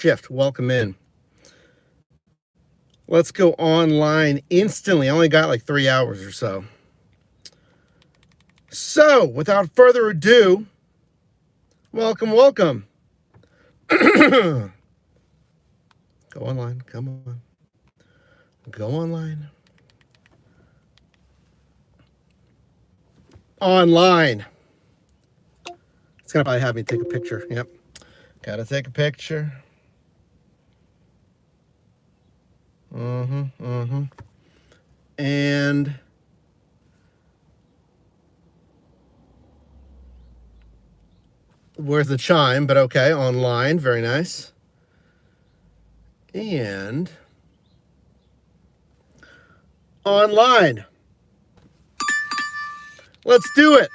shift. Welcome in. Let's go online instantly. I only got like 3 hours or so. So, without further ado, welcome. Go online. Come on. Go online. Online. It's going to probably have me take a picture. Yep. Got to take a picture. And where's the chime? But okay, online. Very nice. And online. Let's do it.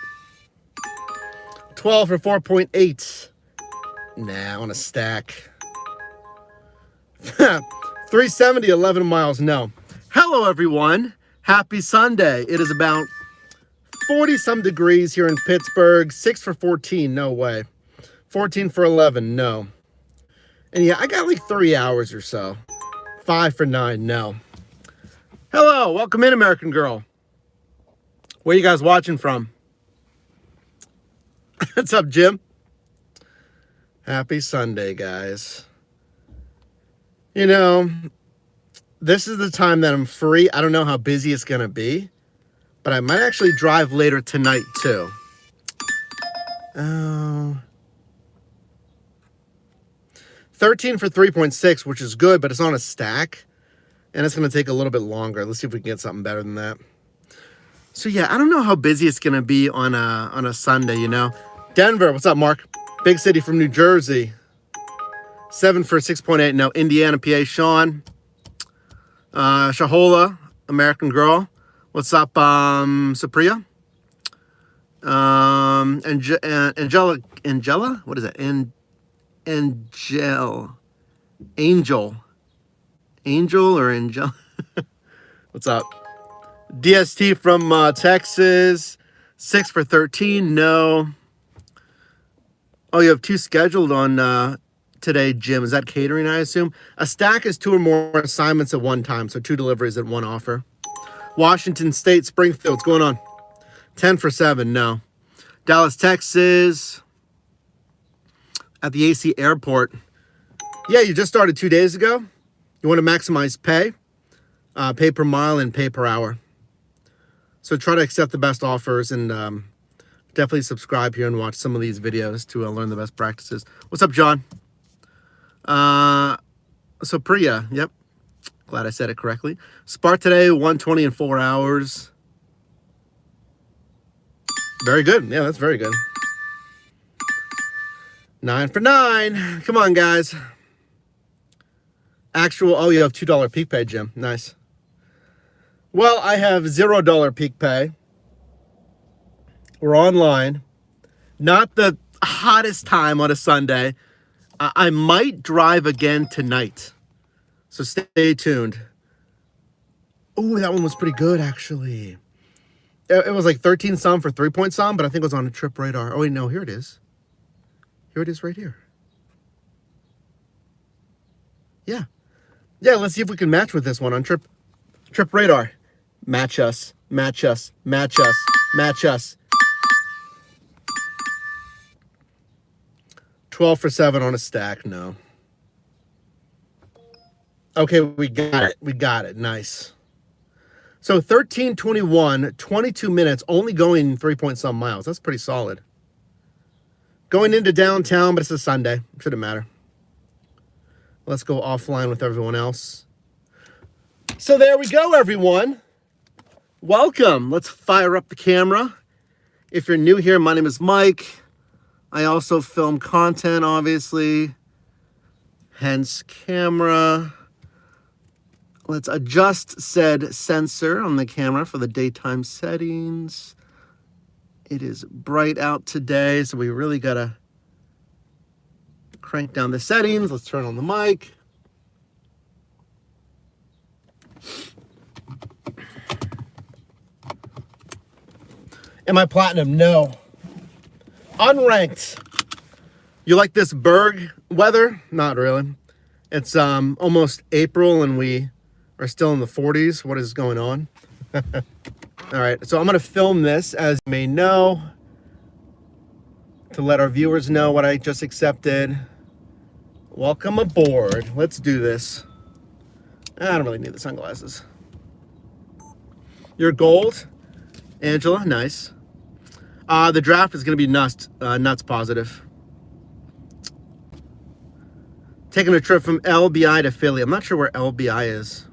12 for 4.8. Nah, on a stack. 370, 11 miles. No. Hello, everyone. Happy Sunday. It is about 40 some degrees here in Pittsburgh. 6 for 14. No way. 14 for 11. No. And yeah, I got like 3 hours or so. 5 for 9. No. Hello. Welcome in, American Girl. Where you guys watching from? What's up, Jim? Happy Sunday, guys. You know, this is the time that I'm free. I don't know how busy it's going to be, but I might actually drive later tonight, too. Oh. 13 for 3.6, which is good, but it's on a stack, and it's going to take a little bit longer. Let's see if we can get something better than that. So, yeah, I don't know how busy it's going to be on a Sunday, you know. Denver, what's up, Mark? Big city from New Jersey. 7 for 6.8. No, Indiana, PA, Sean. Shahola, American Girl. What's up, Supriya? Angela? What is that? Angel or Angel? What's up? DST from Texas. 6 for 13. No. Oh, you have 2 scheduled on today, Jim. Is that catering, I assume? A stack is 2 or more assignments at one time, so 2 deliveries at one offer. Washington State, Springfield, what's going on? 10 for 7, no. Dallas, Texas, at the AC Airport. Yeah, you just started 2 days ago. You want to maximize pay per mile and pay per hour. So try to accept the best offers and definitely subscribe here and watch some of these videos to learn the best practices. What's up, John? So Priya, yep. Glad I said it correctly. Spark today, 120 in 4 hours. Very good. Yeah, that's very good. 9 for 9. Come on, guys. Actual, oh, you have $2 peak pay, Jim. Nice. Well, I have $0 peak pay. We're online. Not the hottest time on a Sunday. I might drive again tonight. So stay tuned. Oh, that one was pretty good, actually. It was like 13 some for 3 point some, but I think it was on a Trip Radar. Oh, wait, no, here it is. Here it is right here. Yeah. Yeah, let's see if we can match with this one on Trip Radar. Match us, match us, match us, match us. 12 for 7 on a stack, no. Okay, we got it. We got it. Nice. So 13:21, 22 minutes, only going 3 point some miles. That's pretty solid. Going into downtown, but it's a Sunday. Shouldn't matter. Let's go offline with everyone else. So there we go, everyone. Welcome. Let's fire up the camera. If you're new here, my name is Mike. I also film content, obviously. Hence camera. Let's adjust said sensor on the camera for the daytime settings. It is bright out today, so we really gotta crank down the settings. Let's turn on the mic. Am I platinum? No. Unranked. You like this Berg weather? Not really. It's almost April and we are still in the 40s. What is going on? All right, so I'm gonna film this, as you may know, to let our viewers know what I just accepted. Welcome aboard. Let's do this. I don't really need the sunglasses. You're gold, Angela. Nice. The draft is gonna be nuts positive. Taking a trip from LBI to Philly. I'm not sure where LBI is.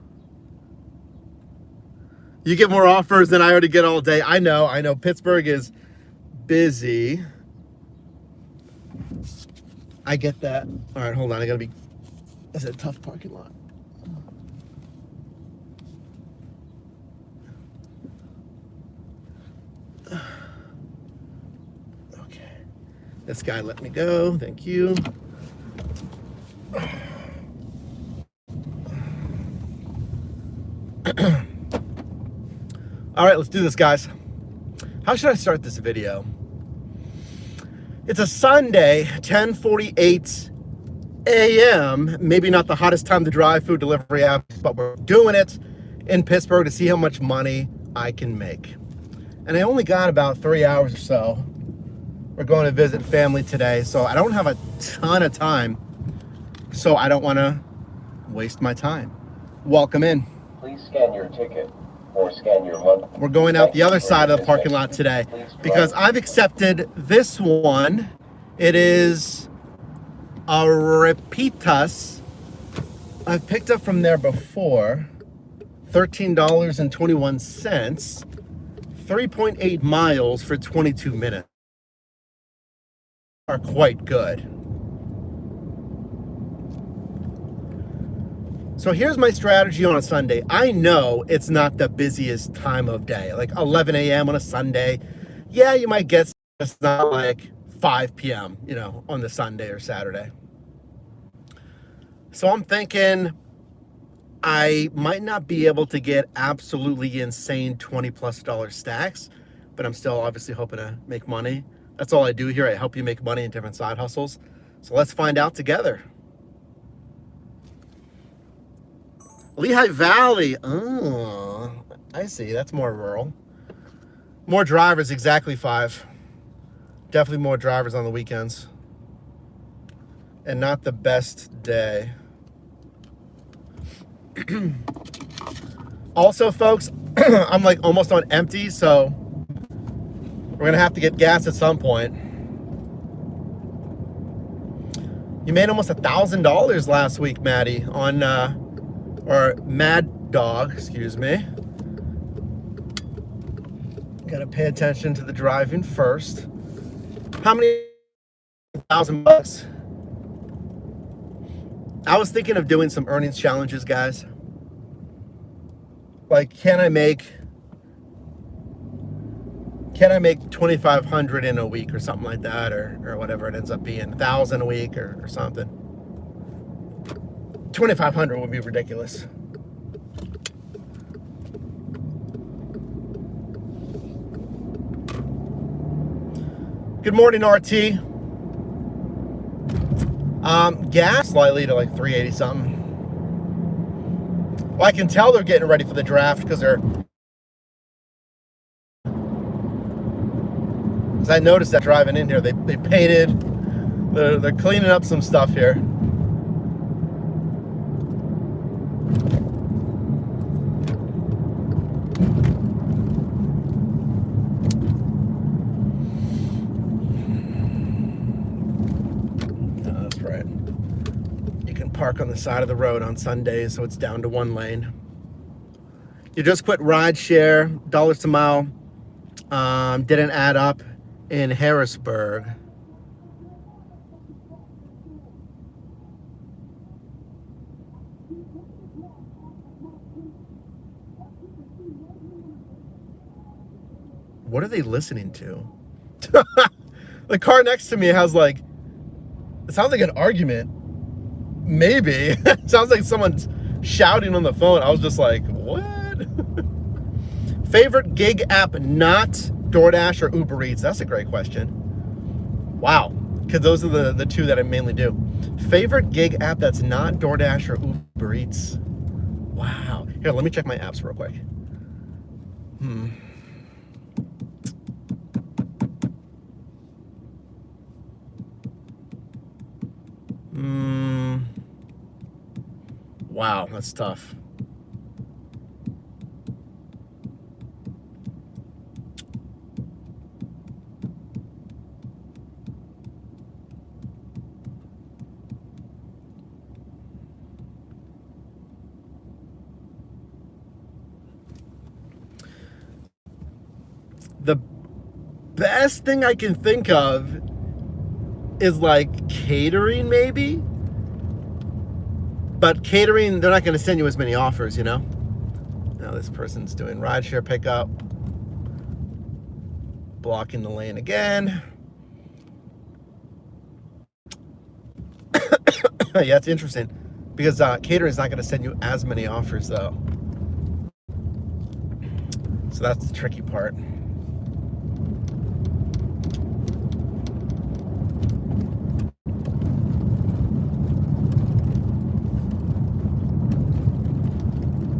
You get more offers than I already get all day. I know. Pittsburgh is busy. I get that. All right, hold on. This is a tough parking lot. Okay. This guy let me go. Thank you. All right, let's do this, guys. How should I start this video? It's a Sunday, 10:48 a.m. Maybe not the hottest time to drive food delivery apps, but we're doing it in Pittsburgh to see how much money I can make. And I only got about 3 hours or so. We're going to visit family today, so I don't have a ton of time. So I don't want to waste my time. Welcome in. Please scan your ticket or scan your month. We're going out the other side of the parking lot today because I've accepted this one. It is a Repitas. I've picked up from there before. $13.21. 3.8 miles for 22 minutes. Are quite good. So here's my strategy on a Sunday. I know it's not the busiest time of day, like 11 a.m. on a Sunday. Yeah, you might get, it's not like 5 p.m., on the Sunday or Saturday. So I'm thinking I might not be able to get absolutely insane $20+ stacks, but I'm still obviously hoping to make money. That's all I do here. I help you make money in different side hustles. So let's find out together. Lehigh Valley. Oh, I see. That's more rural. More drivers, exactly 5. Definitely more drivers on the weekends. And not the best day. Also, folks, I'm like almost on empty, so we're going to have to get gas at some point. You made almost $1,000 last week, Maddie, on... or Mad Dog, excuse me. Gotta pay attention to the driving first. How many $1,000? I was thinking of doing some earnings challenges, guys. Like, can I make 2,500 in a week or something like that, or whatever it ends up being, 1,000 a week or something. 2,500 would be ridiculous. Good morning, RT. Gas slightly to like 380 something. Well, I can tell they're getting ready for the draft because I noticed that driving in here, they painted. They're cleaning up some stuff here. Park on the side of the road on Sundays, so it's down to 1 lane. You just quit ride share, dollars to mile, didn't add up in Harrisburg. What are they listening to? The car next to me has like, it sounds like an argument. Maybe. Sounds like someone's shouting on the phone. I was just like, what? Favorite gig app, not DoorDash or Uber Eats? That's a great question. Wow. Because those are the two that I mainly do. Favorite gig app that's not DoorDash or Uber Eats? Wow. Here, let me check my apps real quick. Wow, that's tough. The best thing I can think of is like catering, maybe. But catering, they're not going to send you as many offers, you know? Now this person's doing rideshare pickup. Blocking the lane again. Yeah, it's interesting. Because catering is not going to send you as many offers, though. So that's the tricky part.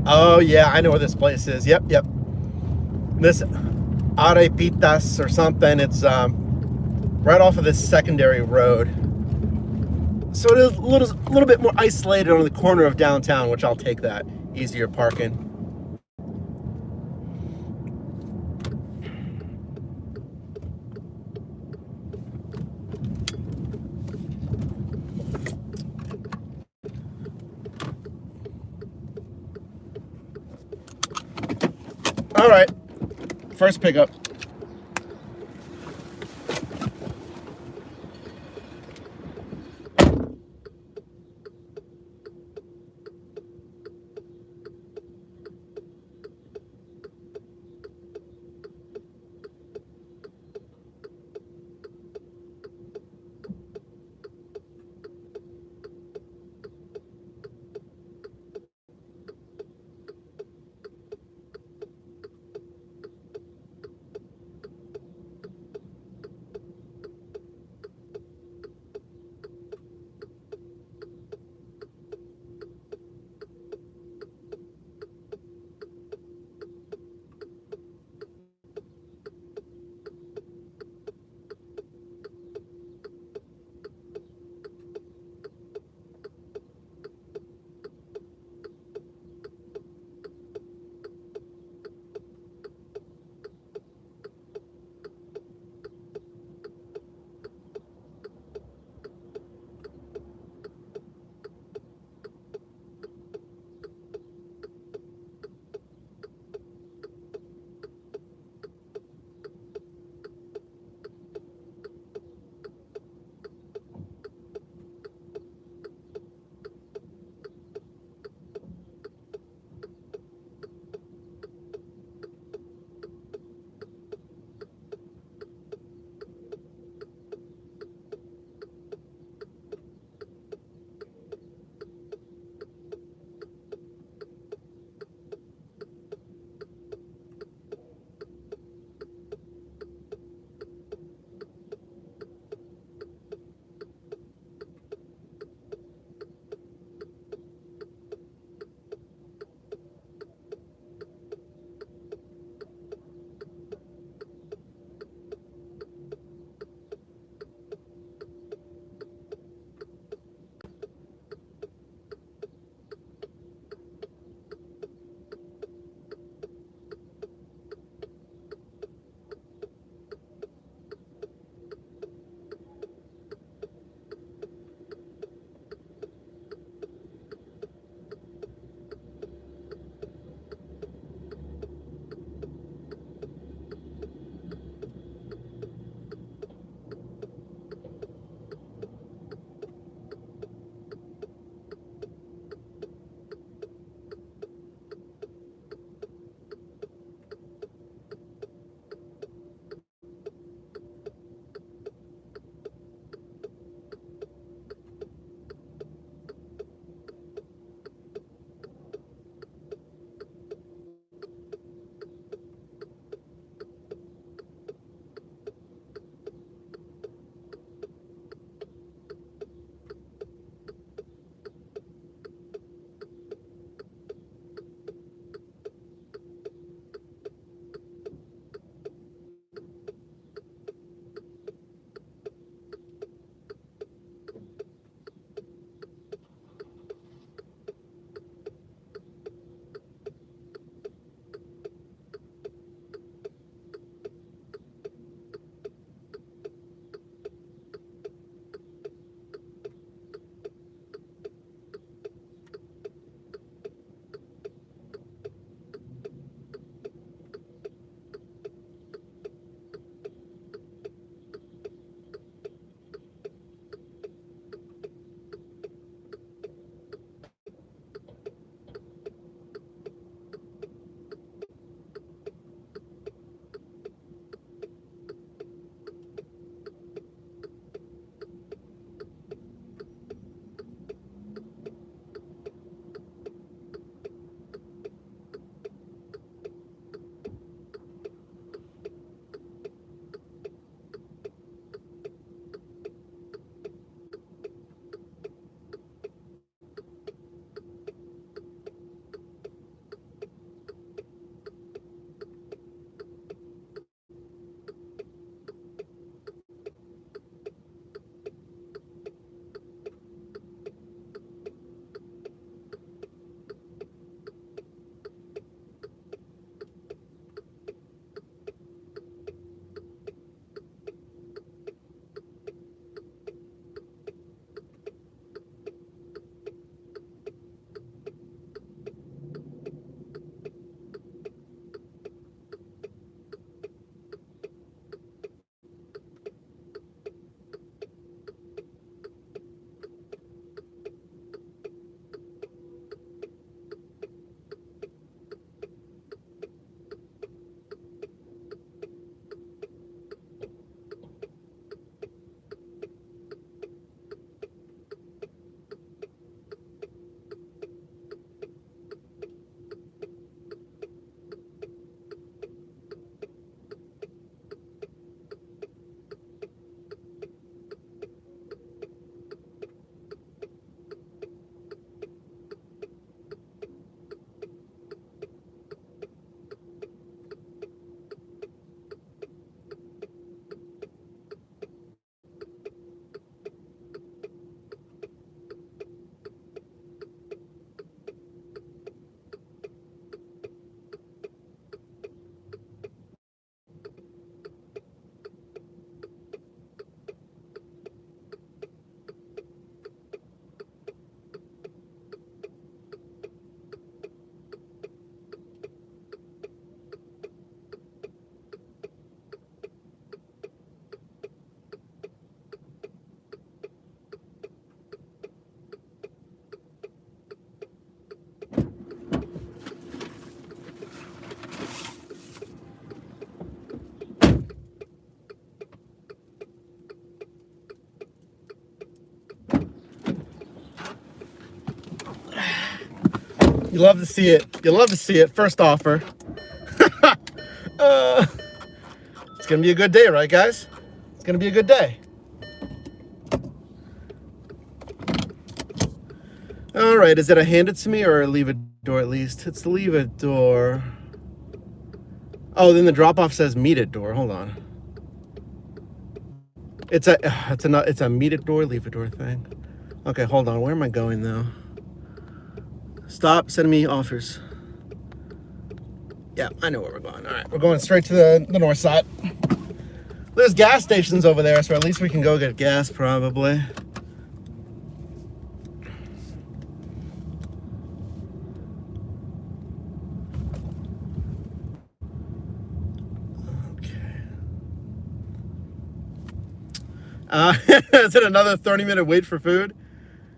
Oh, yeah, I know where this place is. Yep. This Arepitas or something. It's right off of this secondary road. So it is a little bit more isolated on the corner of downtown, which I'll take that. Easier parking. All right, first pickup. You love to see it. You love to see it. First offer. It's gonna be a good day, right, guys? It's gonna be a good day. All right, is it a hand it to me or a leave it door at least? It's the leave it door. Oh, then the drop off says meet it door. Hold on. It's a meet it door, leave it door thing. Okay, hold on. Where am I going though? Stop sending me offers. Yeah, I know where we're going. All right, we're going straight to the north side. There's gas stations over there, so at least we can go get gas probably. Is it another 30-minute wait for food?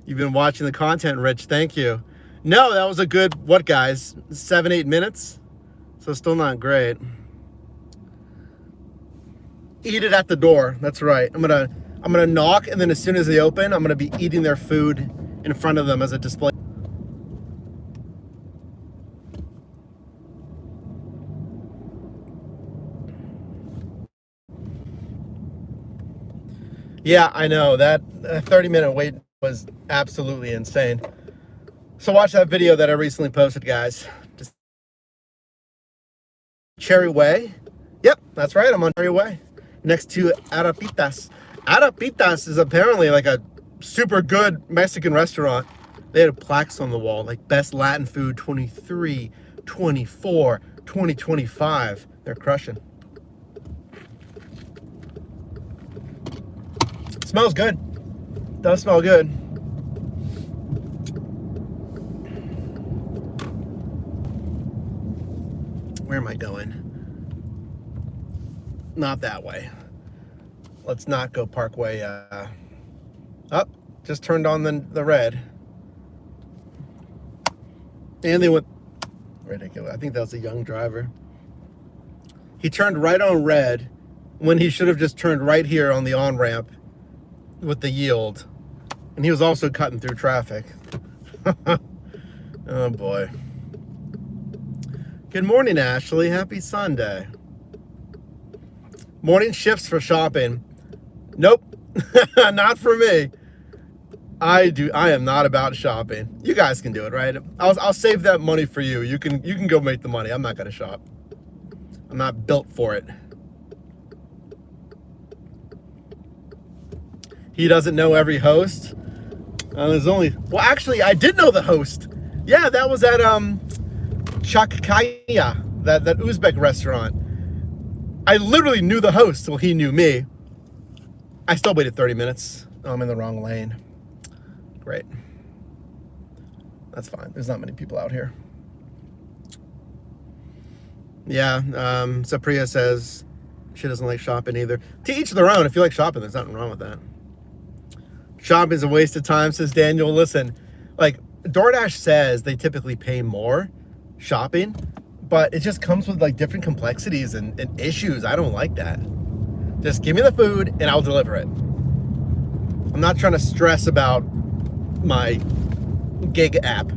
You've been watching the content, Rich. Thank you. No, that was a good, what, guys? 7-8 minutes? So still not great. Eat it at the door. That's right. I'm gonna knock, and then as soon as they open, I'm gonna be eating their food in front of them as a display. Yeah, I know that 30-minute wait was absolutely insane. So watch that video that I recently posted, guys. Just Cherry Way. Yep, that's right. I'm on Cherry Way, next to Arapitas. Arapitas is apparently like a super good Mexican restaurant. They had plaques on the wall like best Latin food 23, 24, 2025. They're crushing. Smells good. Does smell good. Where am I going? Not that way. Let's not go Parkway. Up. Just turned on the red. And they went ridiculous. I think that was a young driver. He turned right on red when he should have just turned right here on the on-ramp with the yield. And he was also cutting through traffic. Oh boy. Good morning, Ashley. Happy Sunday. Morning shifts for shopping. Nope. Not for me. I am not about shopping. You guys can do it, right? I'll save that money for you. You can go make the money. I'm not gonna shop. I'm not built for it. He doesn't know every host. There's only, well, actually, I did know the host. Yeah, that was at Chakkaya, that Uzbek restaurant. I literally knew the host till he knew me. I still waited 30 minutes. Oh, I'm in the wrong lane. Great. That's fine. There's not many people out here. Yeah, Sapriya says she doesn't like shopping either. To each their own. If you like shopping, there's nothing wrong with that. Shopping is a waste of time, says Daniel. Listen, like DoorDash says they typically pay more shopping, but it just comes with like different complexities and issues. I don't like that. Just give me the food and I'll deliver it. I'm not trying to stress about my gig app.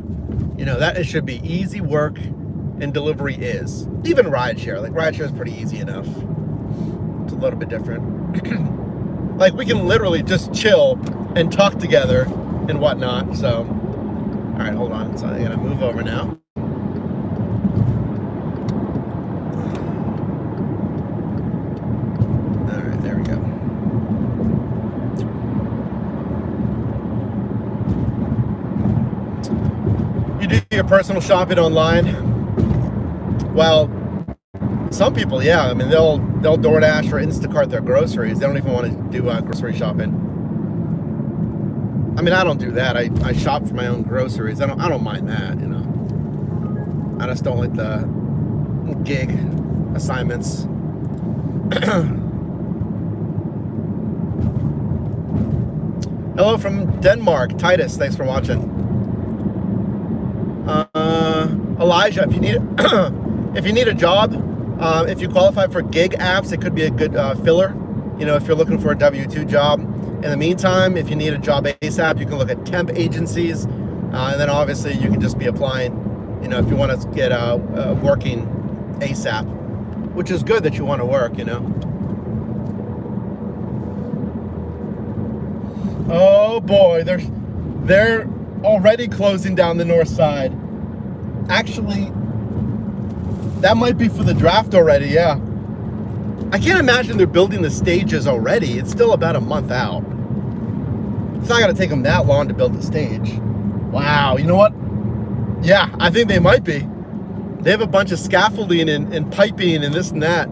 You know, that it should be easy work, and delivery is. Even rideshare. Like rideshare is pretty easy enough. It's a little bit different. Like we can literally just chill and talk together and whatnot. So, all right, hold on. So I'm gonna move over now. All right, there we go. You do your personal shopping online? Well, some people, yeah. I mean, they'll DoorDash or Instacart their groceries. They don't even want to do grocery shopping. I mean, I don't do that. I shop for my own groceries. I don't mind that, you know. I just don't like the gig assignments. Hello from Denmark, Titus. Thanks for watching. Elijah, if you need a job, if you qualify for gig apps, it could be a good filler. You know, if you're looking for a W-2 job. In the meantime, if you need a job ASAP, you can look at temp agencies, and then obviously you can just be applying You know, if you want to get working ASAP, which is good that you want to work, you know. Oh boy, they're already closing down the north side. Actually, that might be for the draft already, yeah. I can't imagine they're building the stages already. It's still about a month out. It's not gonna take them that long to build the stage. Wow, you know what? Yeah, I think they might be. They have a bunch of scaffolding and piping and this and that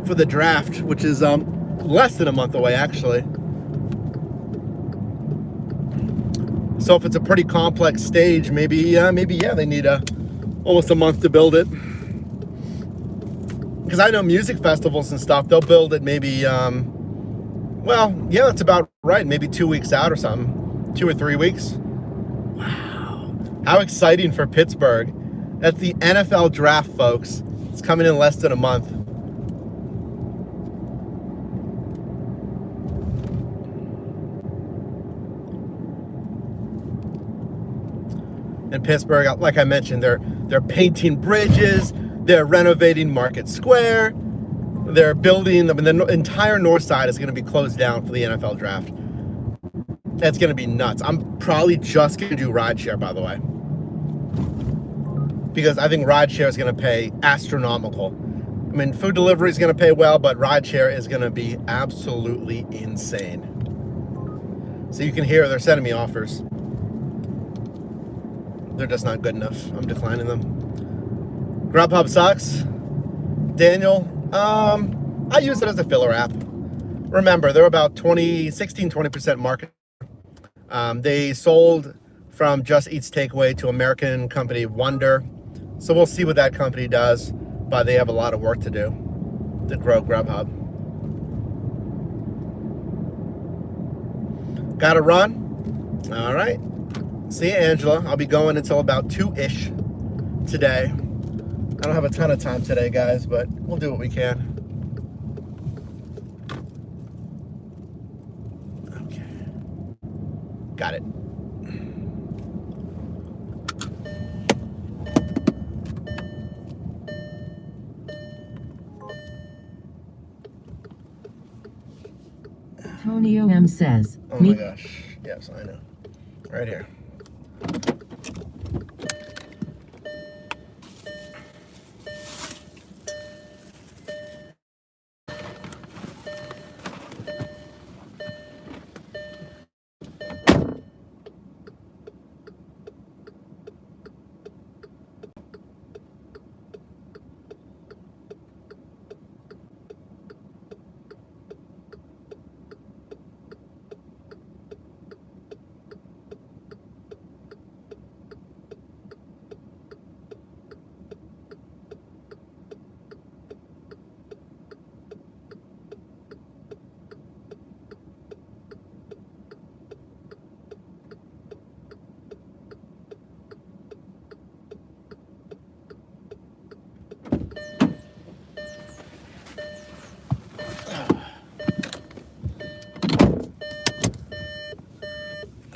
for the draft, which is less than a month away, actually. So if it's a pretty complex stage, maybe they need almost a month to build it. Because I know music festivals and stuff, they'll build it maybe, well, yeah, that's about right. Maybe 2 weeks out or something, 2 or 3 weeks. Wow, how exciting for Pittsburgh. That's the NFL draft, folks. It's coming in less than a month. In Pittsburgh, like I mentioned, they're painting bridges, they're renovating Market Square, they're building. I mean, the entire north side is going to be closed down for the NFL draft. That's going to be nuts. I'm probably just going to do rideshare, by the way, because I think rideshare is going to pay astronomical. I mean, food delivery is going to pay well, but rideshare is going to be absolutely insane. So you can hear they're sending me offers. They're just not good enough. I'm declining them. Grubhub sucks. Daniel, I use it as a filler app. Remember, they're about 16-20% market. They sold from Just Eats Takeaway to American company Wonder. So we'll see what that company does, but they have a lot of work to do to grow Grubhub. Gotta run? All right. See you, Angela. I'll be going until about 2-ish today. I don't have a ton of time today, guys, but we'll do what we can. Okay. Got it. Tonio M says, oh my gosh. Yes, I know. Right here.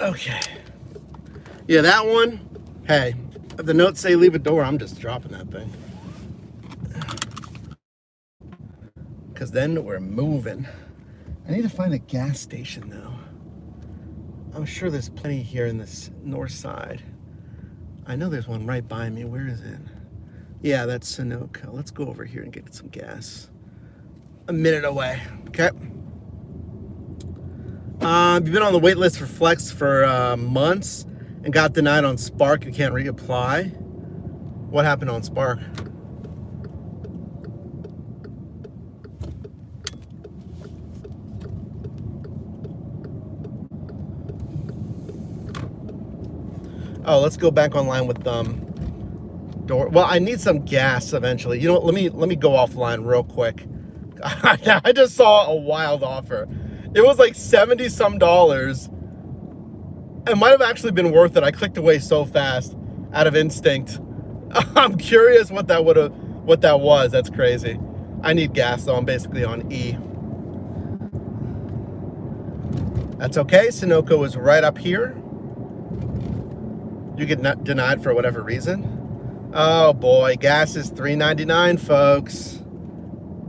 Okay. Yeah, that one. Hey, if the notes say leave a door, I'm just dropping that thing. Because then we're moving. I need to find a gas station, though. I'm sure there's plenty here in this north side. I know there's one right by me. Where is it? Yeah, that's Sunoco. Let's go over here and get some gas. A minute away. Okay. You've been on the wait list for Flex for months and got denied on Spark. You can't reapply. What happened on Spark? Oh, let's go back online with door. Well, I need some gas eventually. You know what? Let me go offline real quick. I just saw a wild offer. It was like $70 some. It might have actually been worth it. I clicked away so fast out of instinct. I'm curious what that was. That's crazy. I need gas though. I'm basically on E. That's okay. Sunoco is right up here. You get not denied for whatever reason. Oh boy, gas is $3.99, folks.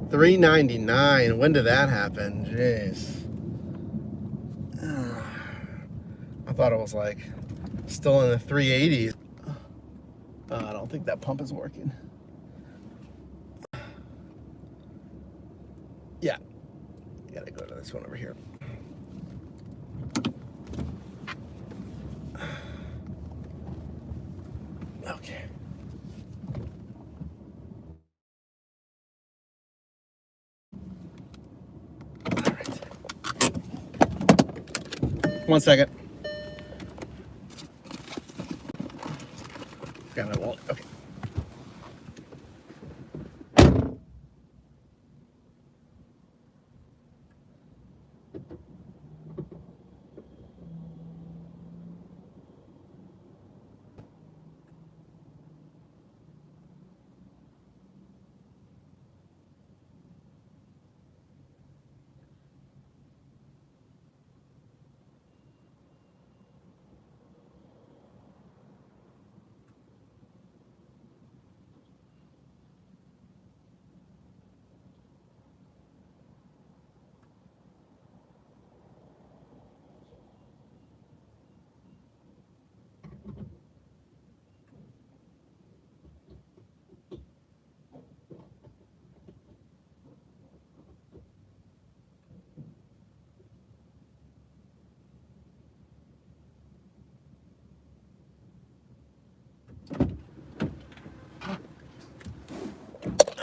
$3.99. When did that happen? Jeez. I thought it was like still in the 380s. I don't think that pump is working. Yeah, gotta go to this one over here. Okay. All right. 1 second. Got my wallet. Okay.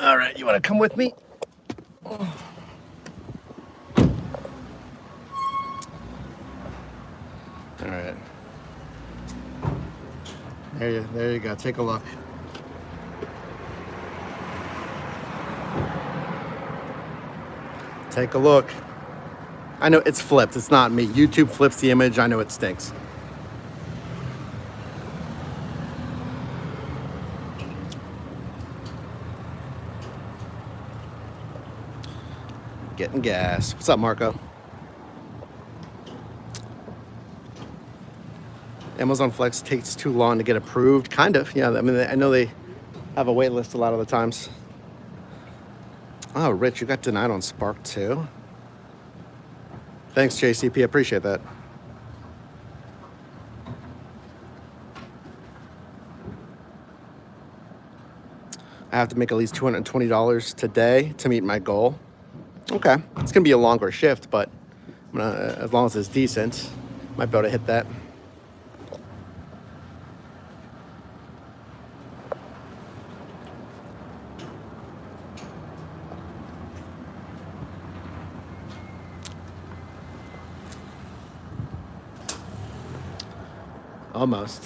All right, you want to come with me? All right. There you go. Take a look. Take a look. I know it's flipped. It's not me. YouTube flips the image. I know it stinks. Getting gas. What's up, Marco? Amazon Flex takes too long to get approved. Kind of, yeah. I mean, I know they have a wait list a lot of the times. Oh, Rich, you got denied on Spark too? Thanks, JCP. I appreciate that. I have to make at least $220 today to meet my goal. Okay, it's gonna be a longer shift, but I'm gonna, as long as it's decent, might be able to hit that. Almost.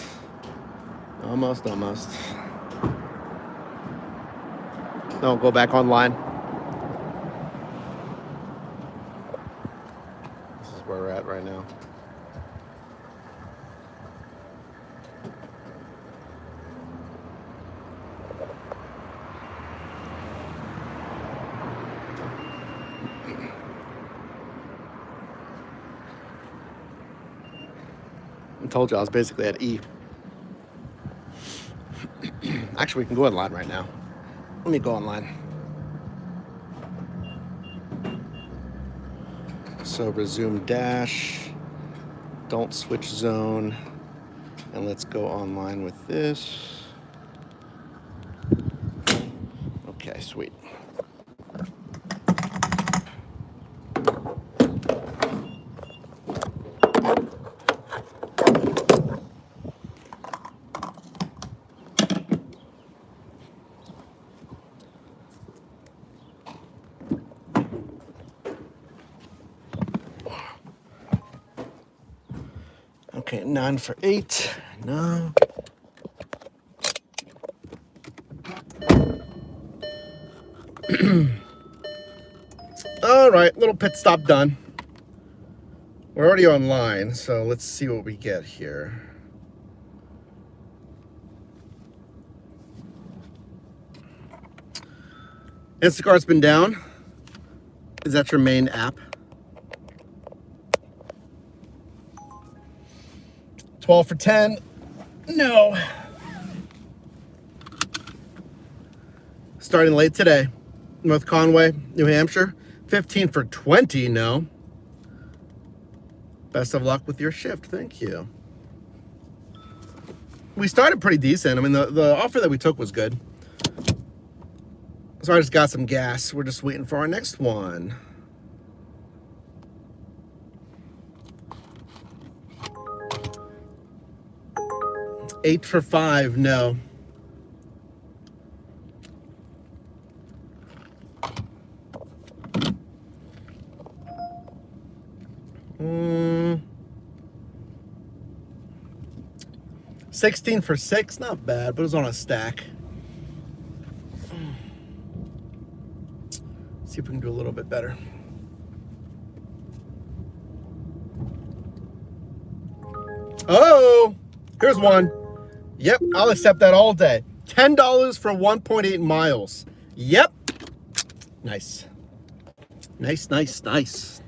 No, go back online. This is where we're at right now. I told you I was basically at E. Actually, we can go online right now. Let me go online. So resume dash, don't switch zone, and let's go online with this. Okay, sweet. Okay, 9 for 8. No. All right, little pit stop done. We're already online, so let's see what we get here. Instacart's been down. Is that your main app? 12 for 10. No. Starting late today. North Conway, New Hampshire. 15 for 20, no. Best of luck with your shift. Thank you. We started pretty decent. I mean, the offer that we took was good. So I just got some gas. We're just waiting for our next one. Eight for 5, no. Mm. 16 for 6, not bad, but it was on a stack. See if we can do a little bit better. Oh, here's one. Yep, I'll accept that all day. $10 for 1.8 miles. Yep. Nice. Nice, nice, nice.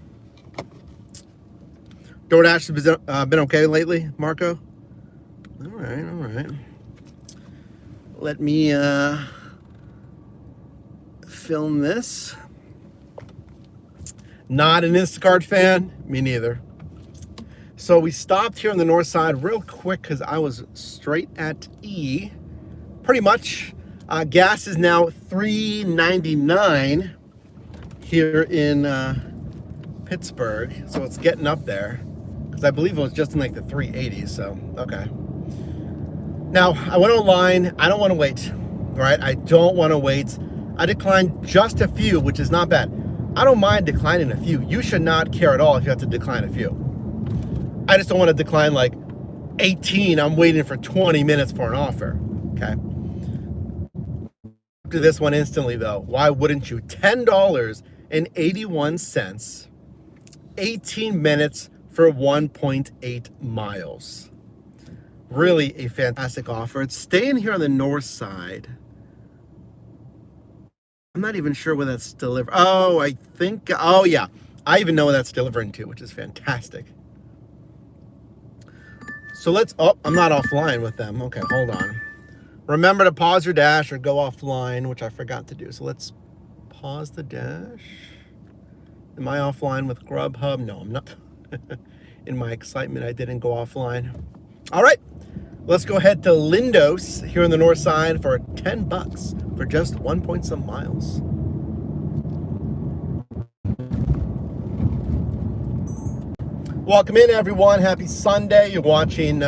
DoorDash has been okay lately, Marco? All right, all right. Let me film this. Not an Instacart fan? Me neither. So we stopped here on the north side real quick because I was straight at E. Pretty much. Gas is now $3.99 here in Pittsburgh. So it's getting up there. Because I believe it was just in like the 380s. So, okay. Now, I went online. I don't want to wait. Right? I don't want to wait. I declined just a few, which is not bad. I don't mind declining a few. You should not care at all if you have to decline a few. I just don't want to decline like 18. I'm waiting for 20 minutes for an offer. Okay. To this one instantly though. Why wouldn't you? $10.81. 18 minutes for 1.8 miles. Really a fantastic offer. It's staying here on the north side. I'm not even sure where that's delivered. Oh, I think, oh yeah. I even know where that's delivering to, which is fantastic. So let's, oh, I'm not offline with them. Okay, hold on. Remember to pause your dash or go offline, which I forgot to do. So let's pause the dash. Am I offline with Grubhub? No, I'm not. In my excitement, I didn't go offline. All right, let's go ahead to Lindos here on the north side for 10 bucks for just 1 point some miles. Welcome in, everyone. Happy Sunday. You're watching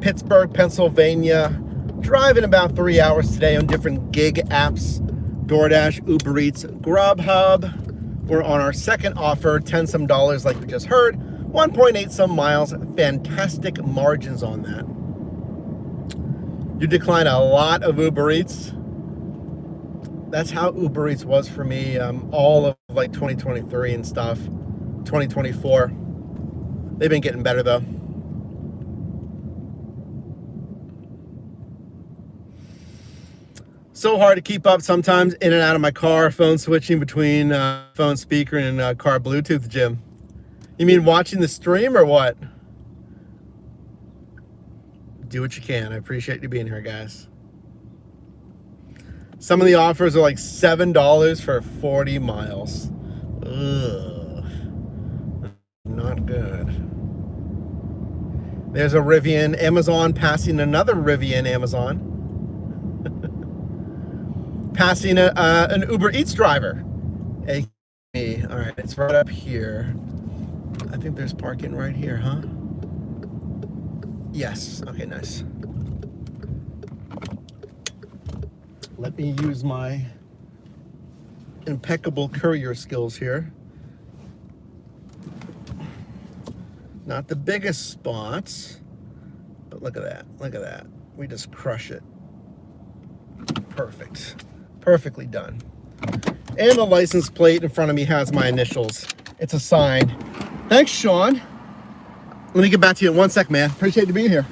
Pittsburgh, Pennsylvania. Driving about 3 hours today on different gig apps. DoorDash, Uber Eats, Grubhub. We're on our second offer, 10 some dollars like we just heard. 1.8 some miles. Fantastic margins on that. You decline a lot of Uber Eats. That's how Uber Eats was for me all of like 2023 and stuff. 2024. They've been getting better though. So hard to keep up sometimes in and out of my car, phone switching between phone speaker and car Bluetooth, Jim. You mean watching the stream or what? Do what you can. I appreciate you being here, guys. Some of the offers are like $7 for 40 miles. Ugh. Not good. There's a Rivian. Amazon passing another Rivian Amazon. Passing an Uber Eats driver. Hey, all right, it's right up here. I think there's parking right here, huh? Yes, okay, nice. Let me use my impeccable courier skills here. Not the biggest spots, but look at that, look at that. We just crush it. Perfect. Perfectly done. And the license plate in front of me has my initials. It's a sign. Thanks, Sean. Let me get back to you in 1 sec, man. Appreciate you being here.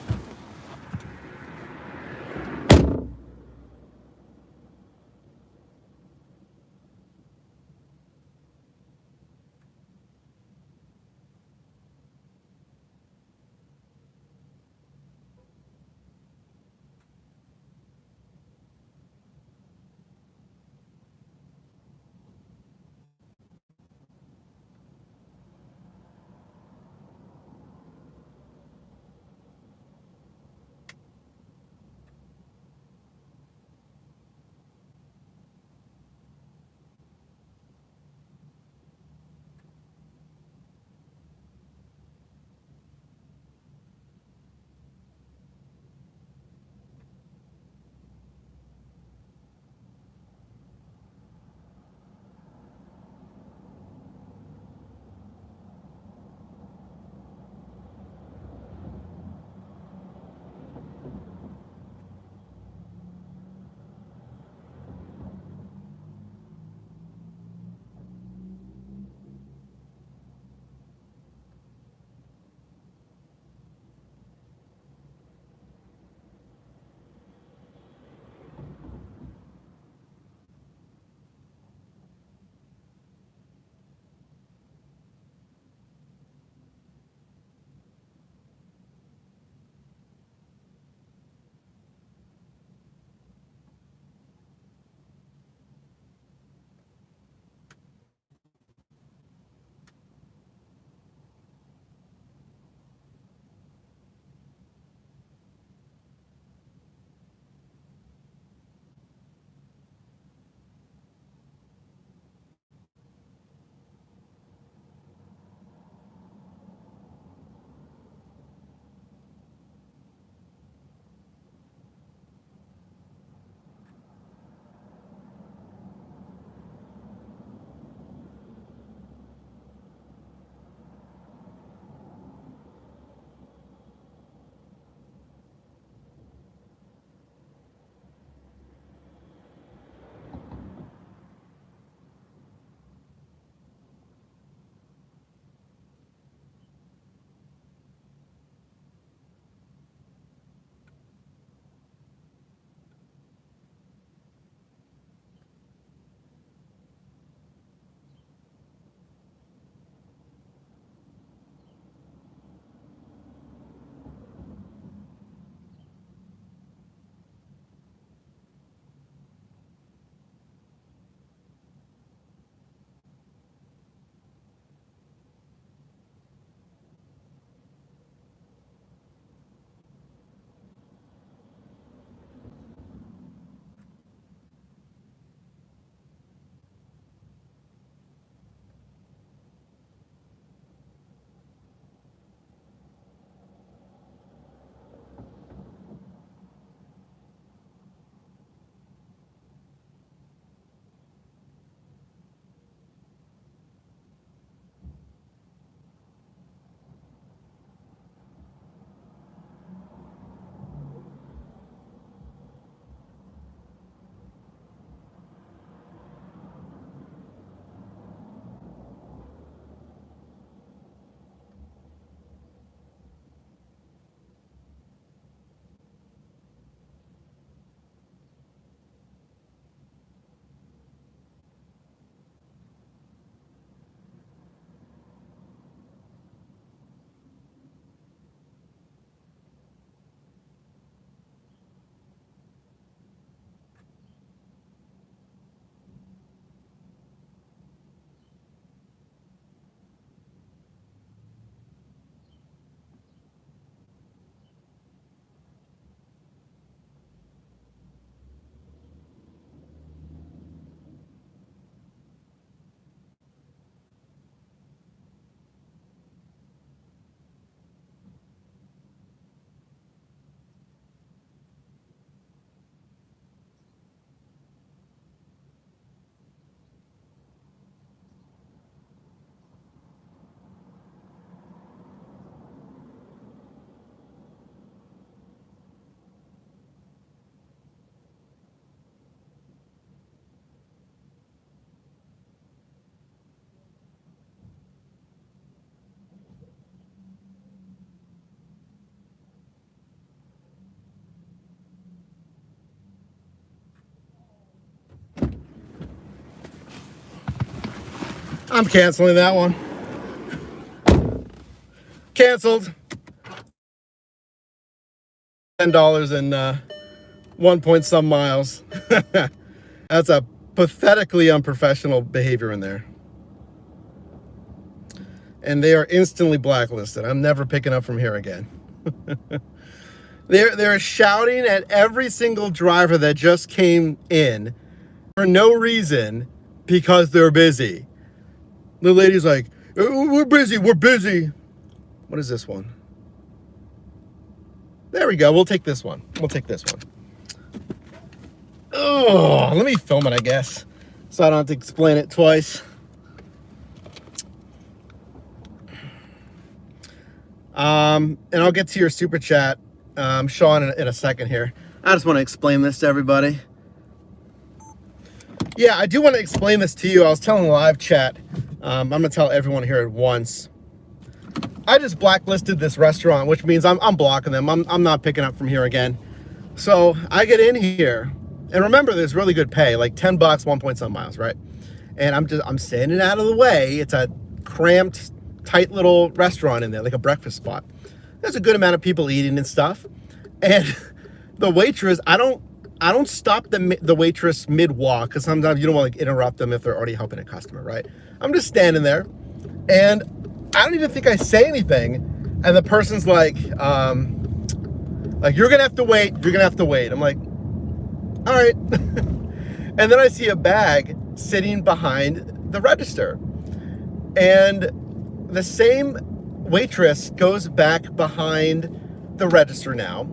I'm canceling that one. Canceled. $10 and 1 point some miles. That's a pathetically unprofessional behavior in there. And they are instantly blacklisted. I'm never picking up from here again. They're shouting at every single driver that just came in for no reason because they're busy. The lady's like, we're busy. What is this one? There we go. We'll take this one. Oh, let me film it, I guess, so I don't have to explain it twice. And I'll get to your super chat, Sean, in a second here. I just want to explain this to everybody. Yeah, I do want to explain this to you. I was telling the live chat. I'm going to tell everyone here at once. I just blacklisted this restaurant, which means I'm blocking them. I'm not picking up from here again. So I get in here, and remember, there's really good pay, like $10, 1 point some miles, right? And I'm standing out of the way. It's a cramped, tight little restaurant in there, like a breakfast spot. There's a good amount of people eating and stuff. And the waitress, I don't stop the waitress mid-walk, because sometimes you don't want to interrupt them if they're already helping a customer, right? I'm just standing there, and I don't even think I say anything, and the person's like, you're gonna have to wait. I'm like, all right. And then I see a bag sitting behind the register, and the same waitress goes back behind the register now,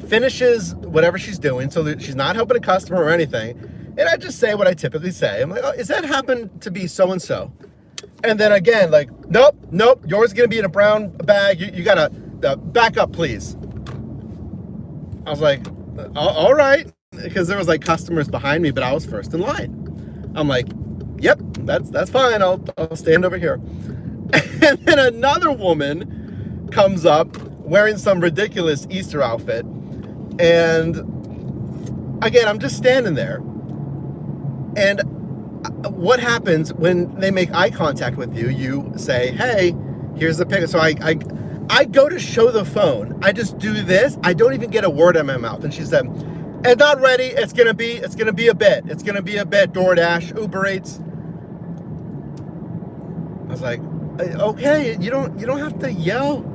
finishes whatever she's doing, so that she's not helping a customer or anything. And I just say what I typically say. I'm like, oh, is that happen to be so-and-so? And then again, like, nope, yours is gonna be in a brown bag. You gotta back up, please. I was like, all right, because there was like customers behind me, but I was first in line. I'm like, yep, that's fine. I'll stand over here. And then another woman comes up wearing some ridiculous Easter outfit, and again, I'm just standing there. And what happens when they make eye contact with you? You say, hey, here's the picture. So I go to show the phone. I just do this. I don't even get a word out of my mouth. And she said, it's not ready. It's gonna be a bit. DoorDash, Uber Eats. I was like, okay, you don't have to yell.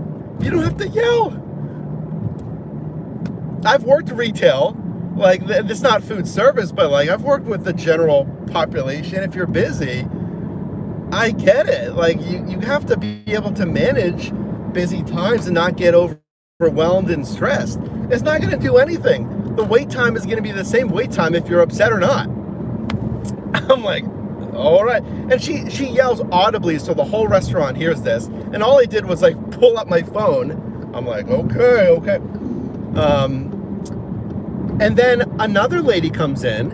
I've worked retail. Like, it's not food service, but like, I've worked with the general population. If you're busy, I get it. Like, you have to be able to manage busy times and not get overwhelmed and stressed. It's not going to do anything. The wait time is going to be the same wait time if you're upset or not. I'm like, all right. And she yells audibly, so the whole restaurant hears this. And all I did was like pull up my phone. I'm like, okay. And then another lady comes in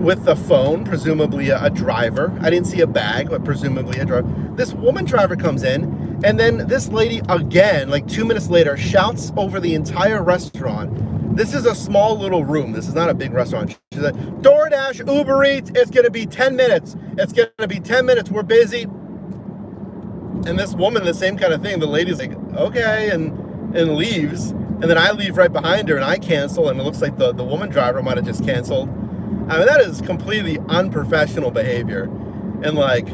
with the phone, presumably a driver. I didn't see a bag, but presumably a driver. This woman driver comes in, and then this lady again, like 2 minutes later, shouts over the entire restaurant. This is a small little room. This is not a big restaurant. She's like, DoorDash, Uber Eats, it's gonna be 10 minutes. We're busy. And this woman, the same kind of thing. The lady's like, okay, and leaves. And then I leave right behind her and I cancel, and it looks like the woman driver might have just canceled. I mean, that is completely unprofessional behavior. And like,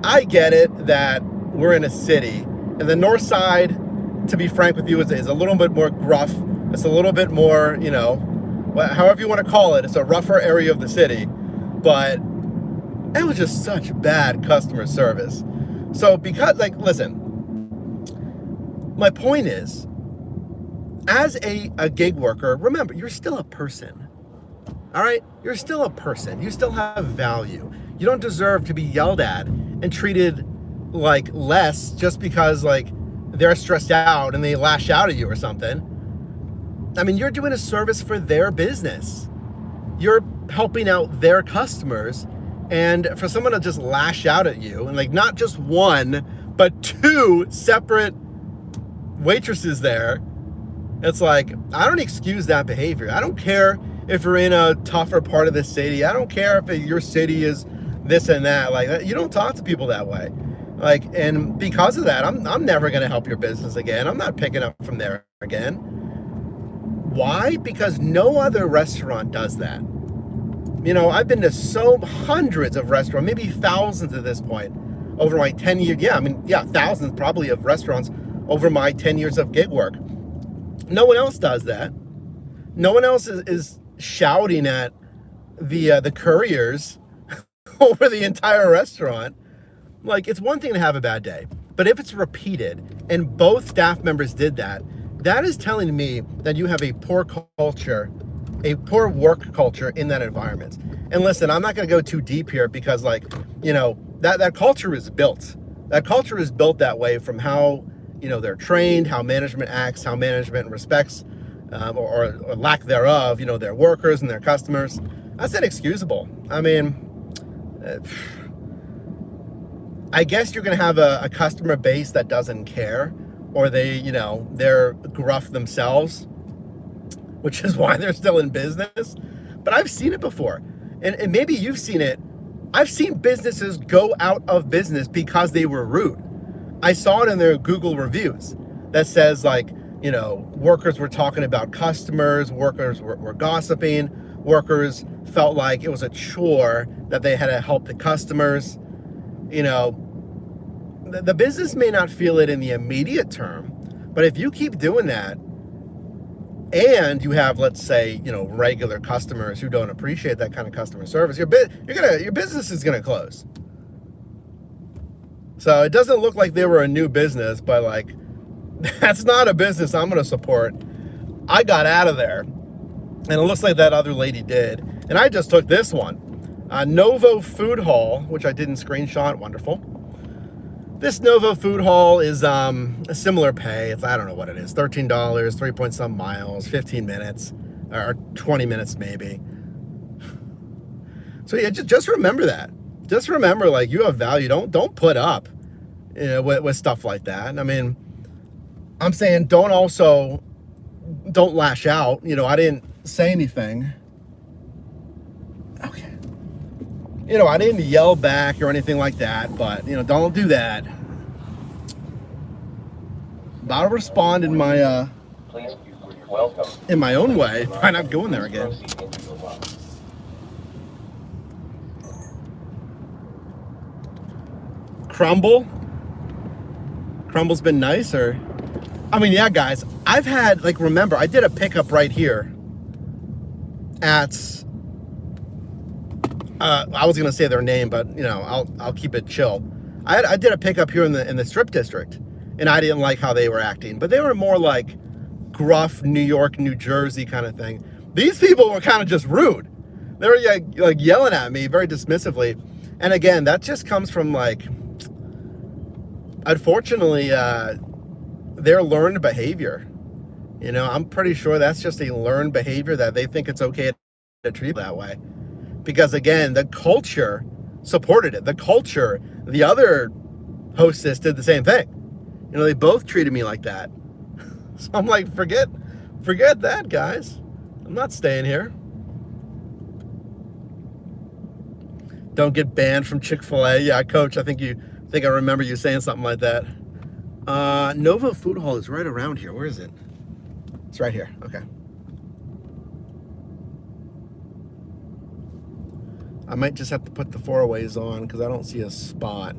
I get it that we're in a city, and the north side, to be frank with you, is a little bit more gruff. It's a little bit more, however you want to call it. It's a rougher area of the city. But it was just such bad customer service. So because, like, listen, my point is, as a gig worker, remember, you're still a person. All right? You're still a person. You still have value. You don't deserve to be yelled at and treated like less just because like they're stressed out and they lash out at you or something. I mean, you're doing a service for their business. You're helping out their customers, and for someone to just lash out at you, and like not just one, but two separate waitresses there, it's like, I don't excuse that behavior. I don't care if you're in a tougher part of the city. I don't care if your city is this and that. Like, you don't talk to people that way. Like, and because of that, I'm never going to help your business again. I'm not picking up from there again. Why? Because no other restaurant does that. You know, I've been to hundreds of restaurants, maybe thousands at this point, over my 10 years. Thousands probably of restaurants over my 10 years of gig work. No one else does that. No one else is shouting at the couriers over the entire restaurant. Like, it's one thing to have a bad day, but if it's repeated and both staff members did that, that is telling me that you have a poor culture, a poor work culture in that environment. And listen, I'm not going to go too deep here because, like, you know, that culture is built. That culture is built that way from how, you know, they're trained, how management acts, how management respects or lack thereof, you know, their workers and their customers. That's inexcusable. I mean, I guess you're going to have a customer base that doesn't care, or they're gruff themselves, which is why they're still in business. But I've seen it before, and maybe you've seen it. I've seen businesses go out of business because they were rude. I saw it in their Google reviews that says, like, you know, workers were talking about customers, workers were gossiping, workers felt like it was a chore that they had to help the customers. You know, the business may not feel it in the immediate term, but if you keep doing that and you have, let's say, you know, regular customers who don't appreciate that kind of customer service, your business is gonna close. So it doesn't look like they were a new business, but like, that's not a business I'm gonna support. I got out of there, and it looks like that other lady did, and I just took this one. Novo Food Hall, which I didn't screenshot. Wonderful. This Novo Food Hall is a similar pay. It's, I don't know what it is, $13, 3 point some miles, 15 minutes, or 20 minutes maybe. So yeah, just remember that. Just remember, like, you have value. Don't put up, you know, with stuff like that. I mean, I'm saying don't lash out. You know, I didn't say anything. Okay. You know, I didn't yell back or anything like that, but, you know, don't do that. But I'll respond in my Please, welcome. in my own way. Why not going there again? Proceed into your lot. Crumble's been nice, or, I mean, yeah, guys, I've had, like, remember, I did a pickup right here at, I was gonna say their name, but, you know, I'll keep it chill. I did a pickup here in the Strip District, and I didn't like how they were acting, but they were more like gruff New York, New Jersey kind of thing. These people were kind of just rude. They were like yelling at me very dismissively, and again, that just comes from, like, unfortunately, their learned behavior. You know, I'm pretty sure that's just a learned behavior that they think it's okay to treat that way. Because again, the culture supported it. The culture, the other hostess did the same thing. You know, they both treated me like that. So I'm like, forget that, guys. I'm not staying here. Don't get banned from Chick-fil-A. Yeah, Coach, I think I remember you saying something like that. Novo Food Hall is right around here. Where is it? It's right here. Okay. I might just have to put the 4-ways on because I don't see a spot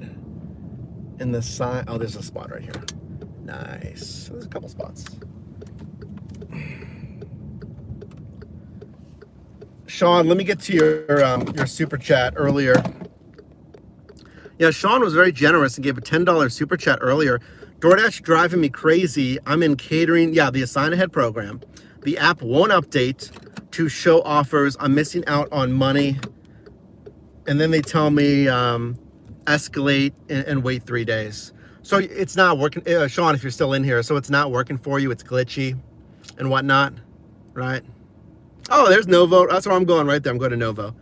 in the side. Oh, there's a spot right here. Nice. There's a couple spots. Sean, let me get to your super chat earlier. Yeah, Sean was very generous and gave a $10 super chat earlier. DoorDash driving me crazy. I'm in catering. Yeah, the Assign Ahead program. The app won't update to show offers. I'm missing out on money. And then they tell me escalate and wait 3 days. So it's not working. Sean, if you're still in here, so it's not working for you. It's glitchy and whatnot, right? Oh, there's Novo. That's where I'm going right there. I'm going to Novo.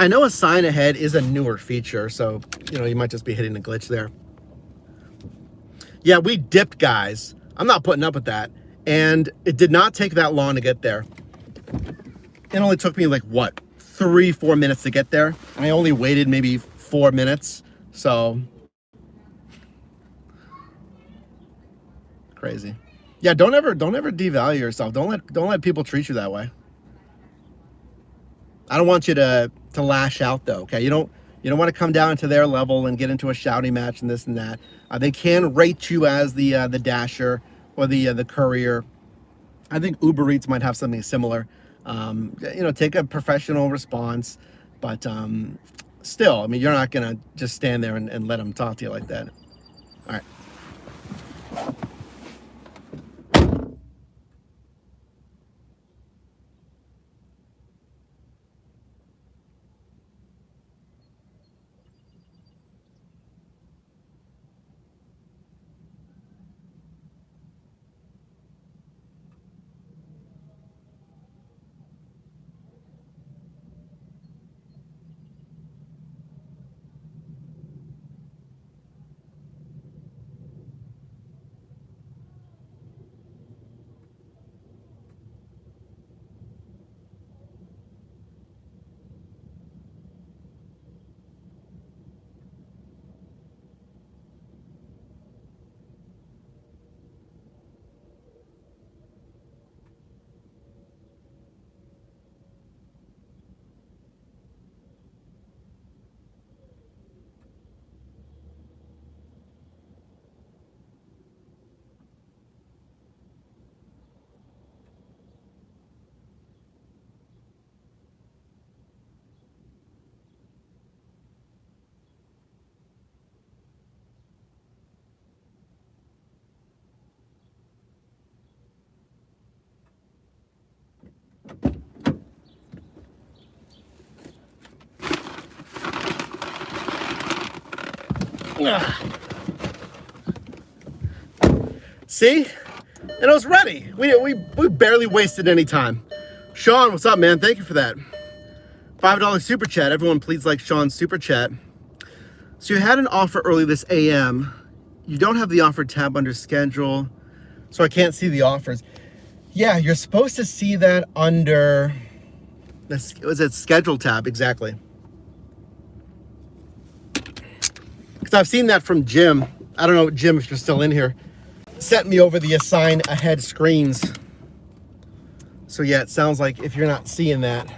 I know Assign Ahead is a newer feature, so, you know, you might just be hitting a glitch there. Yeah, we dipped, guys. I'm not putting up with that. And it did not take that long to get there. It only took me, like, what, 3-4 minutes to get there, and I only waited maybe 4 minutes. So crazy. Yeah, don't ever devalue yourself. Don't let people treat you that way. I don't want you to lash out though. Okay, you don't want to come down to their level and get into a shouting match and this and that. They can rate you as the dasher or the courier. I think Uber Eats might have something similar. Take a professional response, but still, I mean, you're not gonna just stand there and let them talk to you like that. All right. See? And I was ready. We barely wasted any time. Sean, what's up, man? Thank you for that. $5 super chat. Everyone, please like Sean's super chat. So you had an offer early this AM. You don't have the offer tab under schedule, so I can't see the offers. Yeah, you're supposed to see that under this. Was it schedule tab? Exactly. Because I've seen that from Jim. I don't know, Jim, if you're still in here. Sent me over the assign ahead screens. So yeah, it sounds like if you're not seeing that,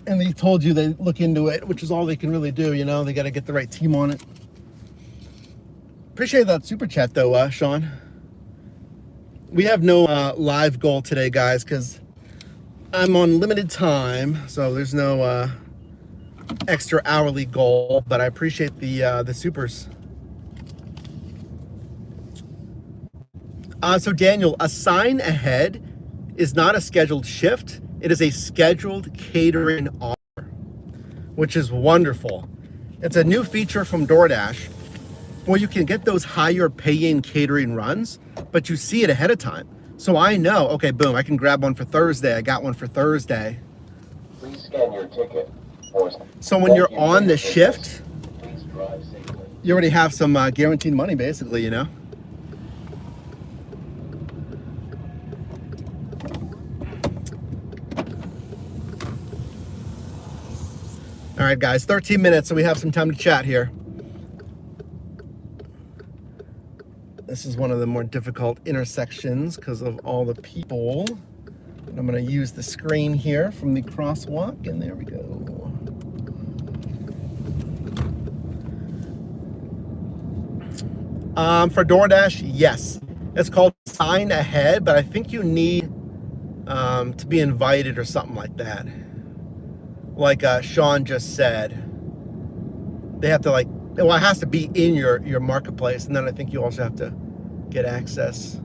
and they told you they look into it, which is all they can really do, they got to get the right team on it. Appreciate that super chat though, Sean. We have no live goal today, guys, because I'm on limited time, so there's no extra hourly goal, but I appreciate the supers. So Daniel, assign ahead is not a scheduled shift. It is a scheduled catering offer, which is wonderful. It's a new feature from DoorDash where you can get those higher paying catering runs, but you see it ahead of time. So I know, okay, boom, I can grab one for Thursday. I got one for Thursday. Please scan your ticket. So when you're on the shift, you already have some guaranteed money, basically, All right, guys, 13 minutes, so we have some time to chat here. This is one of the more difficult intersections because of all the people. And I'm going to use the screen here from the crosswalk, and there we go. For DoorDash, yes. It's called Sign Ahead, but I think you need to be invited or something like that. Like Sean just said. They have to it has to be in your marketplace, and then I think you also have to get access.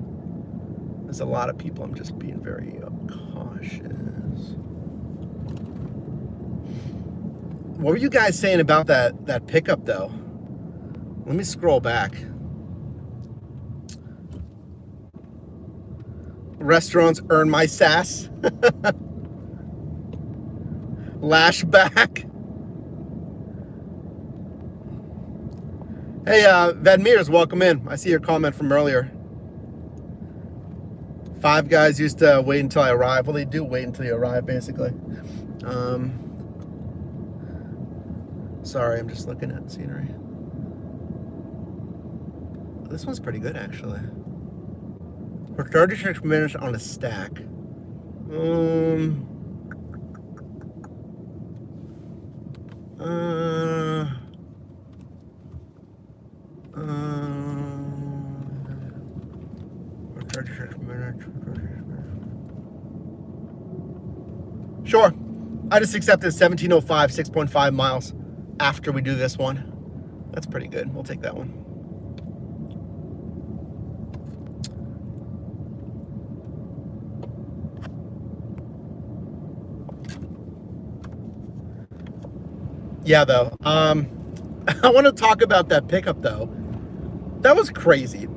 There's a lot of people. I'm just being very cautious. What were you guys saying about that pickup though? Let me scroll back. Restaurants earn my sass. Lashback. Hey, Van Meers, welcome in. I see your comment from earlier. Five Guys used to wait until I arrive. Well, they do wait until you arrive, basically. Sorry, I'm just looking at scenery. This one's pretty good, actually. For 36 minutes on a stack. For 36 minutes. Sure. I just accepted 1705, 6.5 miles after we do this one. That's pretty good. We'll take that one. Yeah, though. I want to talk about that pickup, though. That was crazy.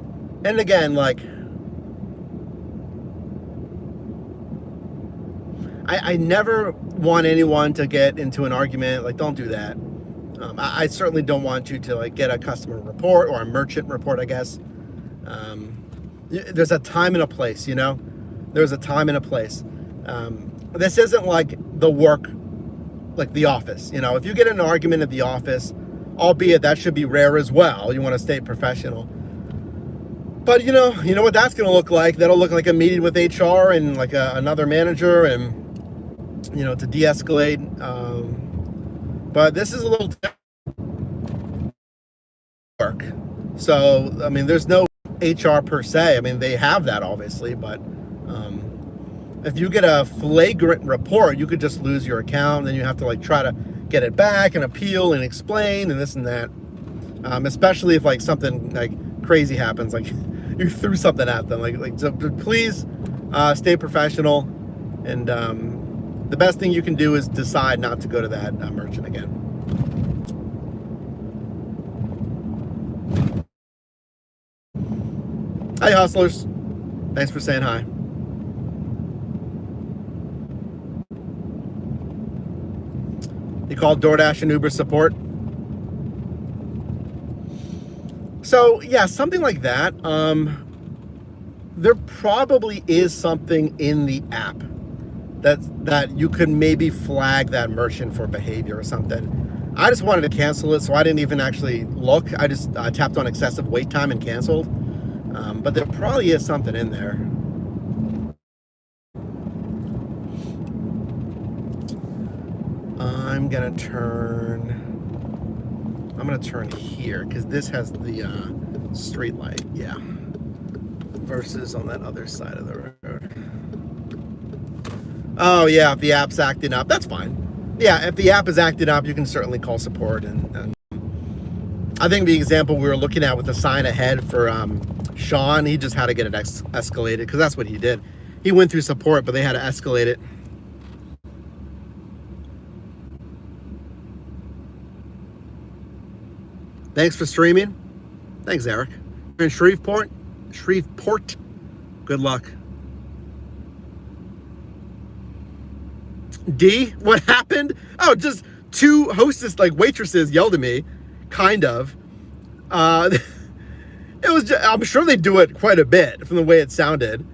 And again, like, I never want anyone to get into an argument. Like, don't do that. I certainly don't want you to, like, get a customer report or a merchant report, I guess. There's a time and a place, you know? There's a time and a place. This isn't like the work, like the office. You know, if you get in an argument at the office, albeit that should be rare as well, you want to stay professional. But you know what that's going to look like? That'll look like a meeting with HR and like another manager, and you know, to de-escalate. But this is a little work. So I mean, there's no HR per se. I mean, they have that obviously, but if you get a flagrant report, you could just lose your account. Then you have to like try to get it back and appeal and explain and this and that. Especially if like something like crazy happens, like you threw something at them. Like so please stay professional. And the best thing you can do is decide not to go to that merchant again. Hi, hustlers. Thanks for saying hi. You called DoorDash and Uber support. So yeah, something like that. There probably is something in the app that you could maybe flag that merchant for behavior or something. I just wanted to cancel it, so I didn't even actually look. I just tapped on excessive wait time and canceled. But there probably is something in there. I'm gonna turn here because this has the street light, yeah, versus on that other side of the road. Oh yeah, if the app's acting up, that's fine. Yeah, if the app is acting up, you can certainly call support. And I think the example we were looking at with the sign ahead for Sean, he just had to get it escalated because that's what he did. He went through support, but they had to escalate it. Thanks for streaming. Thanks, Eric. You're in Shreveport. Good luck. D, what happened? Oh, just two hostess, like waitresses, yelled at me, kind of. It was just, I'm sure they do it quite a bit from the way it sounded.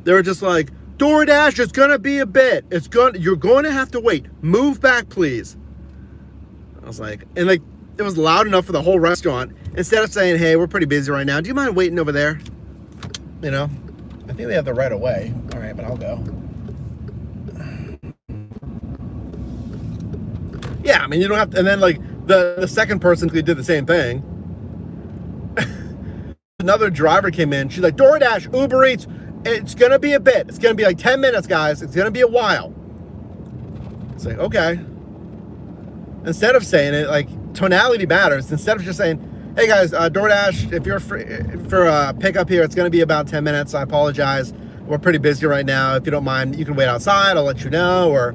They were just like, DoorDash, it's gonna be a bit. You're going to have to wait. Move back, please. I was like, and like, it was loud enough for the whole restaurant. Instead of saying, hey, we're pretty busy right now, do you mind waiting over there? You know, I think they have the right of way. All right, but I'll go. Yeah, I mean, you don't have to. And then like the second person did the same thing. Another driver came in. She's like, DoorDash, Uber Eats, it's going to be a bit. It's going to be like 10 minutes, guys. It's going to be a while. It's like, okay. Instead of saying it, like, tonality matters. Instead of just saying, hey guys, DoorDash, if you're free for a pickup here, it's going to be about 10 minutes. I apologize. We're pretty busy right now. If you don't mind, you can wait outside. I'll let you know. Or,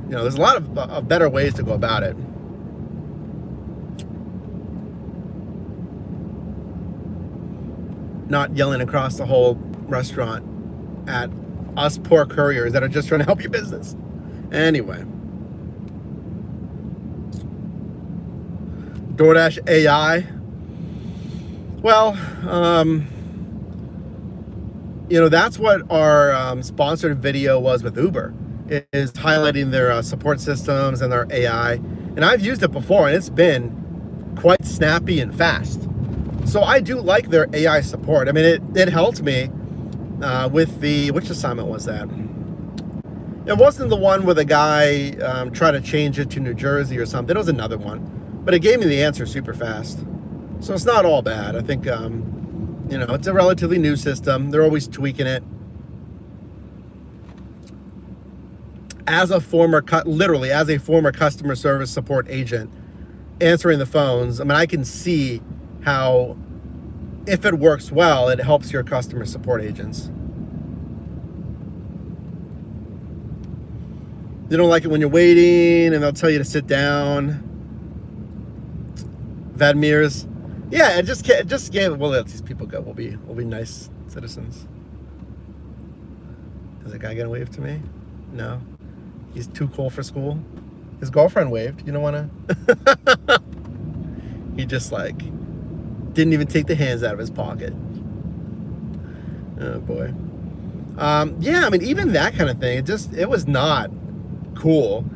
you know, there's a lot of better ways to go about it. Not yelling across the whole restaurant at us poor couriers that are just trying to help your business. Anyway. DoorDash AI. Well, That's what our sponsored video was with Uber, is highlighting their support systems and their AI. And I've used it before, and it's been quite snappy and fast. So I do like their AI support. I mean, it helped me with which assignment was that? It wasn't the one where the guy tried to change it to New Jersey or something. It was another one. But it gave me the answer super fast. So it's not all bad. I think, it's a relatively new system. They're always tweaking it. As a former customer service support agent, answering the phones, I mean, I can see how, if it works well, it helps your customer support agents. They don't like it when you're waiting and they'll tell you to sit down. Vadmir's, yeah, it just gave. We'll let these people go. We'll be nice citizens. Is that guy gonna wave to me? No, he's too cool for school. His girlfriend waved. You don't wanna. He just didn't even take the hands out of his pocket. Oh boy. Yeah, I mean, even that kind of thing. It was not cool.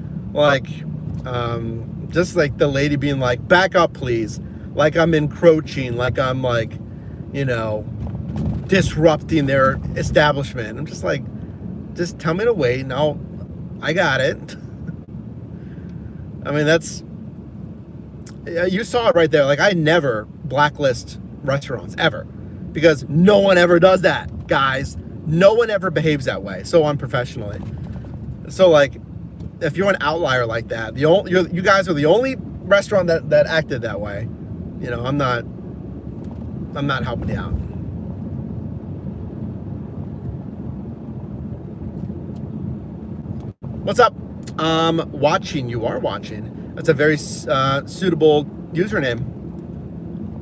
Just like the lady being like, back up please, like I'm encroaching, like I'm disrupting their establishment. I'm just like, just tell me to wait. No, I got it. I mean, you saw it right there. Like, I never blacklist restaurants ever, because no one ever does that, guys. No one ever behaves that way so unprofessionally. So if you're an outlier like that, you guys are the only restaurant that acted that way. I'm not helping you out. What's up? Watching. You are watching. That's a very suitable username.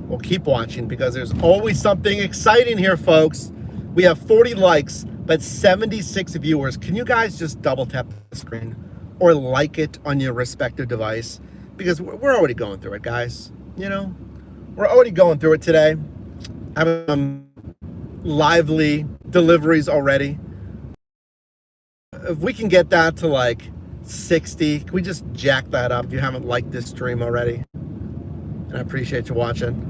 We'll keep watching because there's always something exciting here, folks. We have 40 likes, but 76 viewers. Can you guys just double tap the screen or like it on your respective device? Because we're already going through it, guys. We're already going through it today. Having lively deliveries already. If we can get that to 60, can we just jack that up if you haven't liked this stream already? And I appreciate you watching.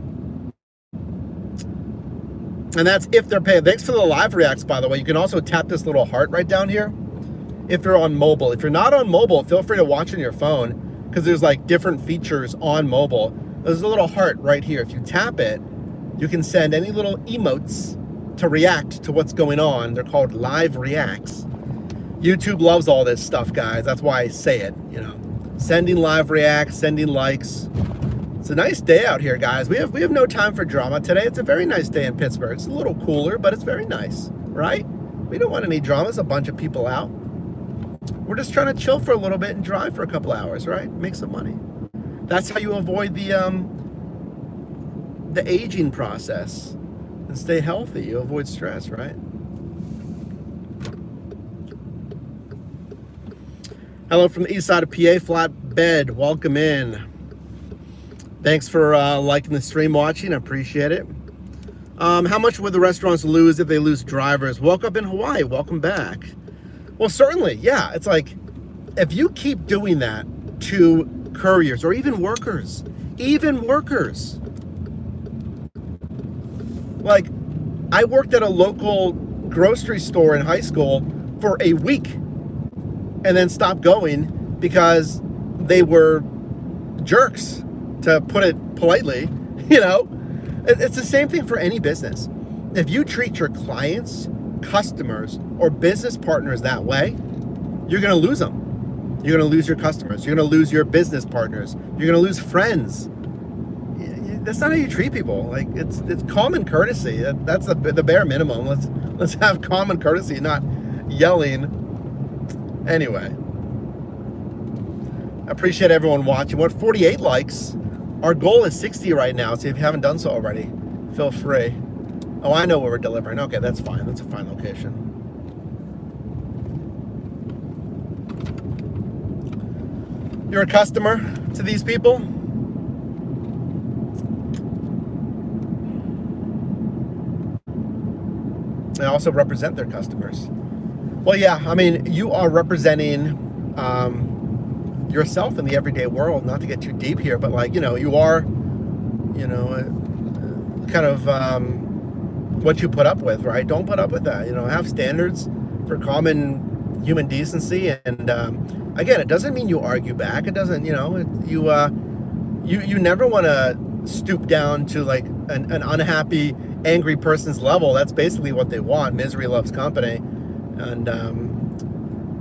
And that's if they're paying. Thanks for the live reacts, by the way. You can also tap this little heart right down here if you're on mobile. If you're not on mobile, feel free to watch on your phone, because there's different features on mobile. There's a little heart right here. If you tap it, you can send any little emotes to react to what's going on. They're called live reacts. YouTube loves all this stuff, guys. That's why I say it, Sending live reacts, sending likes. It's a nice day out here, guys. We have no time for drama today. It's a very nice day in Pittsburgh. It's a little cooler, but it's very nice, right? We don't want any drama. There's a bunch of people out. We're just trying to chill for a little bit and drive for a couple hours, right? Make some money. That's how you avoid the aging process and stay healthy. You avoid stress, right? Hello from the east side of PA, Flatbed. Welcome in. Thanks for liking the stream, watching. I appreciate it. How much would the restaurants lose if they lose drivers? Woke up in Hawaii. Welcome back. Well, certainly, yeah. It's if you keep doing that to couriers or even workers. I worked at a local grocery store in high school for a week and then stopped going because they were jerks, to put it politely. It's the same thing for any business. If you treat your clients, customers, or business partners that way, you're going to lose them. You're going to lose your customers. You're going to lose your business partners. You're going to lose friends. That's not how you treat people. It's common courtesy. That's the bare minimum. Let's have common courtesy, not yelling. Anyway, I appreciate everyone watching. We're at 48 likes. Our goal is 60 right now, so if you haven't done so already, feel free. Oh, I know where we're delivering. Okay, that's fine. That's a fine location. You're a customer to these people? I also represent their customers. Well, yeah, I mean, you are representing yourself in the everyday world. Not to get too deep here, but like, you are, kind of what you put up with, right? Don't put up with that. Have standards for common human decency. And again, it doesn't mean you argue back. It doesn't, you never want to stoop down to like an unhappy, angry person's level. That's basically what they want. Misery loves company. And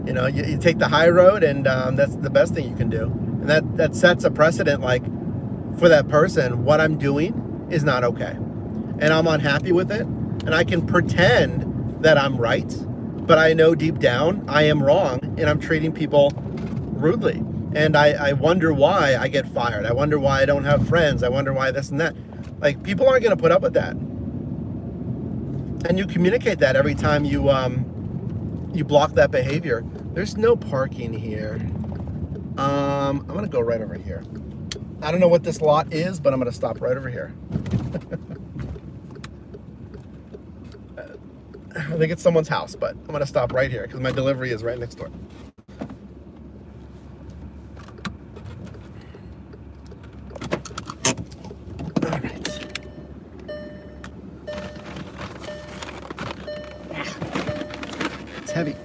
you take the high road, and that's the best thing you can do. And that sets a precedent, like, for that person. What I'm doing is not okay, and I'm unhappy with it, and I can pretend that I'm right, but I know deep down I am wrong, and I'm treating people rudely. And I wonder why I get fired. I wonder why I don't have friends. I wonder why this and that. Like, people aren't going to put up with that. And you communicate that every time you block that behavior. There's no parking here. I'm going to go right over here. I don't know what this lot is, but I'm going to stop right over here. I think it's someone's house, but I'm going to stop right here because my delivery is right next door. All right. It's heavy.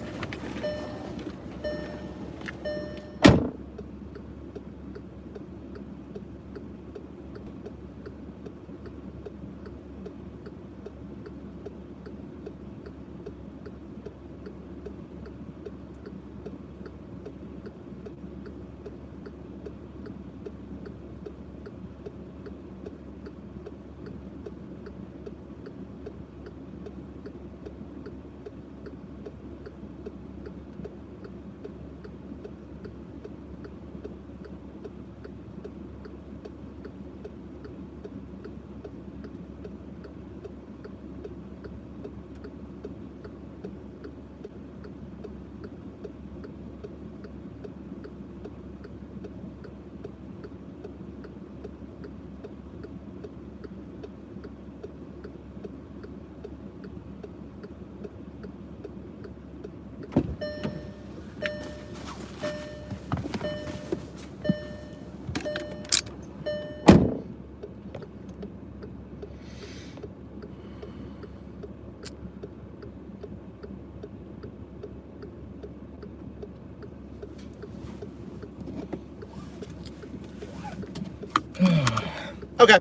Okay,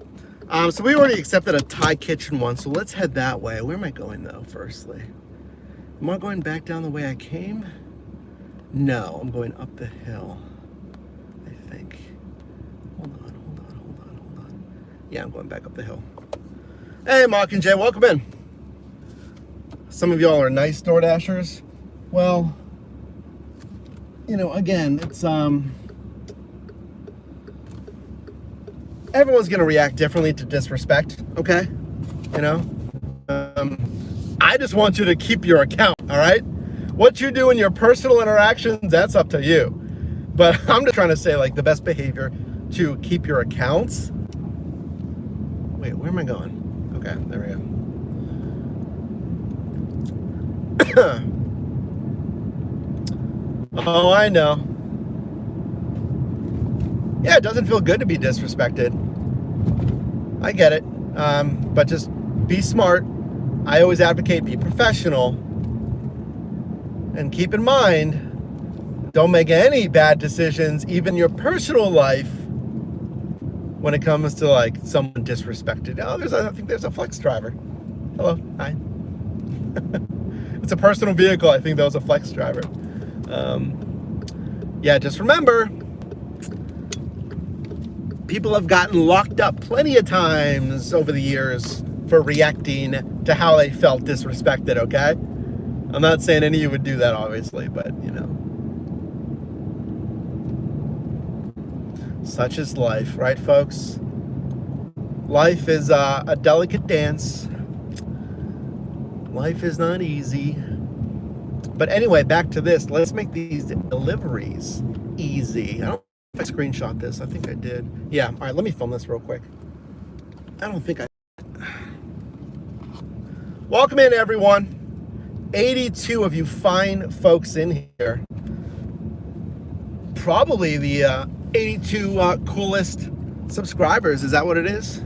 so we already accepted a Thai kitchen one, so let's head that way. Where am I going, though, firstly? Am I going back down the way I came? No, I'm going up the hill, I think. Hold on. Yeah, I'm going back up the hill. Hey, Mark and Jay, welcome in. Some of y'all are nice Door Dashers. Well, again, it's, everyone's going to react differently to disrespect, okay? I just want you to keep your account, all right? What you do in your personal interactions, that's up to you. But I'm just trying to say, like, the best behavior to keep your accounts. Wait, where am I going? Okay, there we go. Oh, I know. Yeah, it doesn't feel good to be disrespected. I get it. But just be smart. I always advocate be professional. And keep in mind, don't make any bad decisions, even your personal life, when it comes to like someone disrespected. Oh, I think there's a Flex driver. Hello, hi. It's a personal vehicle. I think that was a Flex driver. Yeah, just remember, people have gotten locked up plenty of times over the years for reacting to how they felt disrespected, okay? I'm not saying any of you would do that, obviously, but, such is life, right, folks? Life is a delicate dance. Life is not easy. But anyway, back to this. Let's make these deliveries easy. I don't know if I screenshot this. I think I did. Yeah, all right, let me film this real quick. I don't think I... Welcome in, everyone. 82 of you fine folks in here. Probably the 82 coolest subscribers. Is that what it is?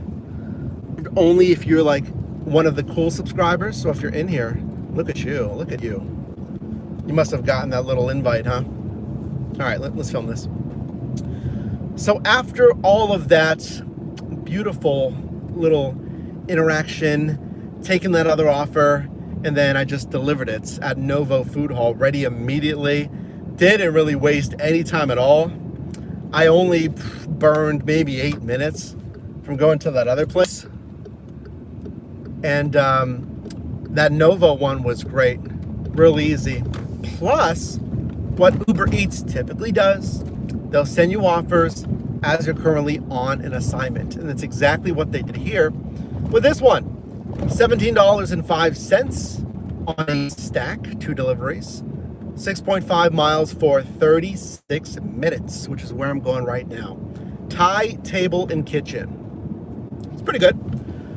Only if you're like one of the cool subscribers. So if you're in here, look at you. Look at you. You must have gotten that little invite, huh? All right, let's film this. So after all of that beautiful little interaction, taking that other offer, and then I just delivered it at Novo Food Hall, ready immediately. Didn't really waste any time at all. I only burned maybe 8 minutes from going to that other place. And that Novo one was great, real easy. Plus, what Uber Eats typically does, they'll send you offers as you're currently on an assignment. And that's exactly what they did here with this one. $17.05 on a stack, 2 deliveries, 6.5 miles for 36 minutes, which is where I'm going right now. Thai Table and Kitchen. It's pretty good.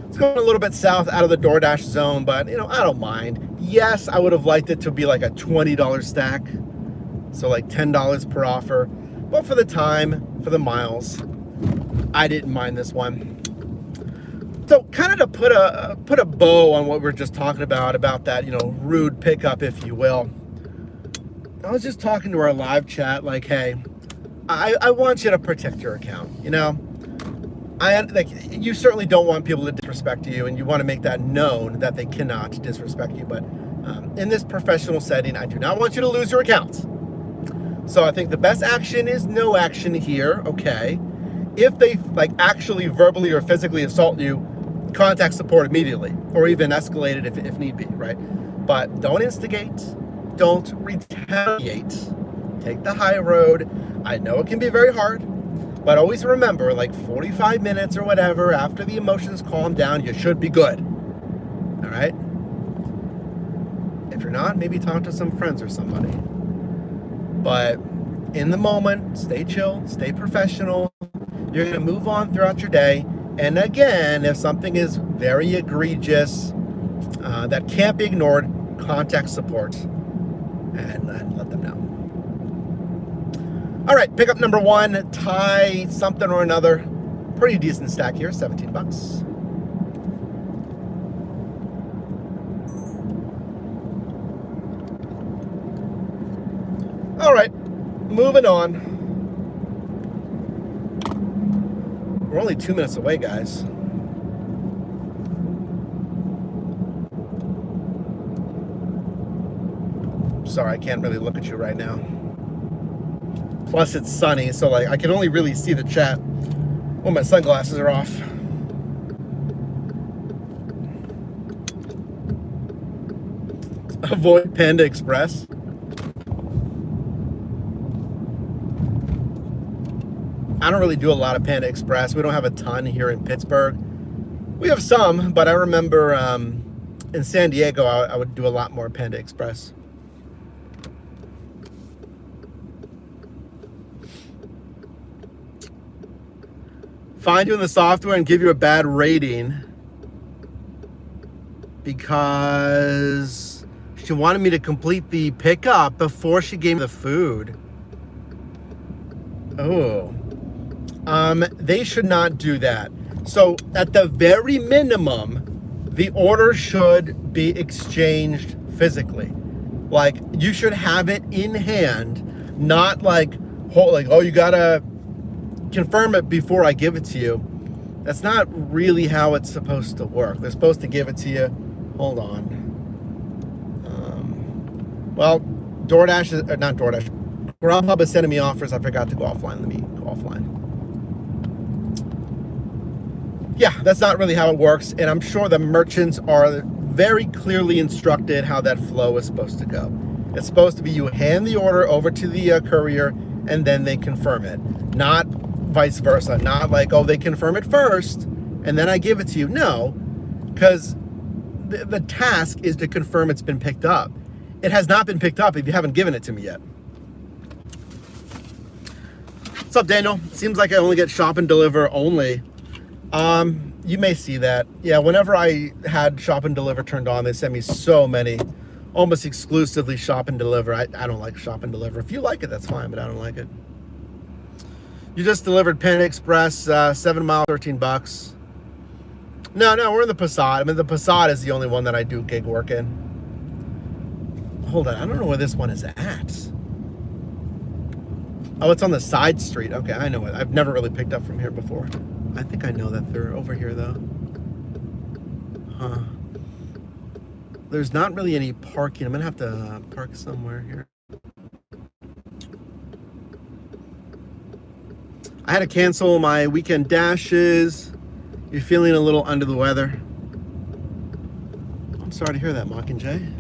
It's going a little bit south out of the DoorDash zone, but I don't mind. Yes, I would have liked it to be like a $20 stack, so like $10 per offer. But for the time, for the miles, I didn't mind this one. So kind of to put a bow on what we were just talking about that, rude pickup, if you will. I was just talking to our live chat, like, hey, I want you to protect your account, you certainly don't want people to disrespect you, and you want to make that known that they cannot disrespect you. But in this professional setting, I do not want you to lose your account. So I think the best action is no action here, okay? If they actually verbally or physically assault you, contact support immediately, or even escalate it if need be, right? But don't instigate, don't retaliate. Take the high road. I know it can be very hard, but always remember, like 45 minutes or whatever, after the emotions calm down, you should be good, all right? If you're not, maybe talk to some friends or somebody. But in the moment, stay chill, stay professional. You're going to move on throughout your day. And again, if something is very egregious, that can't be ignored, contact support and let them know. All right, pickup number 1, Thai something or another. Pretty decent stack here, 17 bucks. All right, moving on. We're only 2 minutes away, guys. Sorry, I can't really look at you right now. Plus, it's sunny, so I can only really see the chat when my sunglasses are off. Avoid Panda Express. I don't really do a lot of Panda Express. We don't have a ton here in Pittsburgh. We have some, but I remember in San Diego, I would do a lot more Panda Express. Find you in the software and give you a bad rating because she wanted me to complete the pickup before she gave me the food. Oh. They should not do that. So at the very minimum, the order should be exchanged physically. Like, you should have it in hand, not oh, you gotta confirm it before I give it to you. That's not really how it's supposed to work. They're supposed to give it to you. Hold on. Well, DoorDash is not DoorDash. Grubhub is sending me offers. I forgot to go offline. Let me go offline. Yeah, that's not really how it works, and I'm sure the merchants are very clearly instructed how that flow is supposed to go. It's supposed to be you hand the order over to the courier, and then they confirm it. Not vice versa. Not like, oh, they confirm it first, and then I give it to you. No, because the task is to confirm it's been picked up. It has not been picked up if you haven't given it to me yet. What's up, Daniel? Seems like I only get shop and deliver only. You may see that. Yeah, whenever I had shop and deliver turned on, they sent me so many almost exclusively shop and deliver. I don't like shop and deliver. If you like it, that's fine, but I don't like it. You just delivered Panda Express, 7 miles, $13. No, we're in the Passat. I mean, the Passat is the only one that I do gig work in. Hold on, I don't know where this one is at. Oh, it's on the side street. Okay, I know it. I've never really picked up from here before. I think I know that they're over here, though. Huh. There's not really any parking. I'm gonna have to park somewhere here. I had to cancel my weekend dashes. You're feeling a little under the weather. I'm sorry to hear that, Mockingjay.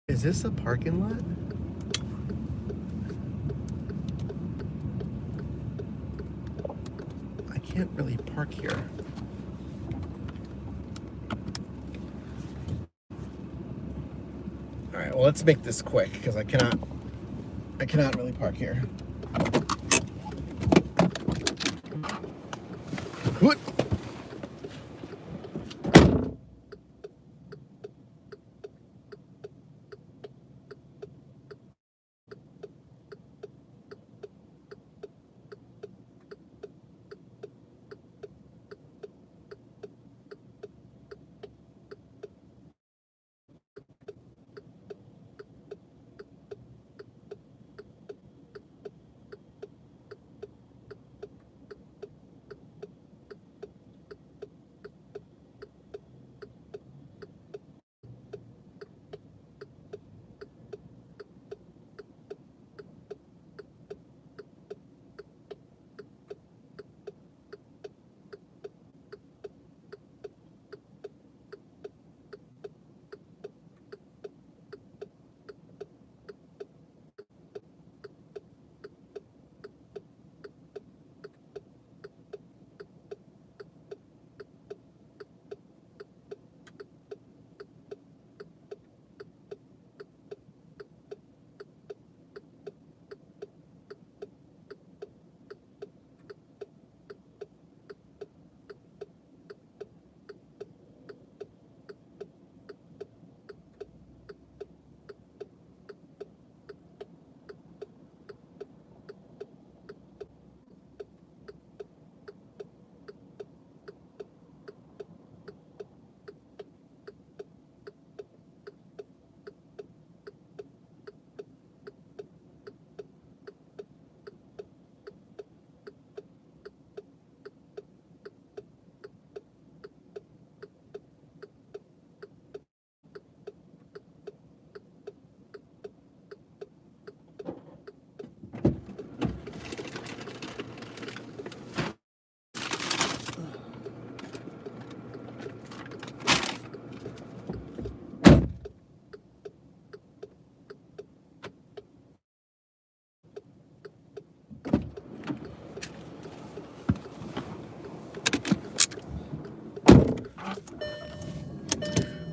Is this a parking lot? I can't really park here. All right, well, let's make this quick because I cannot really park here. What?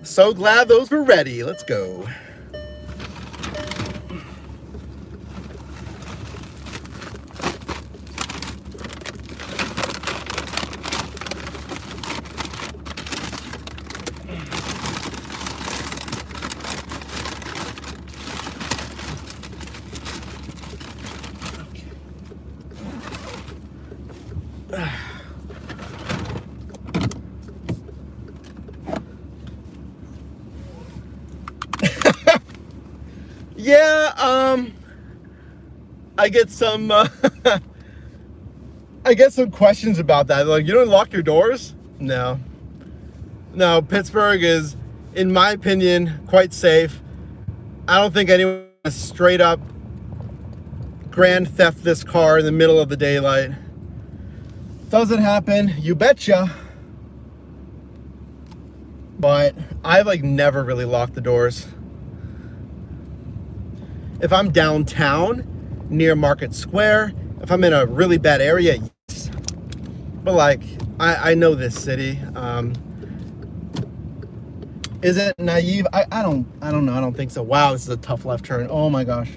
So glad those were ready. Let's go. Yeah, I get some I get some questions about that. Like, you don't lock your doors? No. No, Pittsburgh is, in my opinion, quite safe. I don't think anyone would straight up grand theft this car in the middle of the daylight. Does it happen? You betcha. But I've like never really locked the doors. If I'm downtown near Market Square, if I'm in a really bad area, yes. But like, I know this city. Is it naive? I don't know. I don't think so. Wow, this is a tough left turn. Oh my gosh.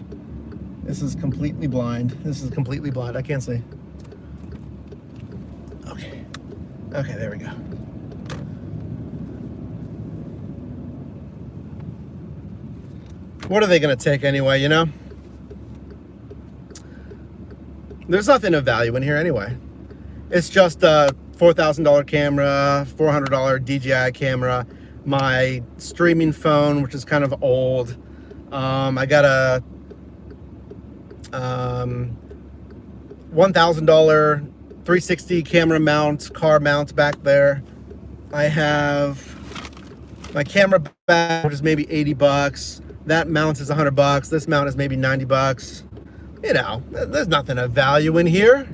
This is completely blind. This is completely blind. I can't see. Okay. Okay, there we go. What are they going to take anyway, you know? There's nothing of value in here anyway. It's just a $4,000 camera, $400 DJI camera, my streaming phone, which is kind of old. I got a $1,000 360 camera mount, car mount back there. I have my camera bag, which is maybe 80 bucks. That mount is 100 bucks. This mount is maybe 90 bucks. You know, there's nothing of value in here.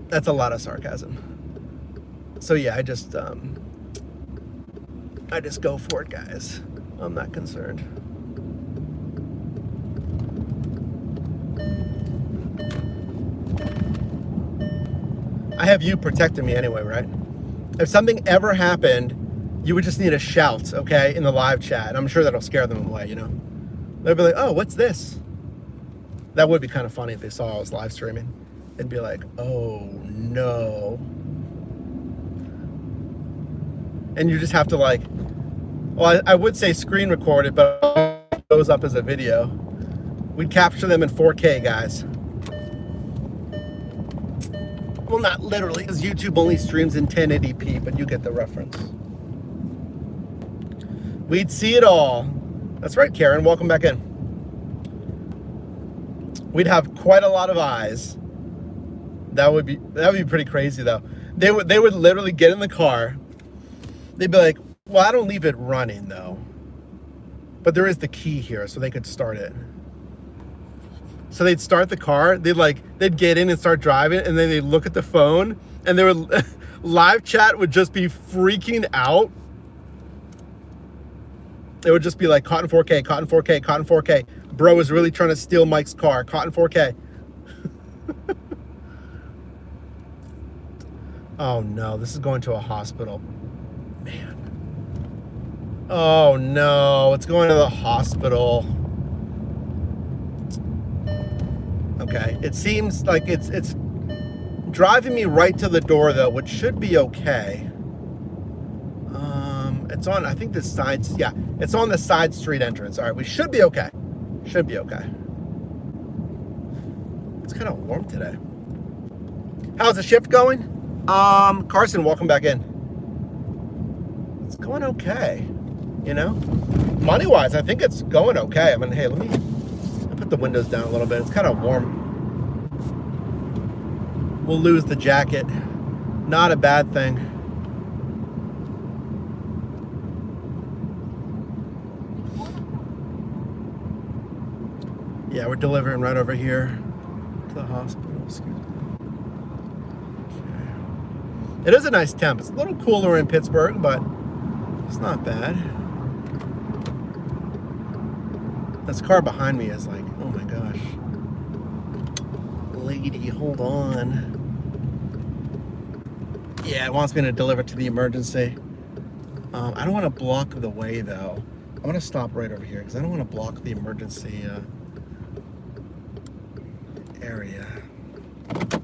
That's a lot of sarcasm. So yeah, I just go for it, guys. I'm not concerned. I have you protecting me anyway, right? If something ever happened, you would just need a shout, okay, in the live chat. I'm sure that'll scare them away, you know? They'll be like, oh, what's this? That would be kind of funny if they saw I was live streaming. They'd be like, oh, no. And you just have to like, well, I would say screen record it, but it goes up as a video. We'd capture them in 4K, guys. Well, not literally, because YouTube only streams in 1080p, but you get the reference. We'd see it all. That's right, Karen. Welcome back in. We'd have quite a lot of eyes. That would be pretty crazy, though. They would literally get in the car. They'd be like, "Well, I don't leave it running, though. But there is the key here, so they could start it." So they'd start the car, they'd get in and start driving, and then they'd look at the phone, and they would, live chat would just be freaking out. It would just be like, caught in 4K, caught in 4K, caught in 4K. Bro is really trying to steal Mike's car, caught in 4K. Oh no, this is going to a hospital. Man. Oh no, it's going to the hospital. Okay, it seems like it's driving me right to the door though, which should be okay. It's on, I think this side, yeah, it's on the side street entrance. All right, we should be okay. Should be okay. It's kind of warm today. How's the shift going? Carson, welcome back in. It's going okay, you know? Money-wise, I think it's going okay. I mean, hey, let me put the windows down a little bit. It's kind of warm. We'll lose the jacket. Not a bad thing. Yeah, we're delivering right over here to the hospital. Excuse me. Okay. It is a nice temp. It's a little cooler in Pittsburgh, but it's not bad. This car behind me is like, oh my gosh. Lady, hold on. Yeah, it wants me to deliver to the emergency. I don't want to block the way though. I'm going to stop right over here because I don't want to block the emergency area. Okay.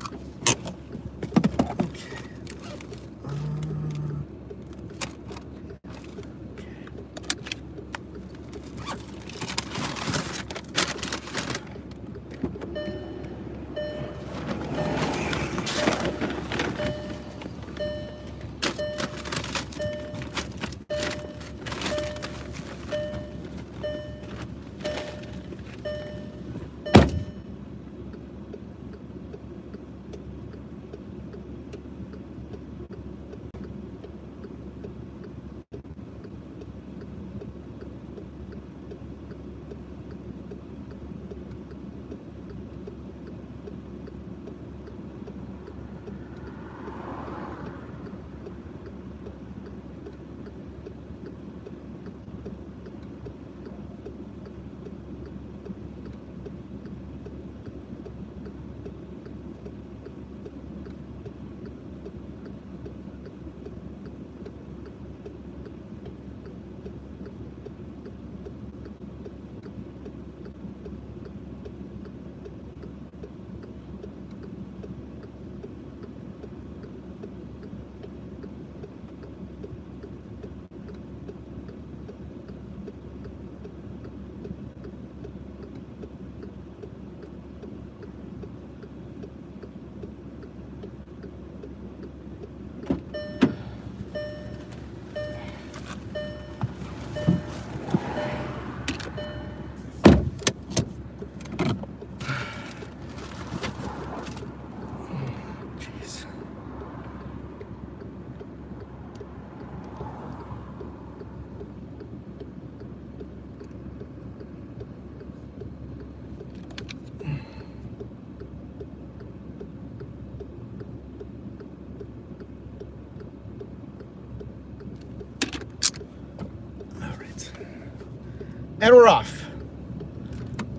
And we're off.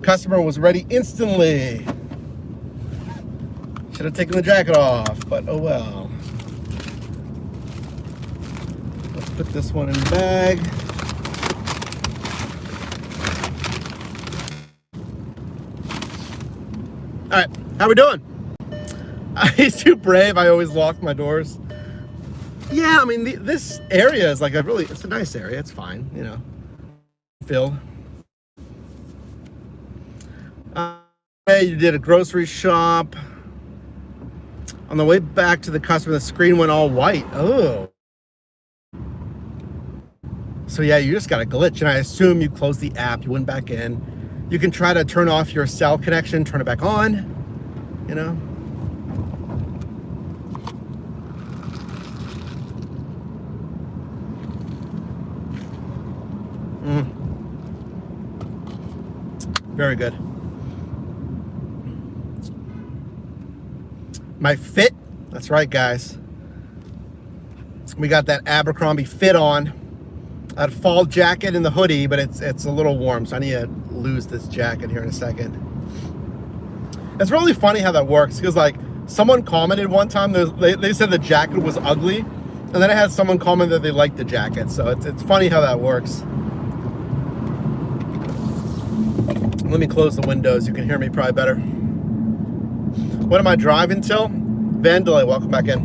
Customer was ready instantly. Should have taken the jacket off, but oh well. Let's put this one in the bag. All right, how we doing? He's too brave. I always lock my doors. Yeah, I mean, this area is like it's a nice area. It's fine, you know. Phil. You did a grocery shop. On the way back to the customer, the screen went all white. Oh. So yeah, you just got a glitch, and I assume you closed the app, you went back in. You can try to turn off your cell connection, turn it back on, you know. Very good. My fit, that's right, guys. We got that Abercrombie fit on. That fall jacket and the hoodie, but it's a little warm, so I need to lose this jacket here in a second. It's really funny how that works, because like someone commented one time, they said the jacket was ugly, and then I had someone comment that they liked the jacket, so it's funny how that works. Let me close the windows, you can hear me probably better. What am I driving till? Vandalay, welcome back in.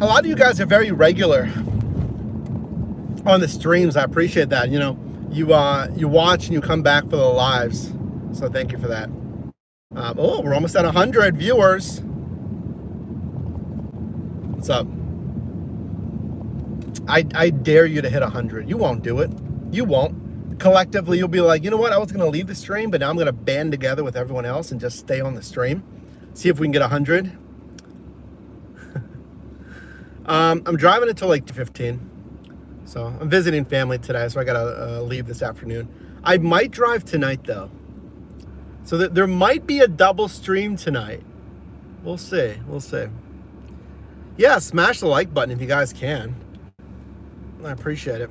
A lot of you guys are very regular on the streams. I appreciate that. You know, you watch and you come back for the lives, so thank you for that. Oh, we're almost at 100 viewers. What's up? I dare you to hit 100. You won't do it. You won't. Collectively, you'll be like, you know what? I was going to leave the stream, but now I'm going to band together with everyone else and just stay on the stream. See if we can get 100. I'm driving until like 2:15. So I'm visiting family today, so I gotta leave this afternoon. I might drive tonight though, so that there might be a double stream tonight. We'll see. We'll see. Yeah, smash the like button if you guys can. I appreciate it.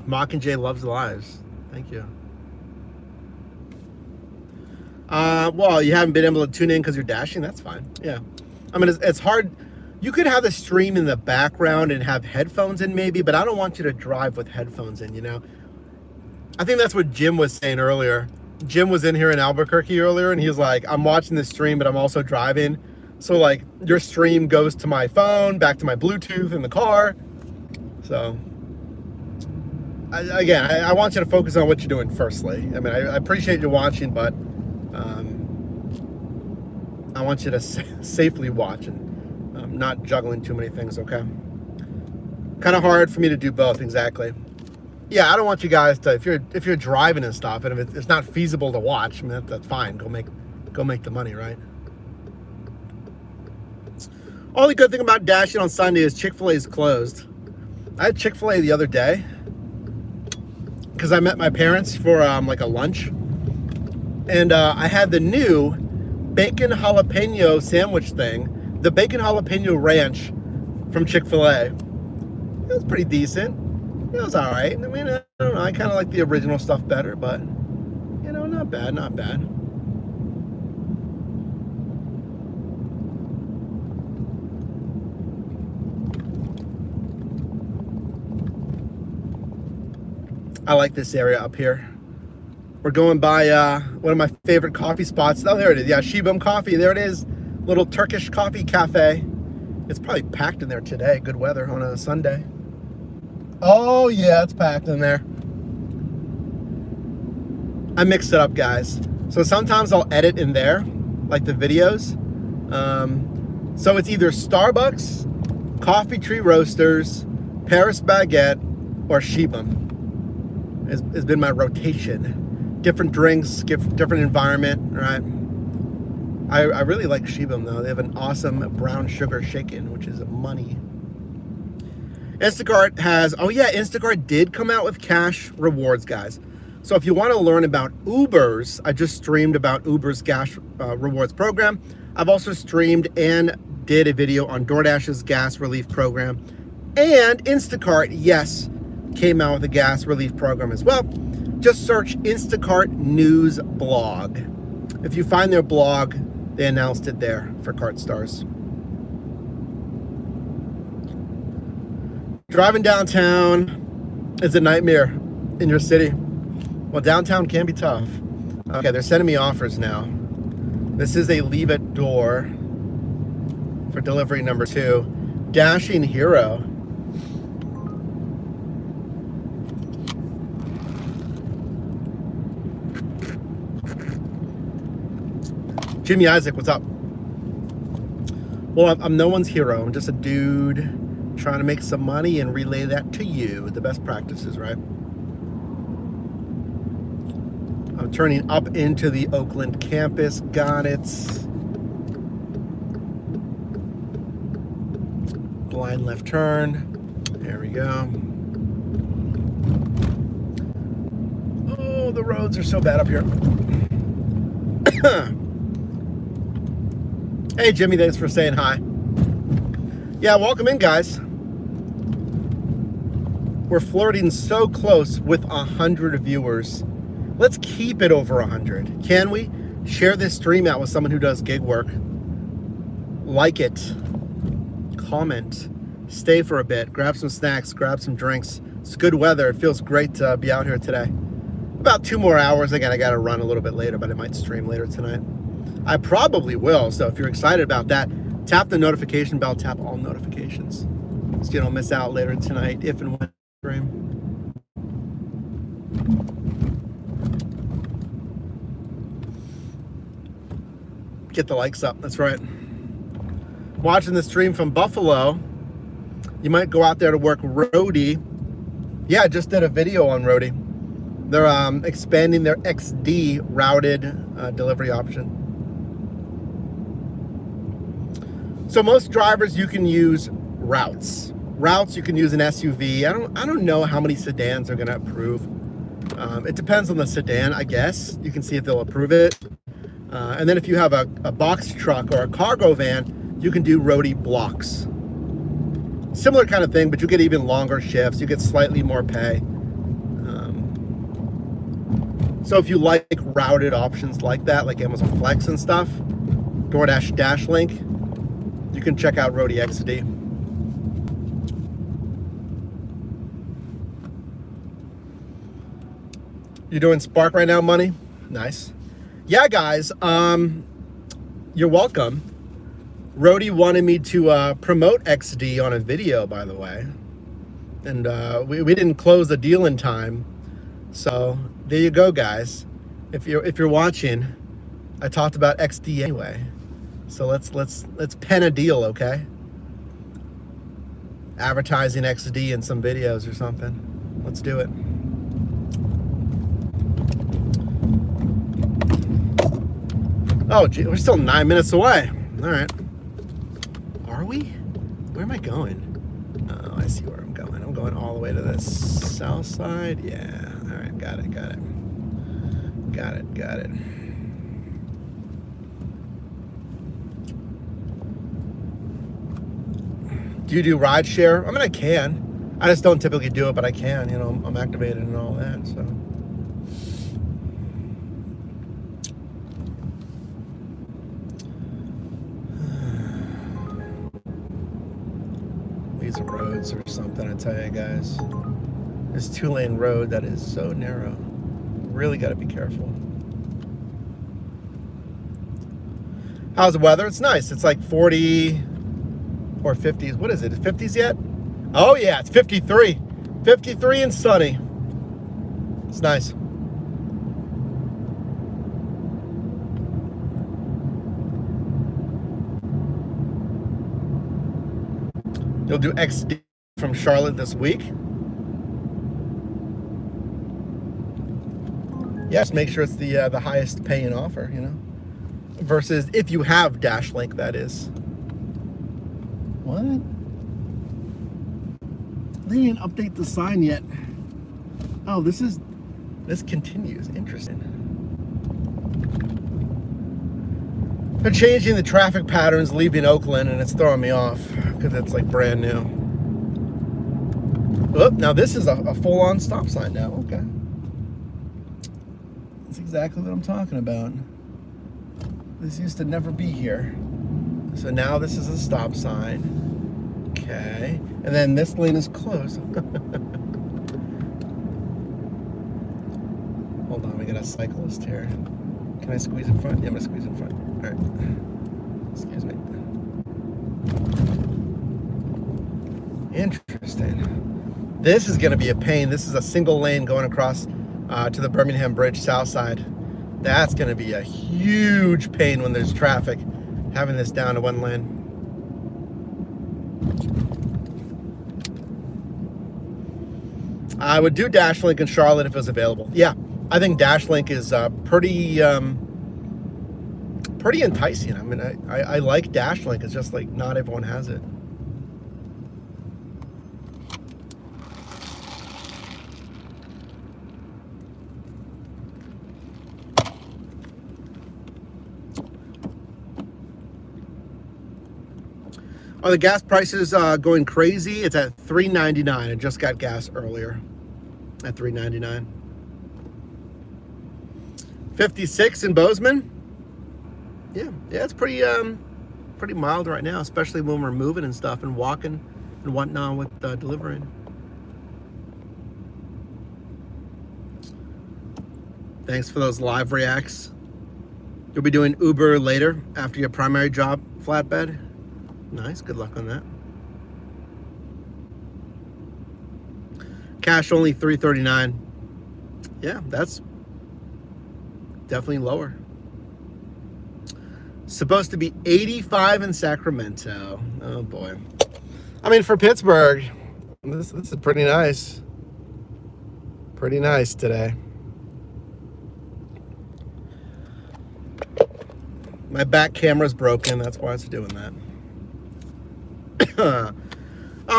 Mockingjay loves the lives. Thank you. Well, you haven't been able to tune in because you're dashing. That's fine. Yeah, I mean it's hard. You could have the stream in the background and have headphones in maybe, but I don't want you to drive with headphones in, you know? I think that's what Jim was saying earlier. Jim was in here in Albuquerque earlier, and he was like, I'm watching the stream, but I'm also driving. So, like, your stream goes to my phone, back to my Bluetooth in the car. So, I want you to focus on what you're doing firstly. I mean, I appreciate you watching, but I want you to safely watch and not juggling too many things, okay? Kind of hard for me to do both, exactly. Yeah, I don't want you guys to, if you're driving and stuff, and if it's not feasible to watch, I mean, that's fine. Go make the money, right? Only good thing about dashing on Sunday is Chick-fil-A is closed. I had Chick-fil-A the other day because I met my parents for like a lunch, and I had the new bacon jalapeno sandwich thing. The bacon jalapeno ranch from Chick-fil-A. It was pretty decent. It was all right. I mean, I don't know. I kind of like the original stuff better, but, you know, not bad, not bad. I like this area up here. We're going by one of my favorite coffee spots. Oh, there it is. Yeah, Shibum Coffee. There it is. Little Turkish coffee cafe. It's probably packed in there today. Good weather on a Sunday. Oh yeah, it's packed in there. I mixed it up, guys. So sometimes I'll edit in there, like the videos. So it's either Starbucks, Coffee Tree Roasters, Paris Baguette, or Shibum. Has been my rotation. Different drinks, different environment, right? I really like Shibum though. They have an awesome brown sugar shaken, which is money. Instacart has, oh yeah, Instacart did come out with cash rewards, guys. So if you want to learn about Uber's, I just streamed about Uber's gas rewards program. I've also streamed and did a video on DoorDash's gas relief program. And Instacart, yes, came out with a gas relief program as well. Just search Instacart News Blog. If you find their blog, they announced it there for CartStars. Driving downtown is a nightmare in your city. Well, downtown can be tough. Okay, they're sending me offers now. This is a leave at door for delivery number 2. Dashing Hero. Jimmy Isaac, what's up? Well, I'm no one's hero. I'm just a dude trying to make some money and relay that to you. The best practices, right? I'm turning up into the Oakland campus. Got it. Blind left turn. There we go. Oh, the roads are so bad up here. Hey, Jimmy, thanks for saying hi. Yeah, welcome in, guys. We're flirting so close with 100 viewers. Let's keep it over 100. Can we? Share this stream out with someone who does gig work. Like it. Comment. Stay for a bit. Grab some snacks. Grab some drinks. It's good weather. It feels great to be out here today. About 2 more hours. Again, I got to run a little bit later, but I might stream later tonight. I probably will. So if you're excited about that, tap the notification bell. Tap all notifications so you don't miss out later tonight if and when I stream. Get the likes up. That's right. Watching the stream from Buffalo. You might go out there to work Roadie. Yeah, I just did a video on Roadie. They're expanding their XD routed delivery option. So most drivers, you can use routes. Routes, you can use an SUV. I don't know how many sedans they're going to approve. It depends on the sedan, I guess. You can see if they'll approve it. And then if you have a box truck or a cargo van, you can do roadie blocks. Similar kind of thing, but you get even longer shifts. You get slightly more pay. So if you like routed options like that, like Amazon Flex and stuff, DoorDash Dashlink, you can check out Roadie XD. You doing Spark right now, Money? Nice. Yeah, guys, you're welcome. Roadie wanted me to promote XD on a video, by the way. And we didn't close the deal in time. So there you go, guys. If you're watching, I talked about XD anyway. So let's pen a deal, okay? Advertising XD in some videos or something. Let's do it. Oh, gee, we're still 9 minutes away. All right. Are we? Where am I going? Oh, I see where I'm going. I'm going all the way to the south side. Yeah. All right. Got it. Do you do ride share? I mean, I can. I just don't typically do it, but I can. You know, I'm activated and all that, so. These roads or something, I tell you guys. This 2-lane road that is so narrow. Really got to be careful. How's the weather? It's nice. It's like 40 or 50s. What is it? Is 50s yet? Oh yeah, it's 53. 53 and sunny. It's nice. You'll do XD from Charlotte this week. Yes, make sure it's the highest paying offer, you know, versus if you have Dashlink, that is. What? They didn't update the sign yet. Oh, this continues. Interesting. They're changing the traffic patterns leaving Oakland, and it's throwing me off because it's like brand new. Oh, now this is a full-on stop sign now. Okay. That's exactly what I'm talking about. This used to never be here. So now this is a stop sign. Okay. And then this lane is closed. Hold on, we got a cyclist here. Can I squeeze in front? Yeah, I'm gonna squeeze in front. All right. Excuse me. Interesting. This is gonna be a pain. This is a single lane going across to the Birmingham Bridge south side. That's gonna be a huge pain when there's traffic, having this down to one lane. I would do Dashlink in Charlotte if it was available. Yeah, I think Dashlink is pretty enticing. I mean, I like Dashlink. It's just like not everyone has it. Oh, the gas prices going crazy. It's at $3.99. I just got gas earlier at $3.99. 56 in Bozeman. Yeah, it's pretty mild right now, especially when we're moving and stuff and walking and whatnot with delivering. Thanks for those live reacts. You'll be doing Uber later after your primary job, flatbed. Nice, good luck on that. Cash only $3.39. Yeah, that's definitely lower. Supposed to be 85 in Sacramento. Oh boy. I mean, for Pittsburgh, this is pretty nice. Pretty nice today. My back camera's broken, that's why it's doing that.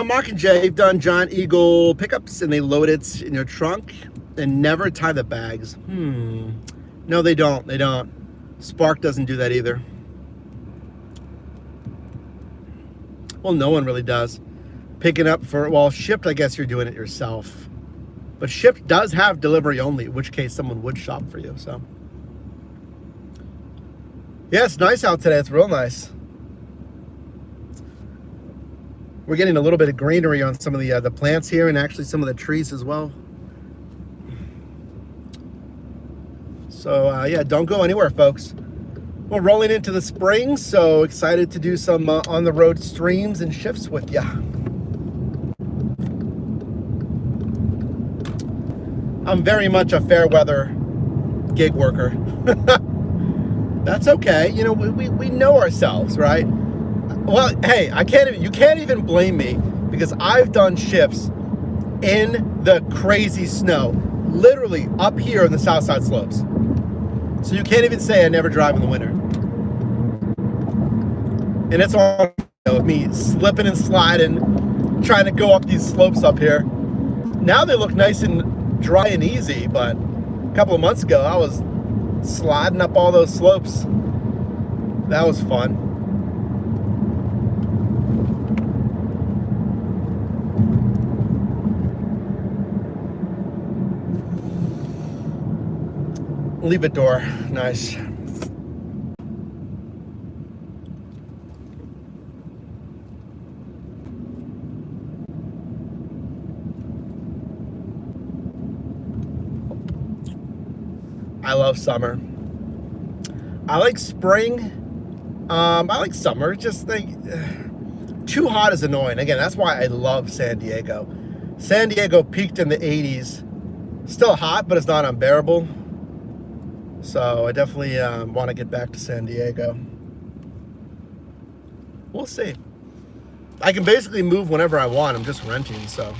Mark and Jay have done Giant Eagle pickups and they load it in your trunk and never tie the bags. No, they don't. Spark doesn't do that either. Well, no one really does. Picking up for, well, Shipt, I guess you're doing it yourself. But Shipt does have delivery only, in which case someone would shop for you, so. Yeah, it's nice out today. It's real nice. We're getting a little bit of greenery on some of the plants here and actually some of the trees as well. So, yeah, don't go anywhere, folks. We're rolling into the spring, so excited to do some on-the-road streams and shifts with ya. I'm very much a fair weather gig worker. That's okay. You know, we know ourselves, right? Well, hey, you can't even blame me because I've done shifts in the crazy snow, literally up here in the south side slopes. So you can't even say I never drive in the winter. And it's on me slipping and sliding, trying to go up these slopes up here. Now they look nice and dry and easy, but a couple of months ago I was sliding up all those slopes. That was fun. Leave a door. Nice. I love summer. I like spring. I like summer. Just like too hot is annoying. Again, that's why I love San Diego. San Diego peaked in the 80s. Still hot, but it's not unbearable. So I definitely want to get back to San Diego. We'll see. I can basically move whenever I want. I'm just renting, so.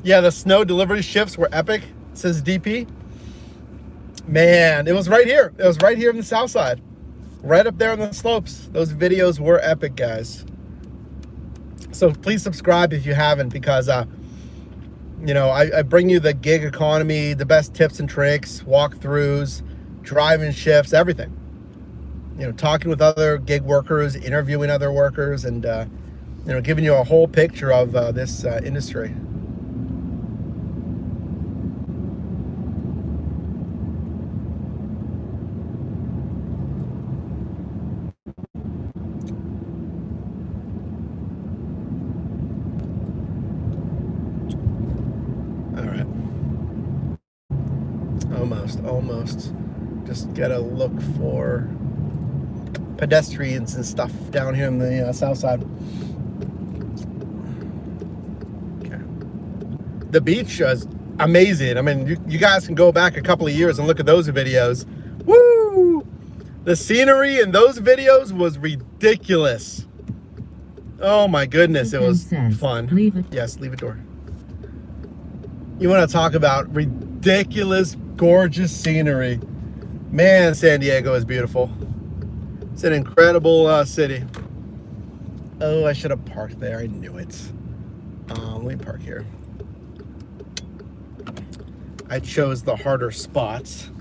Yeah, the snow delivery shifts were epic, says DP. Man, it was right here. It was right here in the south side. Right up there on the slopes. Those videos were epic, guys. So please subscribe if you haven't, because you know, I bring you the gig economy, the best tips and tricks, walkthroughs, driving shifts, everything. talking with other gig workers, interviewing other workers, and giving you a whole picture of this industry. All right. Almost. Just gotta look for pedestrians and stuff down here on the south side. Okay. The beach is amazing. I mean, you guys can go back a couple of years and look at those videos. Woo! The scenery in those videos was ridiculous. Oh my goodness, it was fun. Leave it. Yes, leave it door. You want to talk about ridiculous, gorgeous scenery. Man, San Diego is beautiful. It's an incredible city. Oh, I should have parked there. I knew it. Let me park here. I chose the harder spots.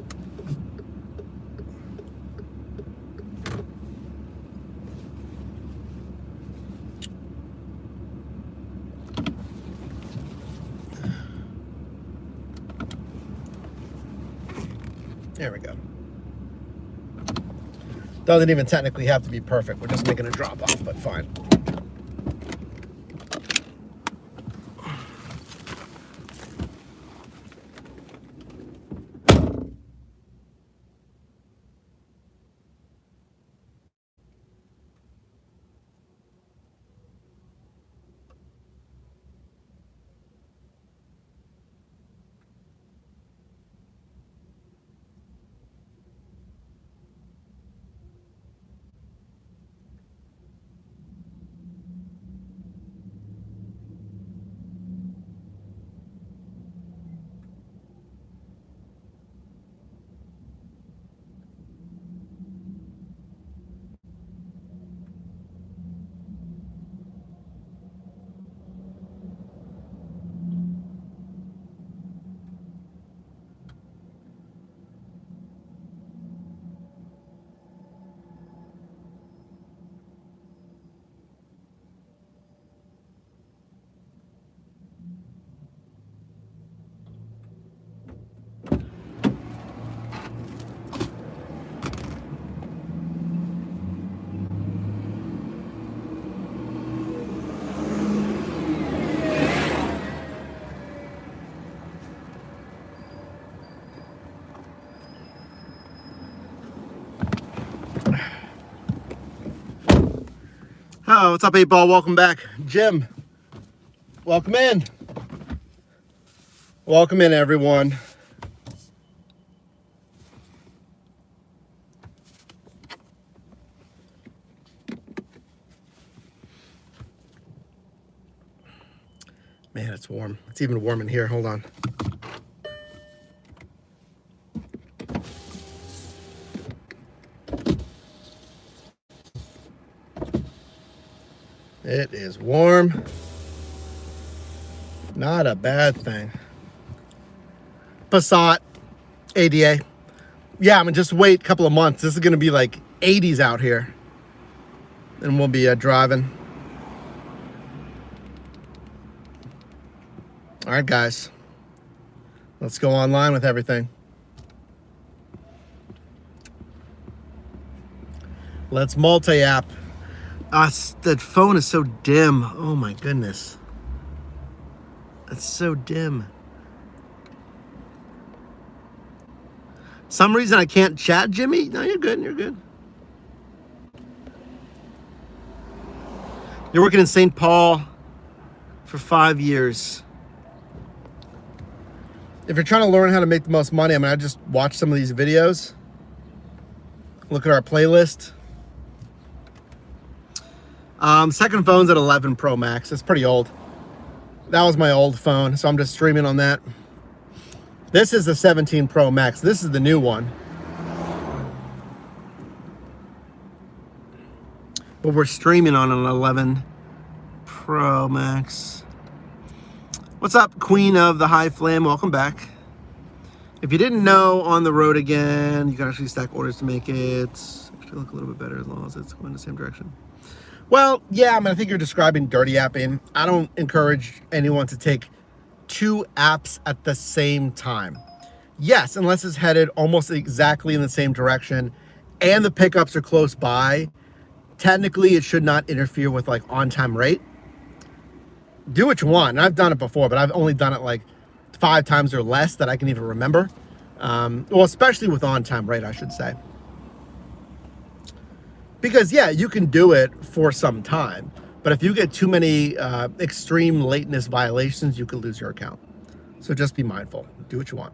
There we go. Doesn't even technically have to be perfect. We're just making a drop off, but fine. Oh, what's up, 8-Ball? Welcome back. Jim, welcome in. Welcome in, everyone. Man, it's warm. It's even warm in here. Hold on. It is warm. Not a bad thing. Passat ADA. Yeah, I mean, just wait a couple of months. This is going to be like 80s out here. And we'll be driving. All right, guys. Let's go online with everything. Let's multi-app. That phone is so dim. Oh my goodness. It's so dim. Some reason I can't chat, Jimmy? No, you're good. You're good. You're working in St. Paul for 5 years. If you're trying to learn how to make the most money, I mean, I just watch some of these videos. Look at our playlist. Second phone's at 11 Pro Max. It's pretty old. That was my old phone, so I'm just streaming on that. This is the 17 Pro Max. This is the new one. But we're streaming on an 11 Pro Max. What's up, Queen of the High Flame? Welcome back. If you didn't know, on the road again, you can actually stack orders to make it. Should look a little bit better as long as it's going the same direction. Well, yeah, I mean, I think you're describing dirty apping. I don't encourage anyone to take 2 apps at the same time. Yes, unless it's headed almost exactly in the same direction and the pickups are close by, technically it should not interfere with like on-time rate. Do what you want. And I've done it before, but I've only done it like 5 times or less that I can even remember. Well, especially with on-time rate, I should say. Because, yeah, you can do it for some time. But if you get too many extreme lateness violations, you could lose your account. So just be mindful. Do what you want.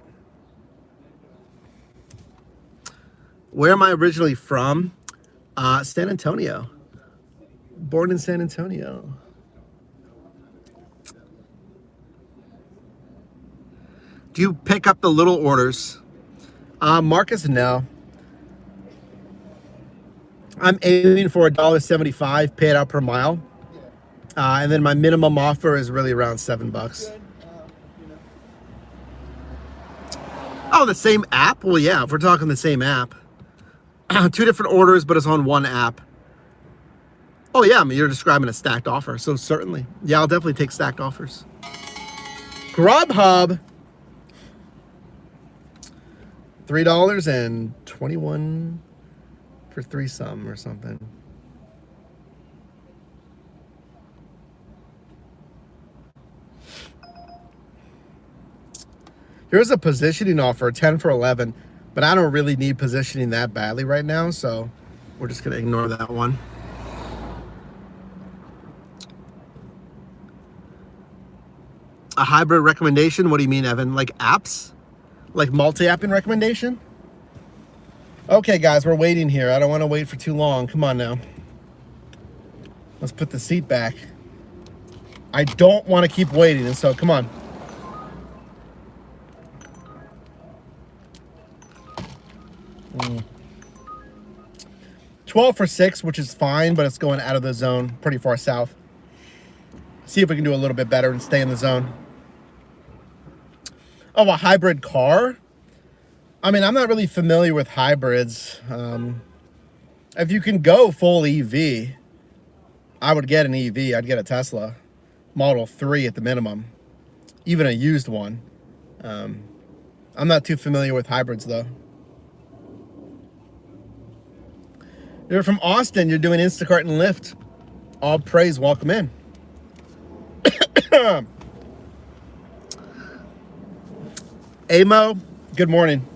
Where am I originally from? San Antonio. Born in San Antonio. Do you pick up the little orders? Marcus, no. I'm aiming for $1.75 paid out per mile. And then my minimum offer is really around $7. Oh, the same app? Well, yeah, if we're talking the same app. 2 different orders, but it's on one app. Oh, yeah, I mean, you're describing a stacked offer, so certainly. Yeah, I'll definitely take stacked offers. Grubhub. $3.21 for 3 some or something. Here's a positioning offer, 10 for 11, but I don't really need positioning that badly right now, so we're just gonna ignore that one. A hybrid recommendation? What do you mean, Evan? Like apps? Like multi-apping recommendation? Okay, guys, we're waiting here. I don't want to wait for too long. Come on now. Let's put the seat back. I don't want to keep waiting, and so come on. Mm. 12 for 6, which is fine, but it's going out of the zone pretty far south. See if we can do a little bit better and stay in the zone. Oh, a hybrid car? I mean, I'm not really familiar with hybrids. If you can go full EV, I would get an EV. I'd get a Tesla Model 3 at the minimum, even a used one. I'm not too familiar with hybrids, though. You're from Austin. You're doing Instacart and Lyft. All praise. Welcome in. Amo, good morning.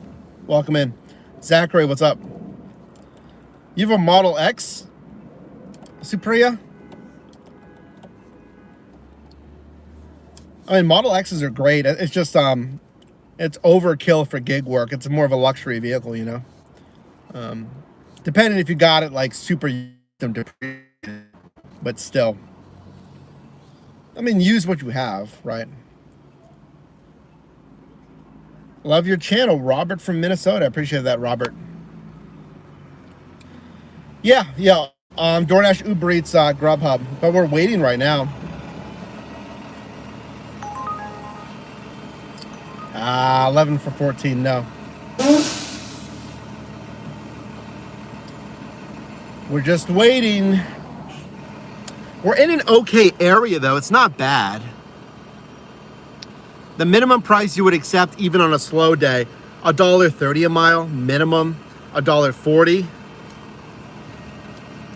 Welcome in. Zachary, what's up? You have a Model X, Supriya? I mean, Model X's are great. It's just, it's overkill for gig work. It's more of a luxury vehicle, you know? Depending if you got it, like, super, but still. I mean, use what you have, right? Love your channel, Robert from Minnesota. I appreciate that, Robert. Yeah. DoorDash, Uber Eats, Grubhub, but we're waiting right now. 11 for 14, no. We're just waiting. We're in an okay area, though. It's not bad. The minimum price you would accept, even on a slow day, $1.30 a mile, minimum, $1.40.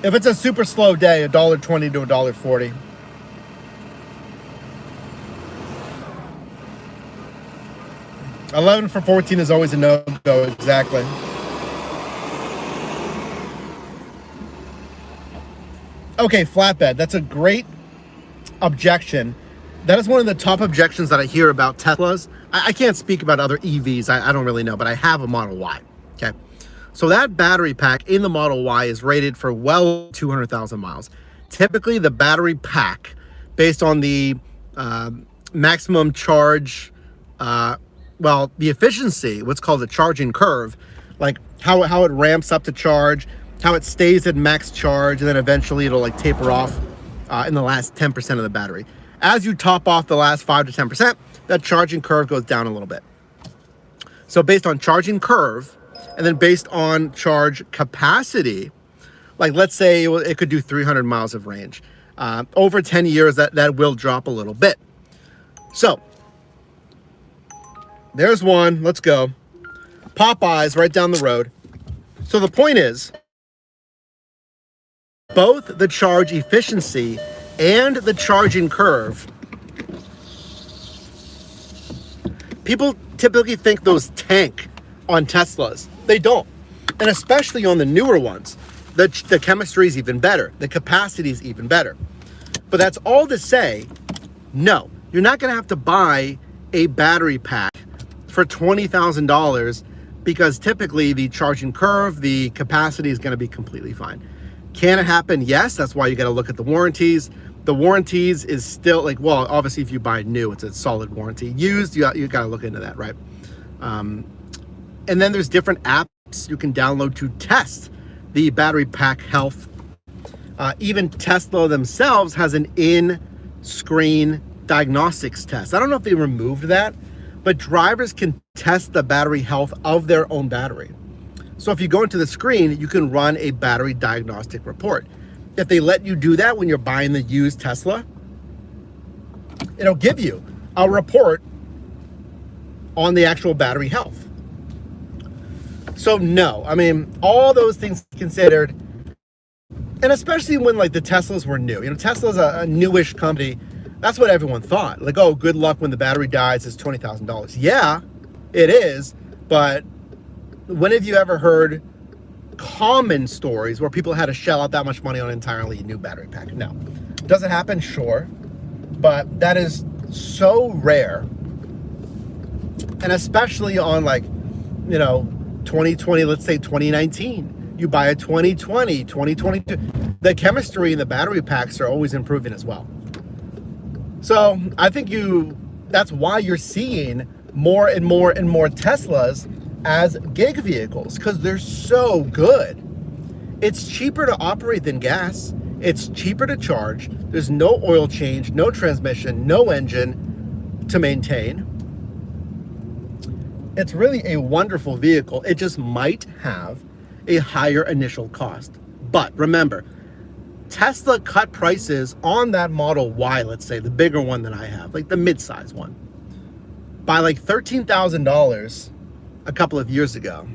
If it's a super slow day, $1.20 to $1.40. $11 for 14 is always a no-go, exactly. Okay, flatbed. That's a great objection. That is one of the top objections that I hear about Teslas. I can't speak about other EVs. I don't really know, but I have a Model Y. Okay. So that battery pack in the Model Y is rated for well 200,000 miles. Typically, the battery pack, based on the maximum charge, the efficiency, what's called the charging curve, like how it ramps up to charge, how it stays at max charge, and then eventually it'll like taper off in the last 10% of the battery. As you top off the last 5 to 10%, that charging curve goes down a little bit. So based on charging curve, And then based on charge capacity, like let's say it could do 300 miles of range. Over 10 years, that will drop a little bit. So there's one. Let's go. Popeyes right down the road. So the point is, both the charge efficiency and the charging curve, people typically think those tank on Teslas. They don't. And especially on the newer ones, the chemistry is even better. The capacity is even better. But that's all to say, no, you're not going to have to buy a battery pack for $20,000 because typically the charging curve, the capacity is going to be completely fine. Can it happen? Yes. That's why you got to look at the warranties. The warranties is still like, well, obviously if you buy new, it's a solid warranty. Used, you got to look into that, right? And then there's different apps you can download to test the battery pack health. Even Tesla themselves has an in-screen diagnostics test. I don't know if they removed that, but drivers can test the battery health of their own battery. So if you go into the screen, you can run a battery diagnostic report. If they let you do that when you're buying the used Tesla, it'll give you a report on the actual battery health. So no, I mean, all those things considered, and especially when like the Teslas were new. You know, Tesla's a newish company. That's what everyone thought. Like, oh, good luck when the battery dies, it's $20,000. Yeah, it is. But when have you ever heard common stories where people had to shell out that much money on an entirely new battery pack? No. Does it happen? Sure. But that is so rare. And especially on like, you know, 2020, let's say 2019. You buy a 2020, 2022. The chemistry in the battery packs are always improving as well. So I think that's why you're seeing more and more and more Teslas as gig vehicles, because they're so good. It's cheaper to operate than gas. It's cheaper to charge. There's no oil change, no transmission, no engine to maintain. It's really a wonderful vehicle. It just might have a higher initial cost. But remember, Tesla cut prices on that Model Y, let's say, the bigger one that I have, like the mid-size one, by like $13,000 a couple of years ago.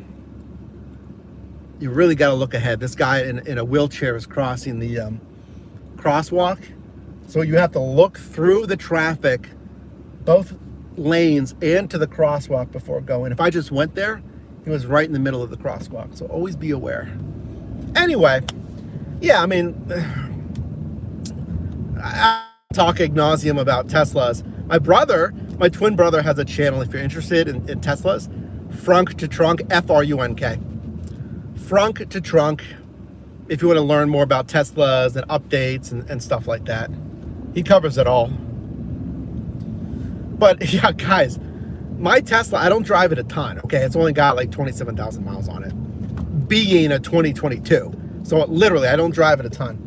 You really got to look ahead. This guy in a wheelchair is crossing the crosswalk. So you have to look through the traffic, both lanes and to the crosswalk before going. If I just went there, he was right in the middle of the crosswalk. So always be aware. Anyway, yeah, I mean, I talk ad nauseum about Teslas. My twin brother has a channel if you're interested in Teslas. Frunk to Trunk, F-R-U-N-K. Frunk to Trunk, if you want to learn more about Teslas and updates and stuff like that. He covers it all. But yeah, guys, my Tesla, I don't drive it a ton, okay? It's only got like 27,000 miles on it, being a 2022. So literally, I don't drive it a ton.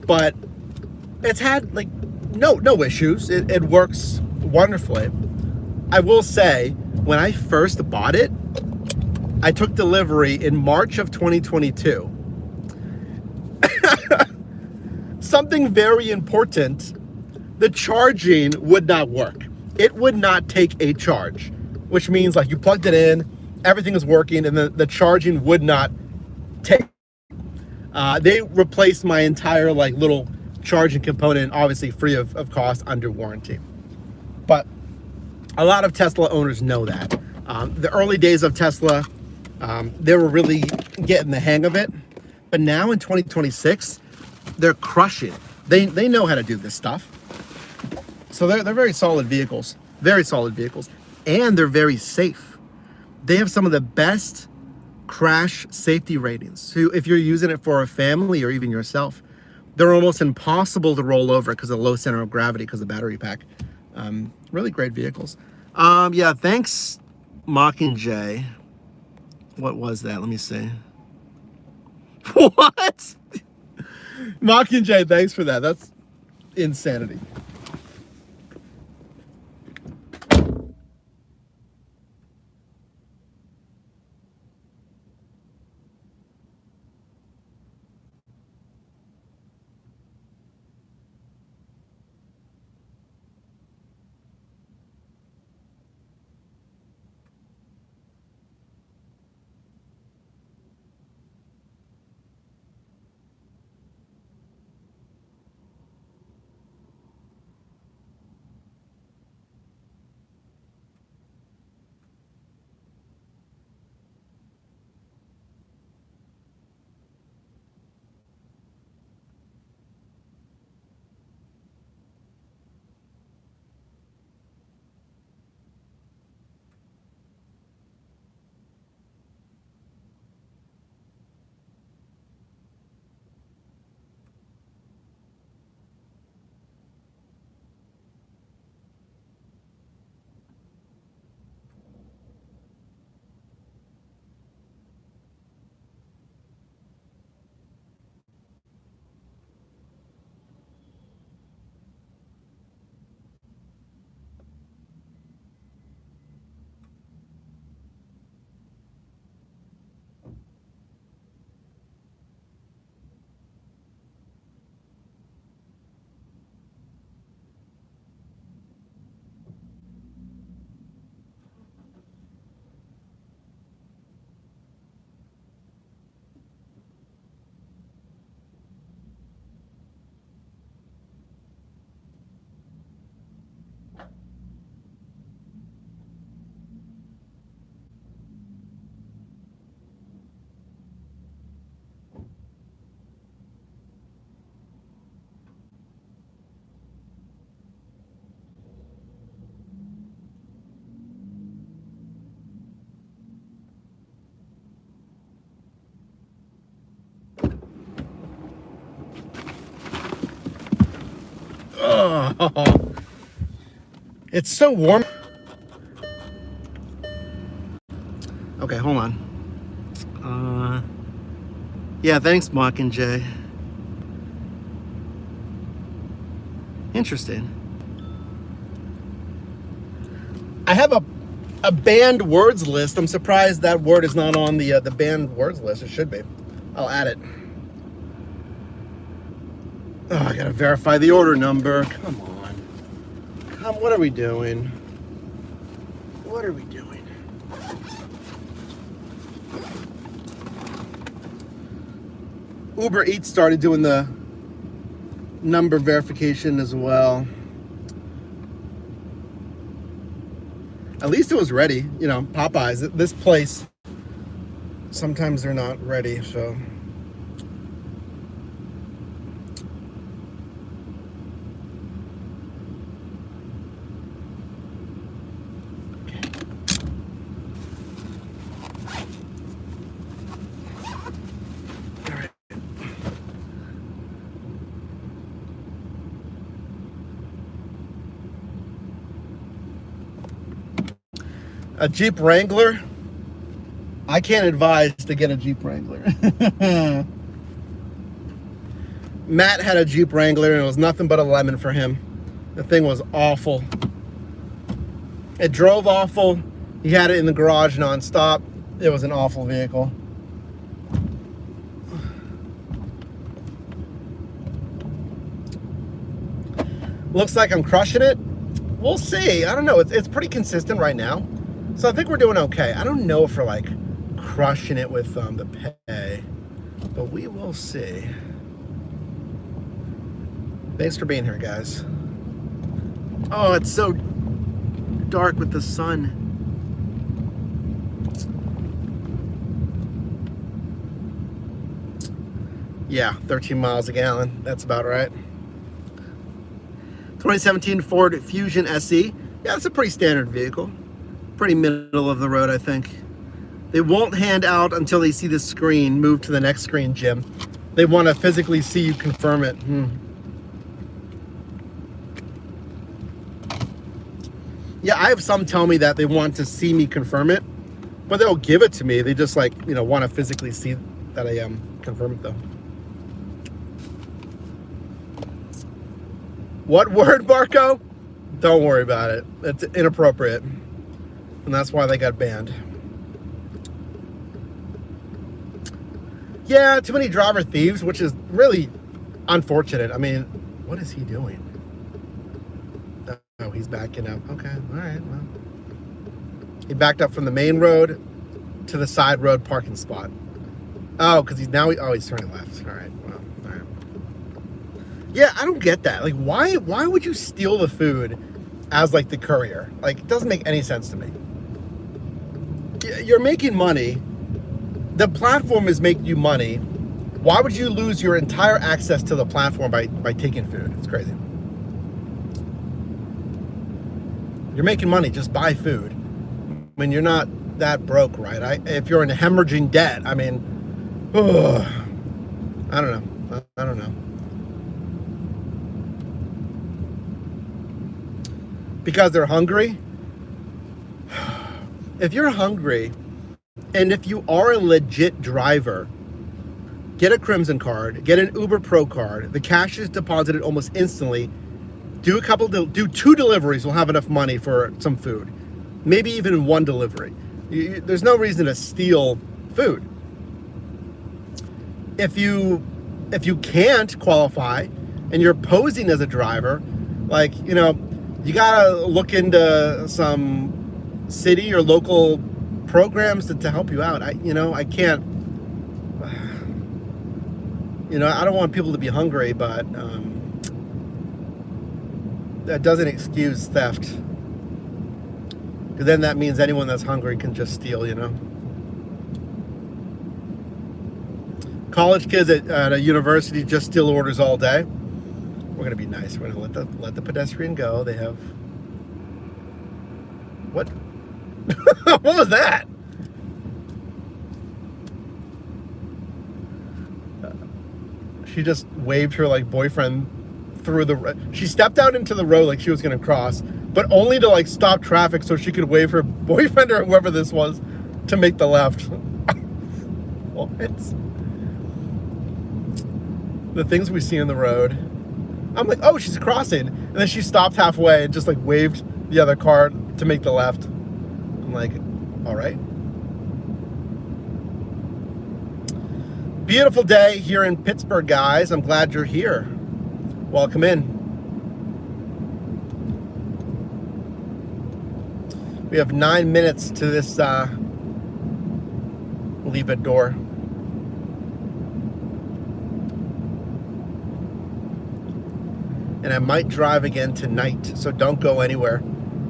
But it's had like no issues. It works wonderfully. I will say, when I first bought it, I took delivery in March of 2022. Something very important, the charging would not work. It would not take a charge, which means like you plugged it in, everything is working, and the charging would not take. They replaced my entire like little charging component, obviously free of cost, under warranty. But a lot of Tesla owners know that. The early days of Tesla, they were really getting the hang of it. But now in 2026, they're crushing. They know how to do this stuff. So they're very solid vehicles, and they're very safe. They have some of the best crash safety ratings. So if you're using it for a family or even yourself, they're almost impossible to roll over because of low center of gravity because of the battery pack. Really great vehicles. Yeah, thanks, Mockingjay. What was that? Let me see. What? Mockingjay, thanks for that. That's insanity. Oh, it's so warm. Okay, hold on. Yeah, thanks, Mockingjay. Interesting. I have a banned words list. I'm surprised that word is not on the banned words list. It should be. I'll add it. Oh, I gotta verify the order number. Come on. What are we doing? What are we doing? Uber Eats started doing the number verification as well. At least it was ready. You know, Popeyes, this place, sometimes they're not ready, so. A Jeep Wrangler? I can't advise to get a Jeep Wrangler. Matt had a Jeep Wrangler and it was nothing but a lemon for him. The thing was awful. It drove awful. He had it in the garage nonstop. It was an awful vehicle. Looks like I'm crushing it. We'll see. I don't know. It's pretty consistent right now. So I think we're doing okay. I don't know if we're like crushing it with the pay, but we will see. Thanks for being here, guys. Oh, it's so dark with the sun. Yeah, 13 miles a gallon. That's about right. 2017 Ford Fusion SE. Yeah, it's a pretty standard vehicle. Pretty middle of the road, I think. They won't hand out until they see the screen. Move to the next screen, Jim. They want to physically see you confirm it. Yeah, I have some tell me that they want to see me confirm it, but they'll give it to me. They just like, you know, want to physically see that I confirm it though. What word, Marco? Don't worry about it. It's inappropriate. And that's why they got banned. Yeah, too many driver thieves, which is really unfortunate. I mean, what is he doing? Oh, he's backing up. Okay, all right, well. He backed up from the main road to the side road parking spot. Oh, because he's turning left. All right, well, all right. Yeah, I don't get that. Like, why would you steal the food as like the courier? Like, it doesn't make any sense to me. You're making money. The platform is making you money. Why would you lose your entire access to the platform by taking food? It's crazy. You're making money, just buy food. I mean, you're not that broke, right? If you're in hemorrhaging debt, I mean, I don't know. Because they're hungry? If you're hungry, and if you are a legit driver, get a Crimson card, get an Uber Pro card. The cash is deposited almost instantly. Do 2 deliveries. We'll have enough money for some food. Maybe even 1 delivery. There's no reason to steal food. If you can't qualify and you're posing as a driver, like, you know, you gotta look into some city or local programs to help you out. I can't, I don't want people to be hungry, but that doesn't excuse theft. Because then that means anyone that's hungry can just steal, you know. College kids at a university just steal orders all day. We're gonna be nice. We're gonna let the pedestrian go. They have what? What was that? She just waved her like boyfriend through she stepped out into the road like she was going to cross, but only to like stop traffic so she could wave her boyfriend or whoever this was to make the left. What? The things we see in the road. I'm like, oh, she's crossing. And then she stopped halfway and just like waved the other car to make the left. I'm like, all right. Beautiful day here in Pittsburgh, guys. I'm glad you're here. Welcome in. We have 9 minutes to this leave it door. And I might drive again tonight, so don't go anywhere.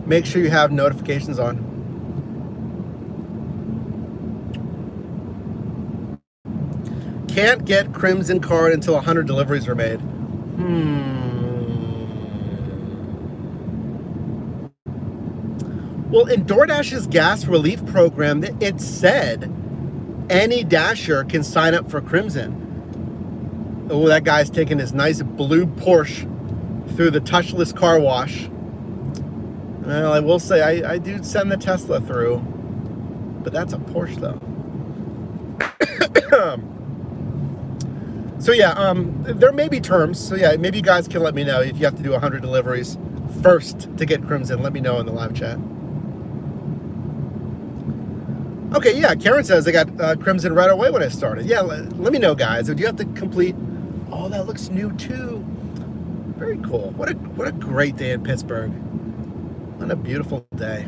Make sure you have notifications on. Can't get Crimson card until 100 deliveries are made. Well, in DoorDash's gas relief program, it said any Dasher can sign up for Crimson. Oh, that guy's taking his nice blue Porsche through the touchless car wash. Well, I will say I do send the Tesla through, but that's a Porsche though. So yeah, there may be terms. So yeah, maybe you guys can let me know if you have to do 100 deliveries first to get Crimson. Let me know in the live chat. Okay, yeah, Karen says I got Crimson right away when I started. Yeah, let me know, guys. Do you have to complete? Oh, that looks new too. Very cool. What a great day in Pittsburgh. What a beautiful day.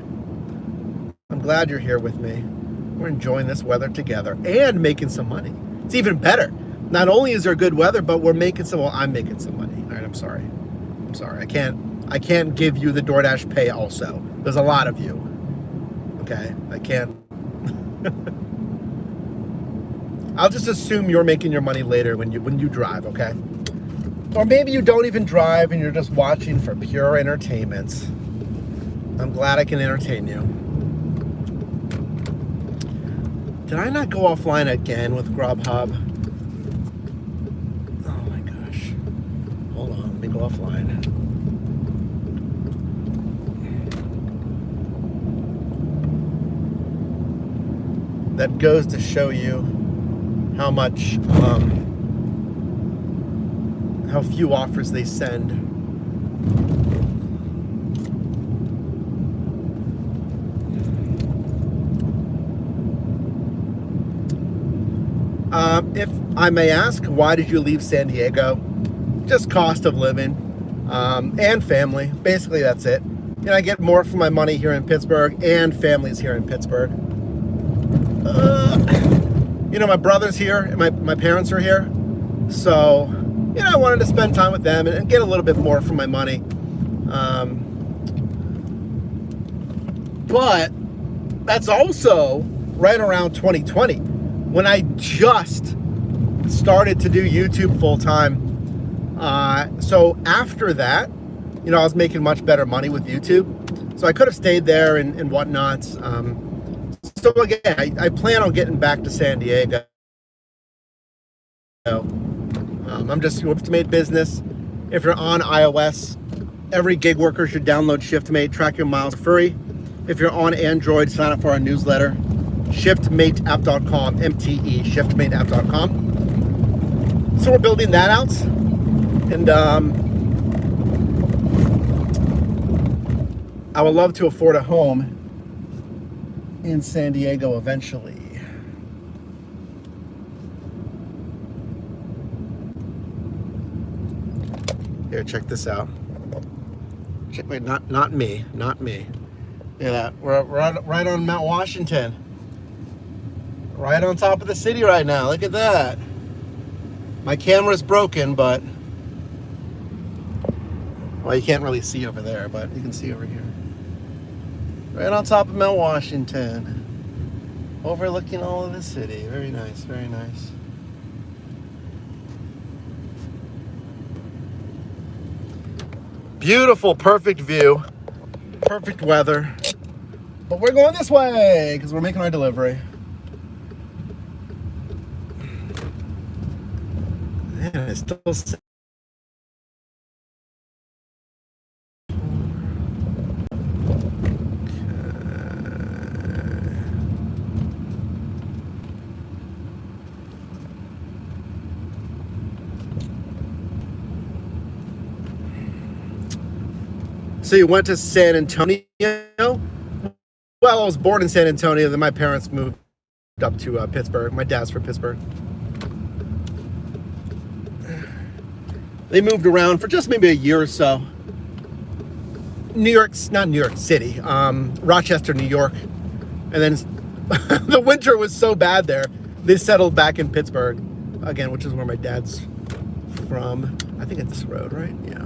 I'm glad you're here with me. We're enjoying this weather together and making some money. It's even better. Not only is there good weather, but we're making some. Well, I'm making some money. All right, I'm sorry. I can't give you the DoorDash pay. Also, there's a lot of you. Okay, I can't. I'll just assume you're making your money later when you drive. Okay. Or maybe you don't even drive and you're just watching for pure entertainment. I'm glad I can entertain you. Did I not go offline again with Grubhub? Oh my gosh. Hold on, let me go offline. That goes to show you how much how few offers they send. If I may ask, why did you leave San Diego? Just cost of living and family. Basically, that's it. You know, I get more for my money here in Pittsburgh, and family's here in Pittsburgh. You know, my brother's here, and my parents are here, so you know, I wanted to spend time with them and get a little bit more for my money. But that's also right around 2020 when I just started to do YouTube full time. So after that, you know, I was making much better money with YouTube. So I could have stayed there and whatnot. So again, I plan on getting back to San Diego. I'm just ShiftMate business. If you're on iOS, every gig worker should download ShiftMate, track your miles for free. If you're on Android, sign up for our newsletter, shiftmateapp.com, MTE, shiftmateapp.com. So we're building that out. And I would love to afford a home in San Diego eventually. Here, check this out. Wait, not me. Look at that. We're right on Mount Washington. Right on top of the city right now. Look at that. My camera's broken, but well, you can't really see over there, but you can see over here. Right on top of Mount Washington. Overlooking all of the city. Very nice, very nice. Beautiful, perfect view, perfect weather. But we're going this way because we're making our delivery. Man, it's still So you went to San Antonio? Well, I was born in San Antonio. Then my parents moved up to Pittsburgh. My dad's from Pittsburgh. They moved around for just maybe a year or so. Not New York City, Rochester, New York. And then the winter was so bad there, they settled back in Pittsburgh again, which is where my dad's from. I think it's this road, right? Yeah,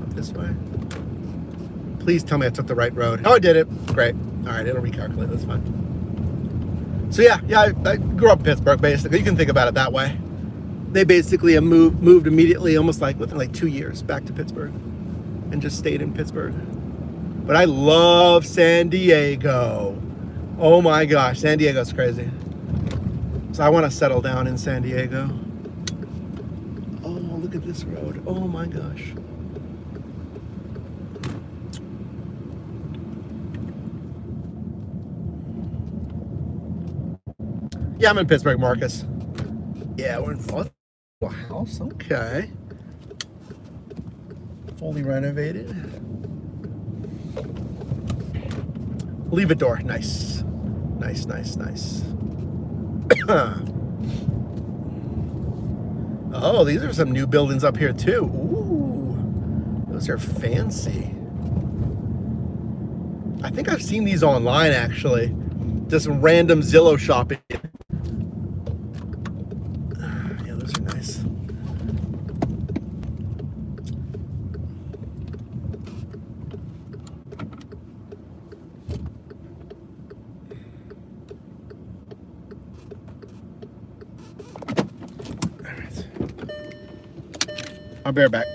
up this way. Please tell me I took the right road. Oh, I did it. Great. All right, it'll recalculate. That's fine. So yeah, I grew up in Pittsburgh, basically. You can think about it that way. They basically moved immediately, almost like within like 2 years, back to Pittsburgh, and just stayed in Pittsburgh. But I love San Diego. Oh my gosh, San Diego's crazy. So I want to settle down in San Diego. Oh, look at this road. Oh my gosh. Yeah, I'm in Pittsburgh, Marcus. Yeah, we're in a house. Okay. Fully renovated. Leave a door. Nice. Nice, nice, nice. Oh, these are some new buildings up here too. Ooh, those are fancy. I think I've seen these online actually. Just random Zillow shopping. Yeah, those are nice. All right. I'll be right back.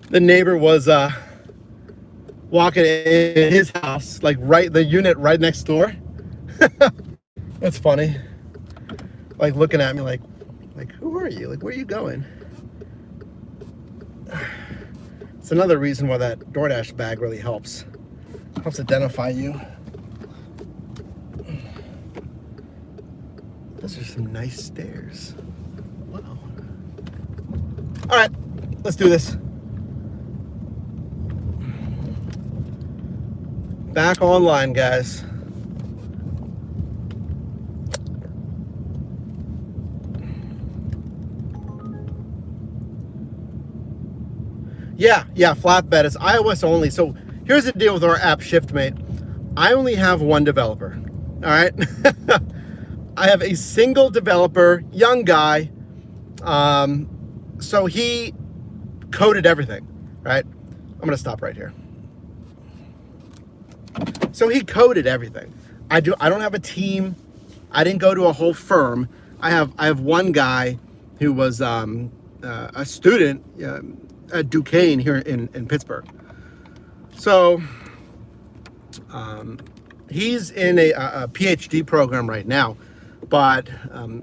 The neighbor was walking in his house, like the unit right next door. That's funny. Like looking at me like, who are you? Like, where are you going? It's another reason why that DoorDash bag really helps. Helps identify you. Those are some nice stairs. Wow. All right, let's do this. Back online, guys. Yeah, flatbed is iOS only. So here's the deal with our app ShiftMate. I only have one developer. All right. I have a single developer, young guy. So he coded everything, right? I'm gonna stop right here. So he coded everything. I don't have a team. I didn't go to a whole firm. I have one guy who was a student at Duquesne here in Pittsburgh. So he's in a PhD program right now, but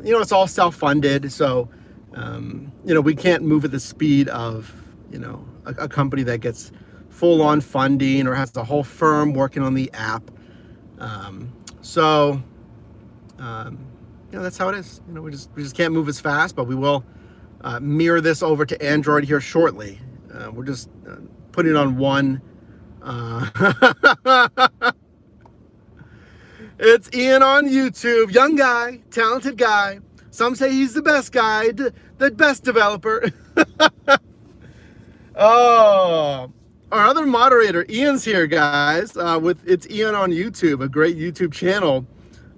it's all self-funded. So we can't move at the speed of a company that gets full-on funding or has a whole firm working on the app. That's how it is. We just can't move as fast, but we will mirror this over to Android here shortly. We're just putting it on one. It's Ian on YouTube, young guy, talented guy. Some say he's the best guy, the best developer. Oh, our other moderator, Ian's here, guys. With it's Ian on YouTube, a great YouTube channel,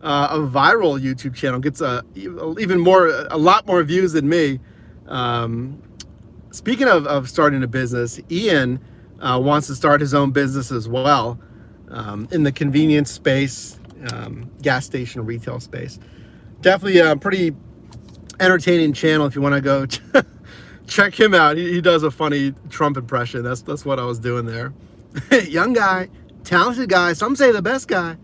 a viral YouTube channel. Gets a lot more views than me. Speaking of starting a business, Ian wants to start his own business as well, in the convenience space, gas station retail space. Definitely a pretty entertaining channel if you want to go check him out. He does a funny Trump impression. That's what I was doing there. Young guy, talented guy. Some say the best guy.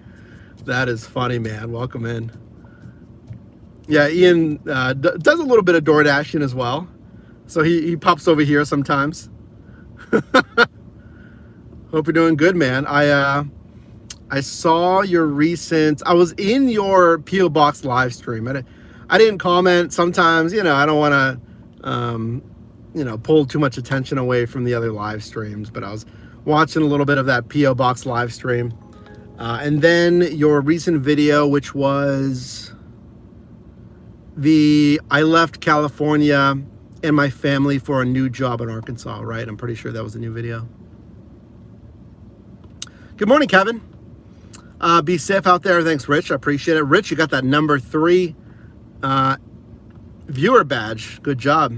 That is funny, man. Welcome in. Yeah, Ian does a little bit of DoorDashing as well. So he pops over here sometimes. Hope you're doing good, man. I saw your recent. I was in your PO Box live stream. I didn't comment. Sometimes, I don't want to, pull too much attention away from the other live streams. But I was watching a little bit of that PO Box live stream, and then your recent video, which was I left California and my family for a new job in Arkansas, right? I'm pretty sure that was a new video. Good morning, Kevin. Be safe out there. Thanks, Rich. I appreciate it. Rich, you got that number 3 viewer badge. Good job.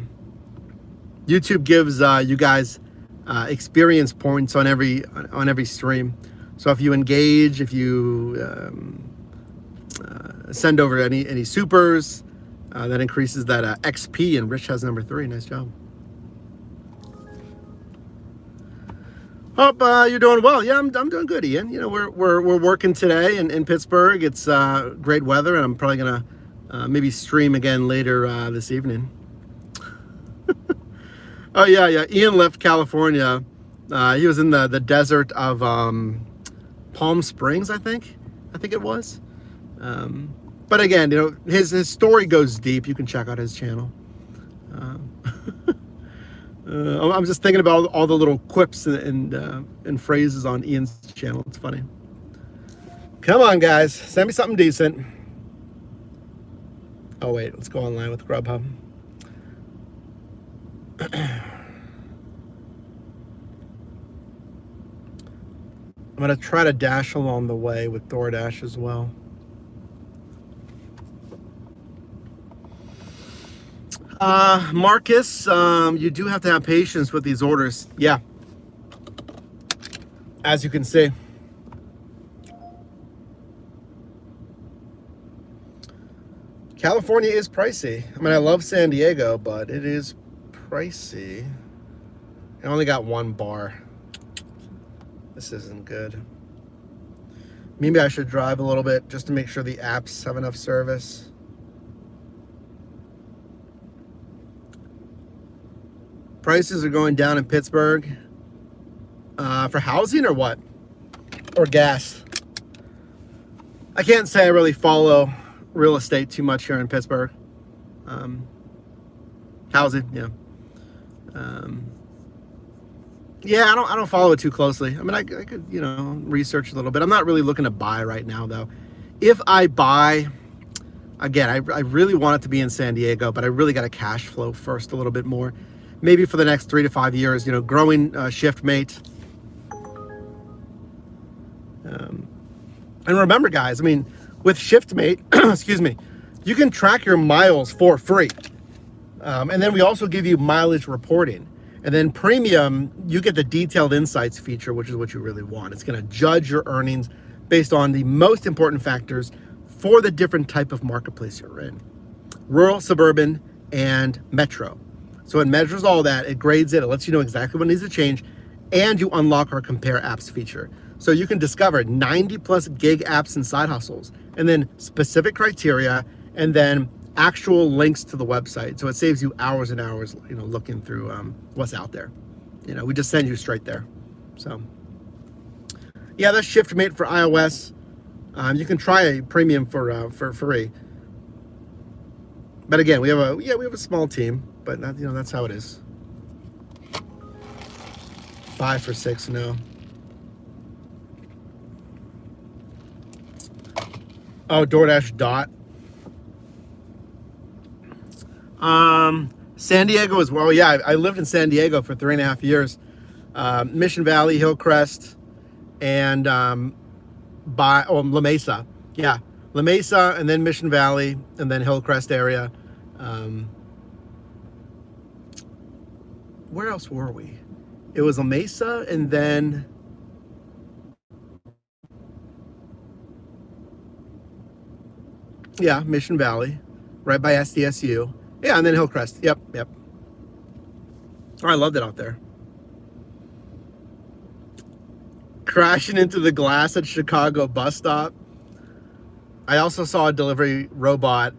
YouTube gives you guys experience points on every stream. So if you engage, if you send over any supers, that increases that XP, and Rich has number 3. Nice job. Hope you're doing well. Yeah, I'm doing good, Ian. We're working today in Pittsburgh. It's great weather, and I'm probably gonna maybe stream again later this evening. Oh yeah. Ian left California. He was in the desert of Palm Springs, I think it was. But again, his story goes deep. You can check out his channel. I'm just thinking about all the little quips and phrases on Ian's channel. It's funny. Come on, guys, send me something decent. Oh wait, let's go online with Grubhub. I'm gonna try to dash along the way with DoorDash as well. Marcus, you do have to have patience with these orders. Yeah. As you can see. California is pricey. I mean, I love San Diego, but it is pricey. I only got 1 bar. This isn't good. Maybe I should drive a little bit just to make sure the apps have enough service. Prices are going down in Pittsburgh for housing or what? Or gas? I can't say I really follow real estate too much here in Pittsburgh. Housing, yeah. Yeah, I don't follow it too closely. I mean, I could, research a little bit. I'm not really looking to buy right now, though. If I buy, again, I really want it to be in San Diego, but I really got to cash flow first a little bit more. Maybe for the next 3 to 5 years, growing ShiftMate. And remember, guys, I mean, with ShiftMate, excuse me, you can track your miles for free. And then we also give you mileage reporting. And then premium, you get the detailed insights feature, which is what you really want. It's going to judge your earnings based on the most important factors for the different type of marketplace you're in. Rural, suburban, and metro. So it measures all that, it grades it, it lets you know exactly what needs to change, and you unlock our compare apps feature. So you can discover 90 plus gig apps and side hustles, and then specific criteria, and then actual links to the website. So it saves you hours and hours, looking through what's out there. We just send you straight there. So yeah, that's ShiftMate for iOS. You can try a premium for free. But again, we have a small team, but that's how it is. 5 for 6, no. Oh, DoorDash Dot. San Diego as well. Yeah, I lived in San Diego for 3.5 years. Mission Valley, Hillcrest, and La Mesa. Yeah, La Mesa, and then Mission Valley, and then Hillcrest area. Where else were we? It was La Mesa, and then yeah, Mission Valley, right by SDSU. Yeah, and then Hillcrest. Yep. Oh, I loved it out there. Crashing into the glass at Chicago bus stop. I also saw a delivery robot.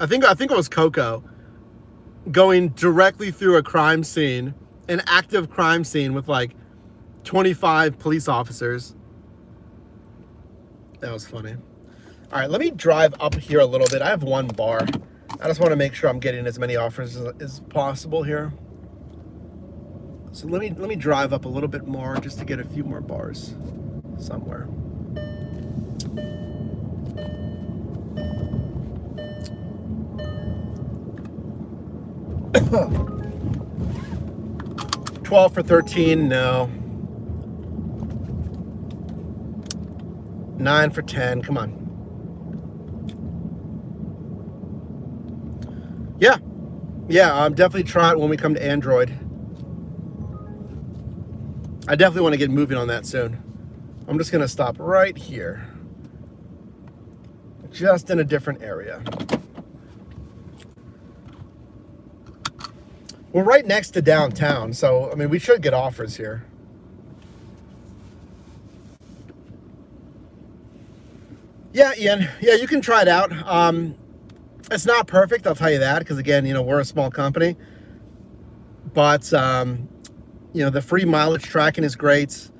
I think it was Coco, going directly through a crime scene, an active crime scene with like 25 police officers. That was funny. All right, let me drive up here a little bit. I have one bar. I just want to make sure I'm getting as many offers as possible here. So let me drive up a little bit more just to get a few more bars somewhere. $12 for 13, no. 9 for 10, come on. Yeah, definitely try it when we come to Android. I definitely want to get moving on that soon. I'm just going to stop right here. Just in a different area. We're right next to downtown, so, I mean, we should get offers here. Yeah, Ian. Yeah, you can try it out. It's not perfect, I'll tell you that, because, again, you know, we're a small company. But, you know, the free mileage tracking is great.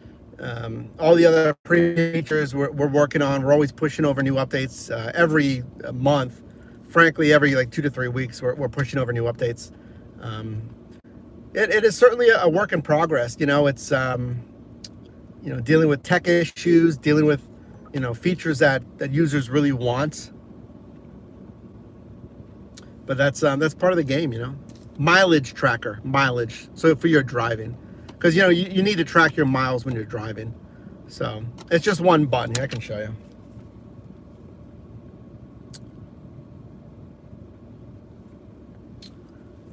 All the other features we're working on, we're always pushing over new updates every month. Frankly, every like 2 to 3 weeks, we're pushing over new updates. It is certainly a work in progress. You know, it's, you know, dealing with tech issues, dealing with, you know, features that users really want. But that's part of the game, you know. Mileage tracker, mileage. So for your driving, because you know you need to track your miles when you're driving. So it's just one button. Here, I can show you.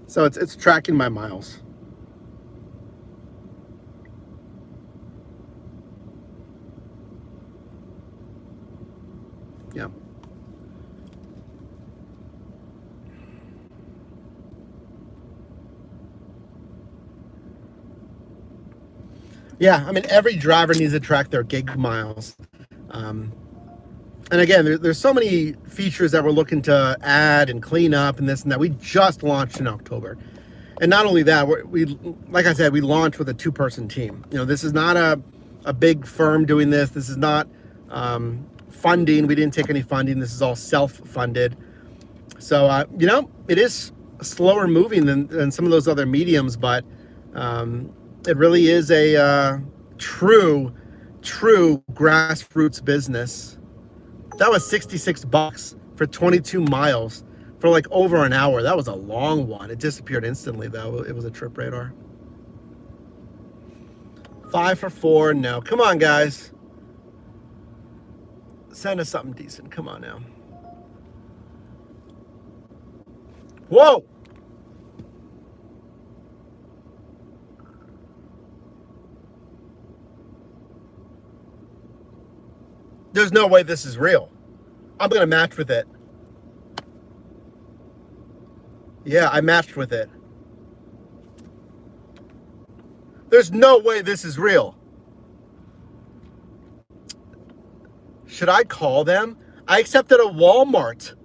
So it's tracking my miles. Yeah. Yeah, I mean, every driver needs to track their gig miles. And again, there's so many features that we're looking to add and clean up and this and that. We just launched in October. And not only that, we like I said, we launched with a 2-person team. You know, this is not a big firm doing this. This is not funding. We didn't take any funding. This is all self-funded. So, you know, it is slower moving than some of those other mediums, but it really is a true grassroots business. That was $66 for 22 miles for like over an hour. That was a long one. It disappeared instantly, though. It was a trip radar. 5 for 4. No, come on, guys. Send us something decent. Come on now. Whoa. There's no way this is real. I'm going to match with it. Yeah, I matched with it. There's no way this is real. Should I call them? I accepted a Walmart.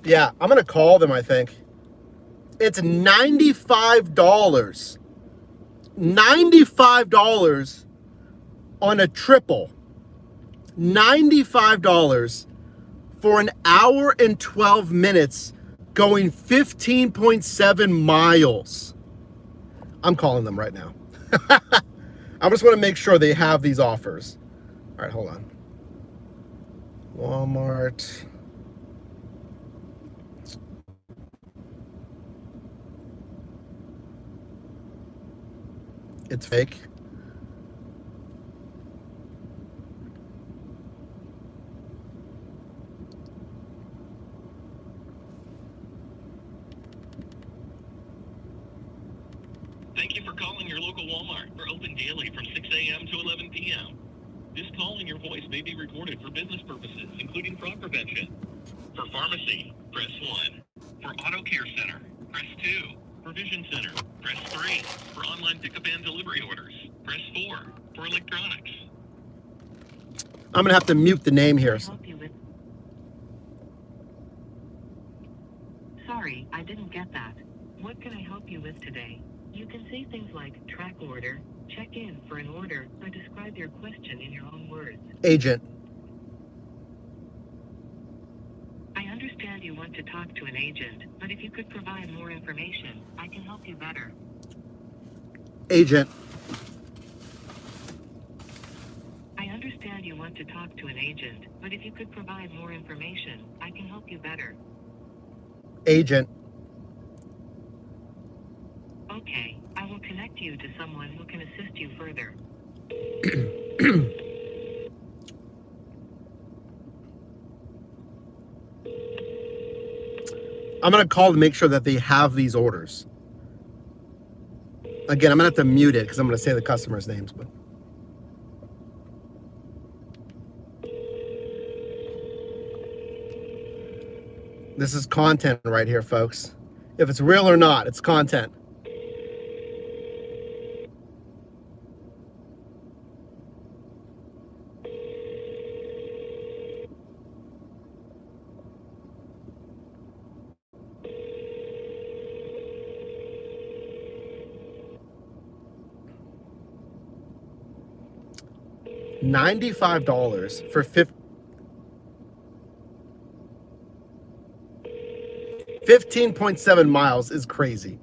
Yeah, I'm going to call them, I think. It's $95. $95 on a triple. $95 for an hour and 12 minutes going 15.7 miles. I'm calling them right now. I just want to make sure they have these offers. All right, hold on. Walmart. It's fake. Thank you for calling your local Walmart. We're open daily from 6 a.m. to 11 p.m. This call and your voice may be recorded for business purposes, including fraud prevention. For pharmacy, press 1. For auto care center, press 2. For vision center, press 3. For online pickup and delivery orders, press 4. For electronics. I'm going to have to mute the name here. Sorry, I didn't get that. What can I help you with today? You can say things like track order, check in for an order, or describe your question in your own words. Agent. I understand you want to talk to an agent, but if you could provide more information, I can help you better. Agent. I understand you want to talk to an agent, but if you could provide more information, I can help you better. Agent. Okay, I will connect you to someone who can assist you further. I'm going to call to make sure that they have these orders. Again, I'm going to have to mute it because I'm going to say the customers' names. But this is content right here, folks. If it's real or not, it's content. $95 for 15.7 miles is crazy.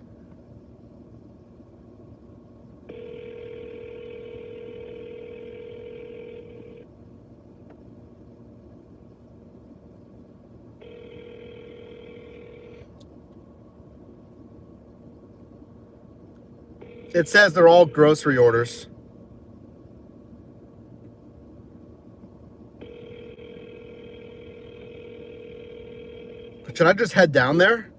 It says they're all grocery orders. Should I just head down there?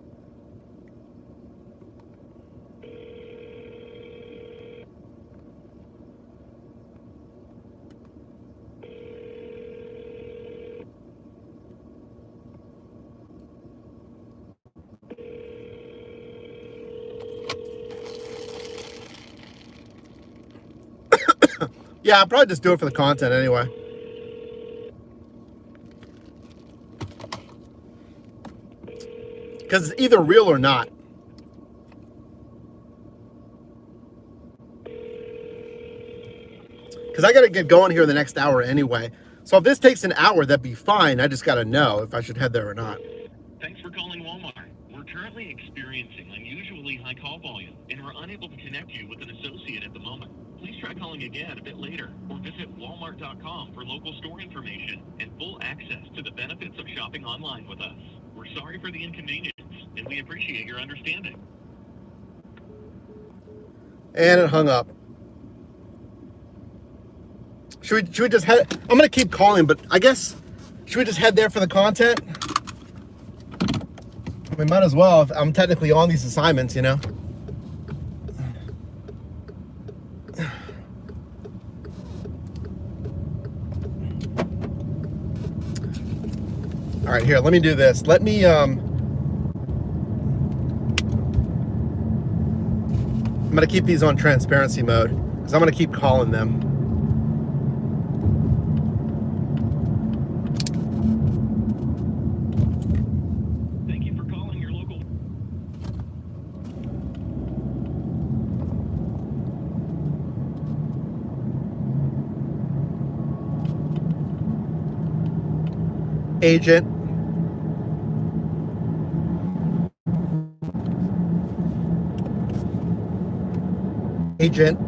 Yeah, I'll probably just do it for the content anyway. Because it's either real or not. Because I got to get going here in the next hour anyway. So if this takes an hour, that'd be fine. I just got to know if I should head there or not. Thanks for calling Walmart. We're currently experiencing unusually high call volume, and we're unable to connect you with an associate at the moment. Please try calling again a bit later, or visit walmart.com for local store information and full access to the benefits of shopping online with us. We're sorry for the inconvenience, and we appreciate your understanding. And it hung up. Should we just head? I'm gonna keep calling, but I guess should we just head there for the content? We might as well. If I'm technically on these assignments, you know. All right, here. Let me do this. Let me I'm gonna keep these on transparency mode because I'm gonna keep calling them. Thank you for calling your local. Agent. Agent.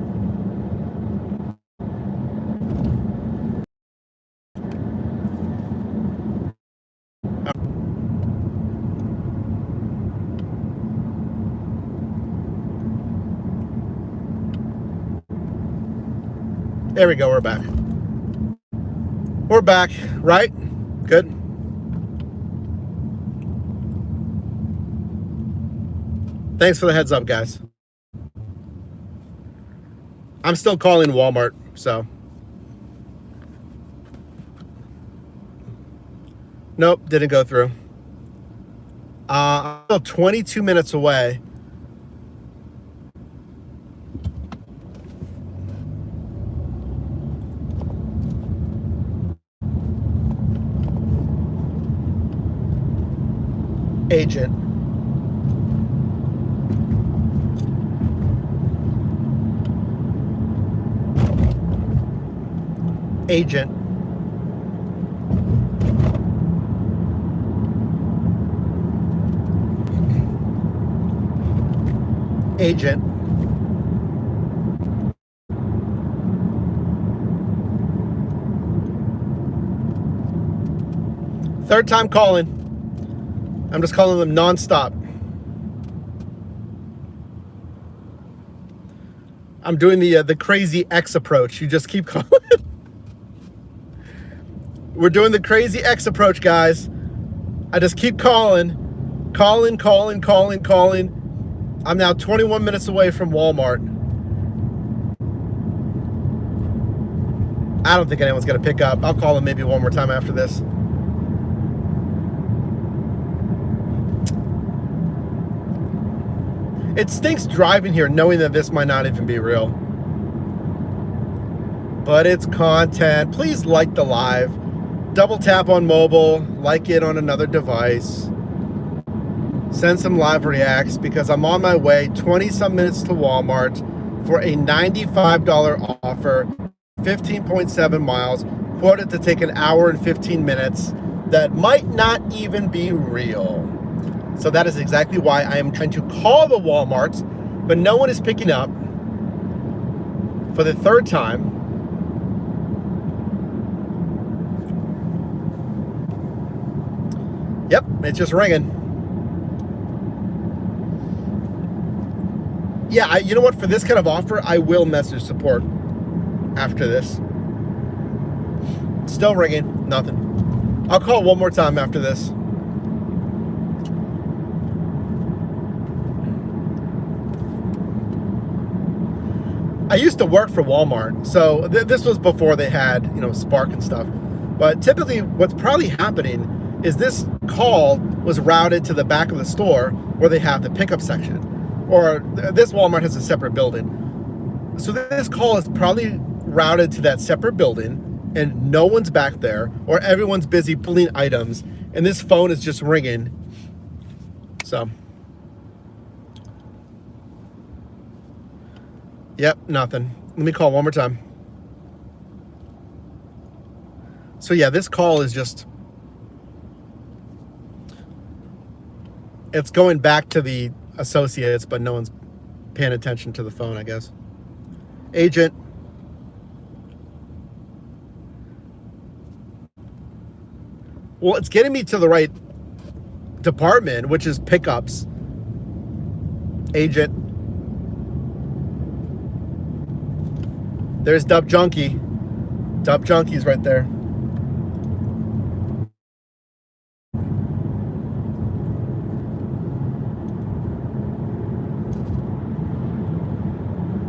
There we go. We're back. We're back, right? Good. Thanks for the heads up, guys. I'm still calling Walmart, so. Nope, didn't go through. I'm still 22 minutes away. Agent. Agent. Agent. Third time calling. I'm just calling them nonstop. I'm doing the crazy X approach. You just keep calling. We're doing the crazy X approach, guys. I just keep calling. I'm now 21 minutes away from Walmart. I don't think anyone's going to pick up. I'll call them maybe one more time after this. It stinks driving here knowing that this might not even be real. But it's content. Please like the live. Double tap on mobile. Like it on another device. Send some live reacts because I'm on my way 20-some minutes to Walmart for a $95 offer, 15.7 miles, quoted to take an hour and 15 minutes. That might not even be real. So that is exactly why I am trying to call the Walmarts, but no one is picking up for the third time. Yep, it's just ringing. Yeah, you know what? For this kind of offer, I will message support after this. Still ringing, nothing. I'll call one more time after this. I used to work for Walmart, so this was before they had, Spark and stuff. But typically what's probably happening is this call was routed to the back of the store where they have the pickup section. Or this Walmart has a separate building. So this call is probably routed to that separate building and no one's back there, or everyone's busy pulling items and this phone is just ringing. So. Yep, nothing. Let me call one more time. So yeah, this call is just, it's going back to the associates, but no one's paying attention to the phone, I guess. Agent. Well, it's getting me to the right department, which is pickups. Agent. There's Dub Junkie. Dub Junkie's right there.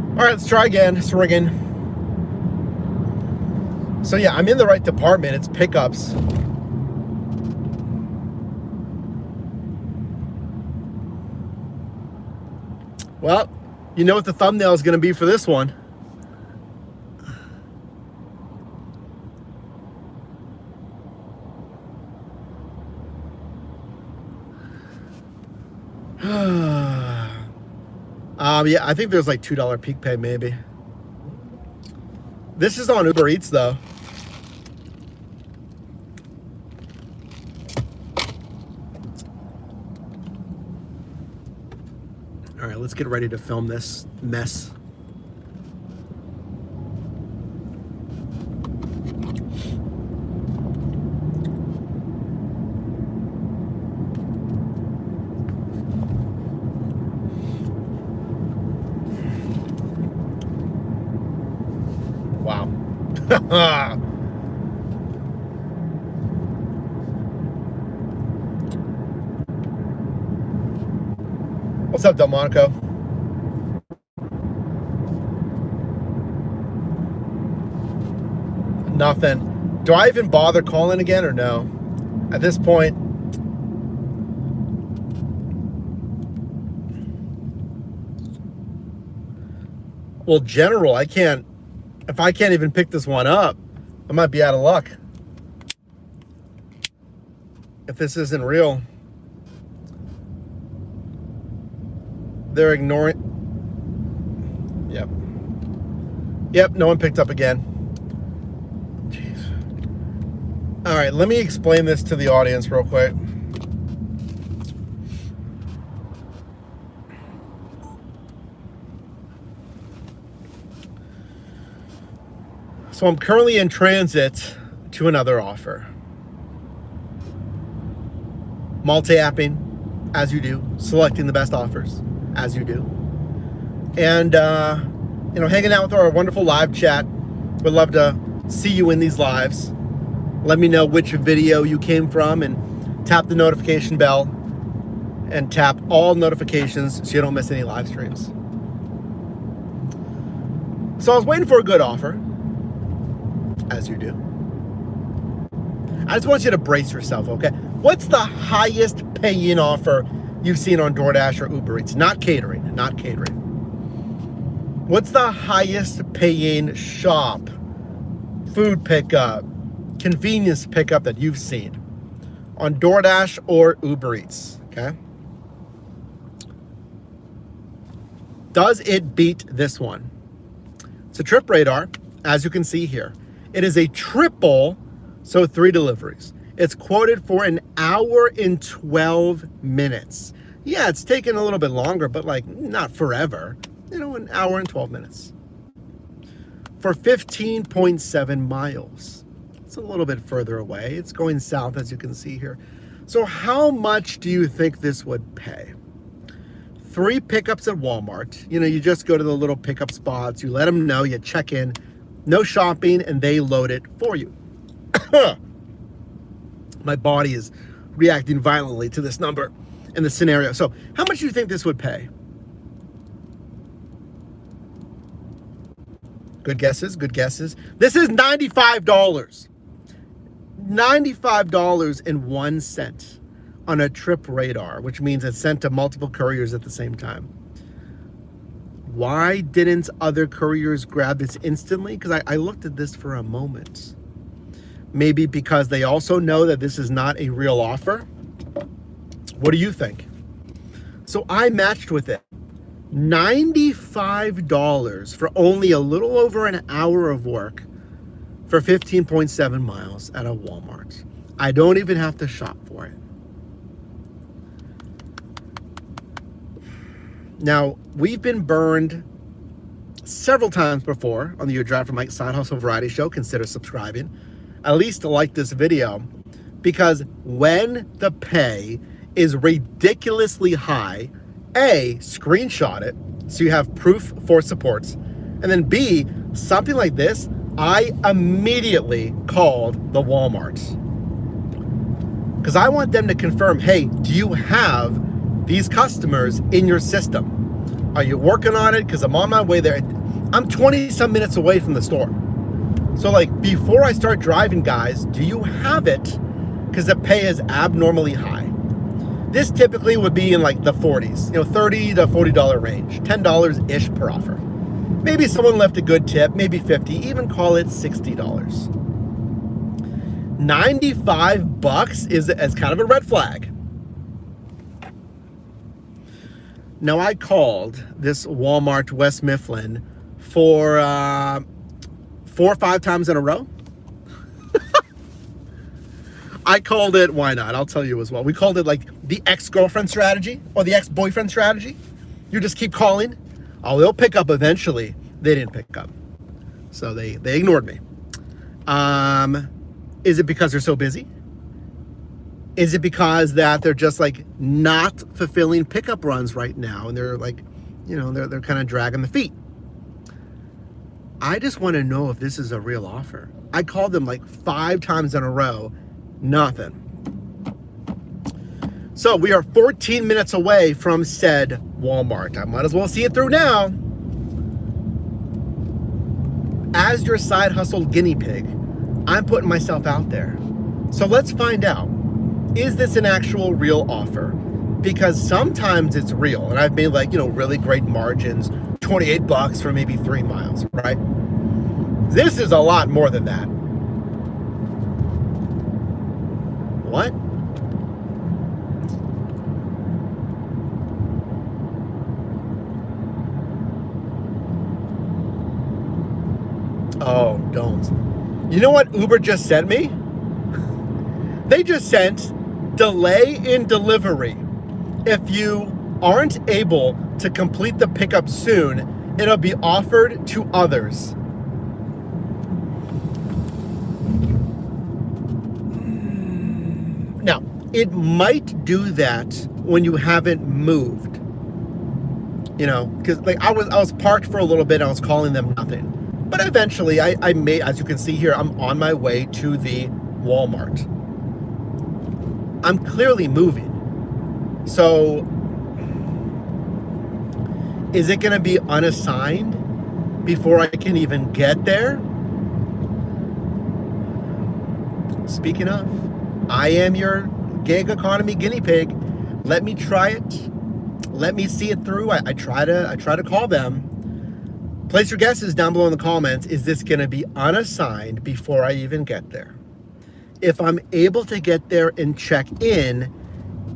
All right, let's try again. It's ringing. So yeah, I'm in the right department. It's pickups. Well, you know what the thumbnail is going to be for this one. Yeah, I think there's like $2 peak pay maybe. This is on Uber Eats though. All right, let's get ready to film this mess. Wow. What's up, Delmonico? Nothing. Do I even bother calling again or no? At this point, well, General, I can't. If I can't even pick this one up, I might be out of luck. If this isn't real, they're ignoring. Yep. Yep, no one picked up again. Jeez. All right, let me explain this to the audience real quick. So I'm currently in transit to another offer. Multi-apping, as you do. Selecting the best offers, as you do. And, hanging out with our wonderful live chat. Would love to see you in these lives. Let me know which video you came from and tap the notification bell and tap all notifications so you don't miss any live streams. So I was waiting for a good offer, as you do. I just want you to brace yourself, okay? What's the highest paying offer you've seen on DoorDash or Uber Eats? Not catering, not catering. What's the highest paying shop, food pickup, convenience pickup that you've seen on DoorDash or Uber Eats, okay? Does it beat this one? It's a Trip Radar, as you can see here. It is a triple, so 3 deliveries. It's quoted for 1 hour and 12 minutes. Yeah, it's taken a little bit longer, but not forever. 1 hour and 12 minutes. For 15.7 miles. It's a little bit further away. It's going south, as you can see here. So how much do you think this would pay? 3 pickups at Walmart. You just go to the little pickup spots. You let them know, you check in. No shopping, and they load it for you. My body is reacting violently to this number and the scenario. So how much do you think this would pay? Good guesses, good guesses. This is $95. $95.01 on a Trip Radar, which means it's sent to multiple couriers at the same time. Why didn't other couriers grab this instantly? Because I looked at this for a moment. Maybe because they also know that this is not a real offer. What do you think? So I matched with it. $95 for only a little over an hour of work for 15.7 miles at a Walmart. I don't even have to shop for it. Now, we've been burned several times before on the Your Drive for Mike Side Hustle Variety Show. Consider subscribing. At least to like this video. Because when the pay is ridiculously high, A, screenshot it so you have proof for supports. And then B, something like this, I immediately called the Walmart. Because I want them to confirm, hey, do you have these customers in your system? Are you working on it? Because I'm on my way there. I'm 20 some minutes away from the store. So before I start driving, guys, do you have it? Because the pay is abnormally high. This typically would be in the 40s, $30 to $40 range, $10-ish per offer. Maybe someone left a good tip, maybe 50, even call it $60. $95 is kind of a red flag. Now, I called this Walmart West Mifflin for 4 or 5 times in a row. I called it, why not? I'll tell you as well. We called it the ex-girlfriend strategy or the ex-boyfriend strategy. You just keep calling. Oh, they'll pick up eventually. They didn't pick up. So they ignored me. Is it because they're so busy? Is it because that they're just not fulfilling pickup runs right now and they're they're kind of dragging the feet? I just want to know if this is a real offer. I called them like 5 times in a row, nothing. So we are 14 minutes away from said Walmart. I might as well see it through now. As your side hustle guinea pig, I'm putting myself out there. So let's find out, is this an actual real offer? Because sometimes it's real, and I've made like, really great margins, $28 for maybe 3 miles, right? This is a lot more than that. What? Oh, don't. You know what Uber just sent me? They just sent delay in delivery. If you aren't able to complete the pickup soon, it'll be offered to others. Now, it might do that when you haven't moved. Because like I was parked for a little bit, I was calling them nothing. But eventually I made, as you can see here, I'm on my way to the Walmart. I'm clearly moving. So is it going to be unassigned before I can even get there? Speaking of, I am your gig economy guinea pig. Let me try it. Let me see it through. I try to call them. Place your guesses down below in the comments. Is this going to be unassigned before I even get there? If I'm able to get there and check in,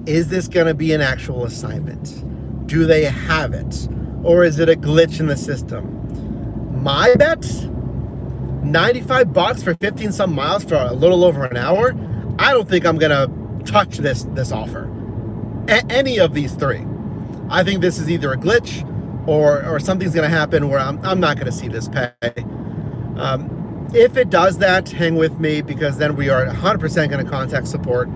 is this going to be an actual assignment? Do they have it? Or is it a glitch in the system? My bet, $95 for 15 some miles for a little over an hour. I don't think I'm going to touch this offer. Any of these 3. I think this is either a glitch or something's going to happen where I'm not going to see this pay. If it does that, hang with me, because then we are 100% going to contact support,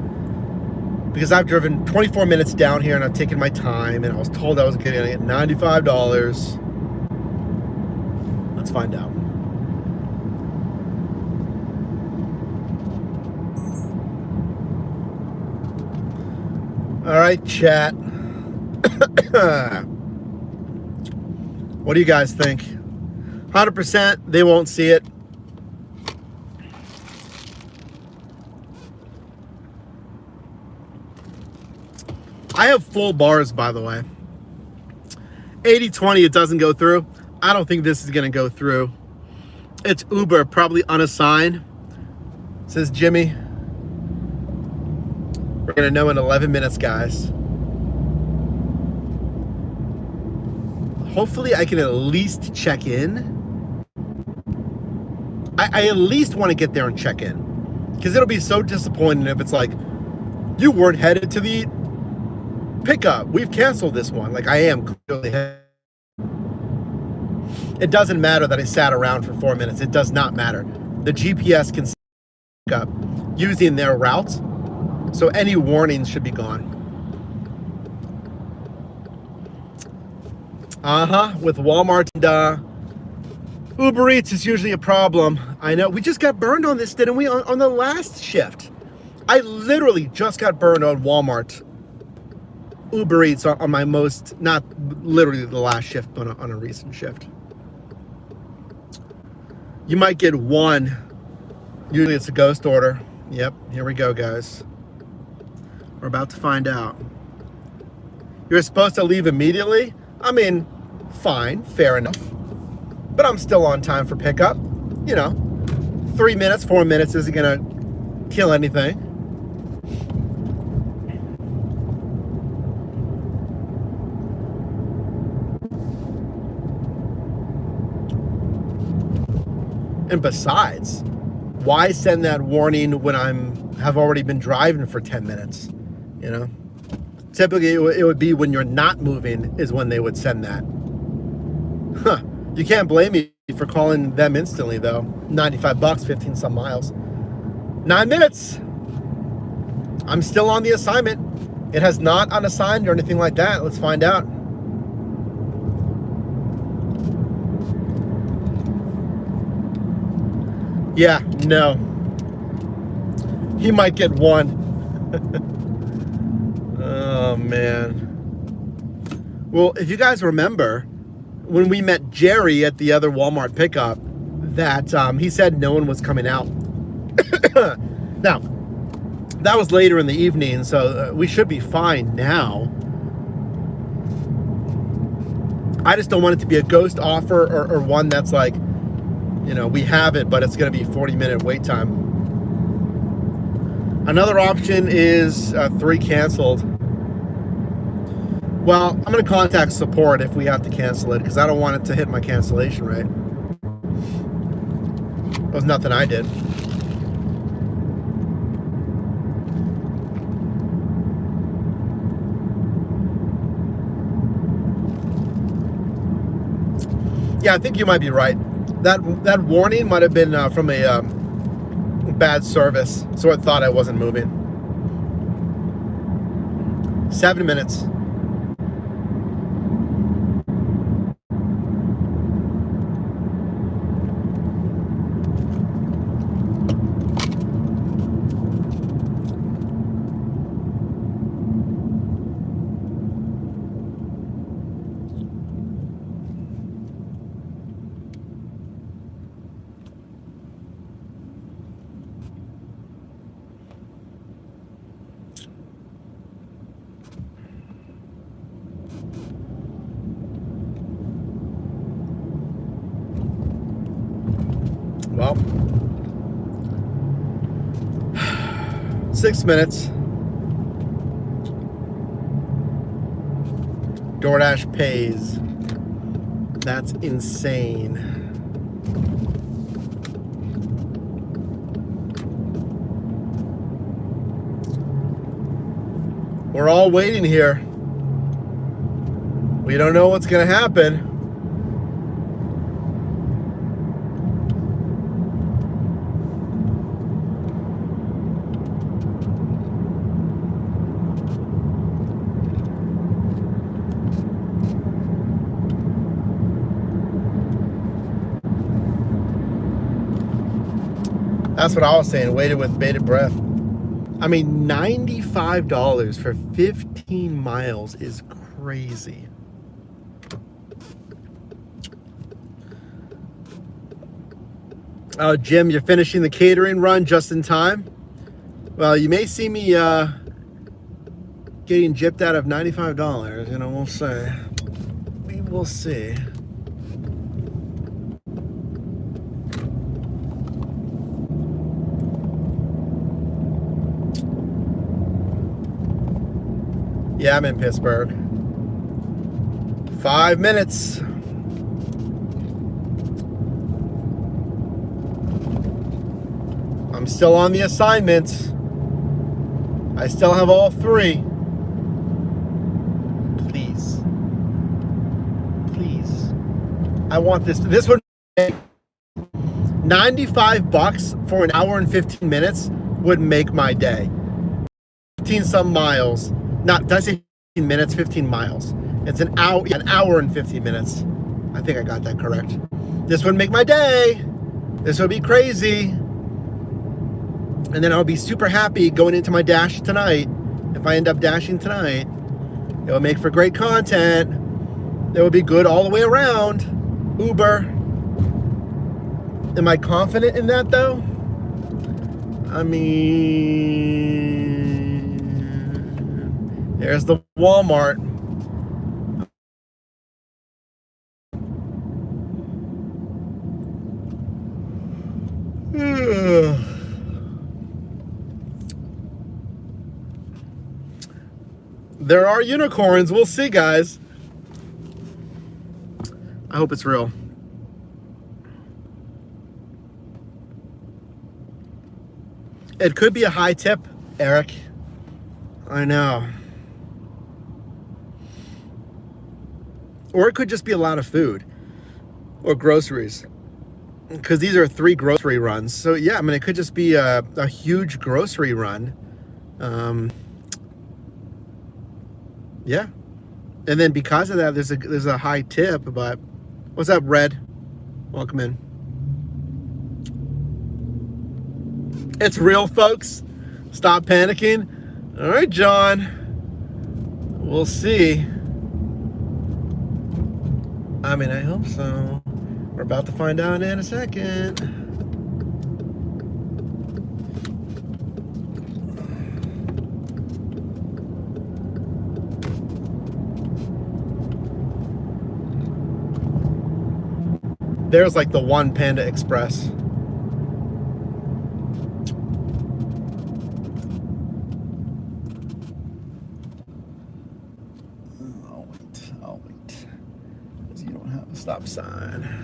because I've driven 24 minutes down here and I've taken my time, and I was told I was getting it at $95. Let's find out. All right, chat. What do you guys think? 100% they won't see it. I have full bars, by the way. 80-20, it doesn't go through. I don't think this is going to go through. It's Uber, probably unassigned, says Jimmy. We're going to know in 11 minutes, guys. Hopefully I can at least check in. I at least want to get there and check in, because it'll be so disappointing if it's like, you weren't headed to the pickup. We've canceled this one. Like, I am clearly headed. It doesn't matter that I sat around for 4 minutes. It does not matter. The GPS can pick up using their route, so any warnings should be gone. With Walmart and Uber Eats is usually a problem. I know. We just got burned on this, didn't we? On the last shift. I literally just got burned on Walmart. Uber Eats on my most, not literally the last shift, but on a recent shift. You might get one. Usually it's a ghost order. Yep, here we go, guys. We're about to find out. You're supposed to leave immediately? I mean, fine, fair enough. But I'm still on time for pickup. 3 minutes, 4 minutes isn't gonna kill anything. And besides, why send that warning when have already been driving for 10 minutes? Typically it would be when you're not moving is when they would send that. You can't blame me for calling them instantly, though. $95, 15 some miles. 9 minutes. I'm still on the assignment. It has not unassigned or anything like that. Let's find out. Yeah, no. He might get one. Oh, man. Well, if you guys remember, when we met Jerry at the other Walmart pickup, that he said no one was coming out. Now, that was later in the evening, so we should be fine now. I just don't want it to be a ghost offer or one that's like, you know, we have it, but it's going to be 40-minute wait time. Another option is 3 canceled. Well, I'm going to contact support if we have to cancel it, because I don't want it to hit my cancellation rate. It was nothing I did. Yeah, I think you might be right. That warning might have been from a bad service, so it thought I wasn't moving. 7 minutes. Well, 6 minutes. DoorDash pays. That's insane. We're all waiting here. We don't know what's going to happen. That's what I was saying, waited with bated breath. I mean, $95 for 15 miles is crazy. Oh, Jim, you're finishing the catering run just in time? Well, you may see me getting gypped out of $95, you know, we'll see. We will see. Yeah, I'm in Pittsburgh. 5 minutes. I'm still on the assignment. I still have all 3. Please. Please. I want this. This would make $95 for an hour and 15 minutes would make my day. 15 some miles. Not, did I say 15 minutes? 15 miles. It's an hour and 15 minutes. I think I got that correct. This would make my day. This would be crazy. And then I'll be super happy going into my dash tonight. If I end up dashing tonight, it will make for great content. It will be good all the way around. Uber. Am I confident in that though? I mean, there's the Walmart. There are unicorns. We'll see, guys. I hope it's real. It could be a high tip, Eric. I know. Or it could just be a lot of food or groceries, because these are 3 grocery runs. So yeah, I mean, it could just be a huge grocery run. Yeah, and then because of that, there's a high tip. But what's up, Red? Welcome in. It's real, folks. Stop panicking. All right, John. We'll see. I mean, I hope so. We're about to find out in a second. There's like the one Panda Express. I'll wait. Because you don't have a stop sign.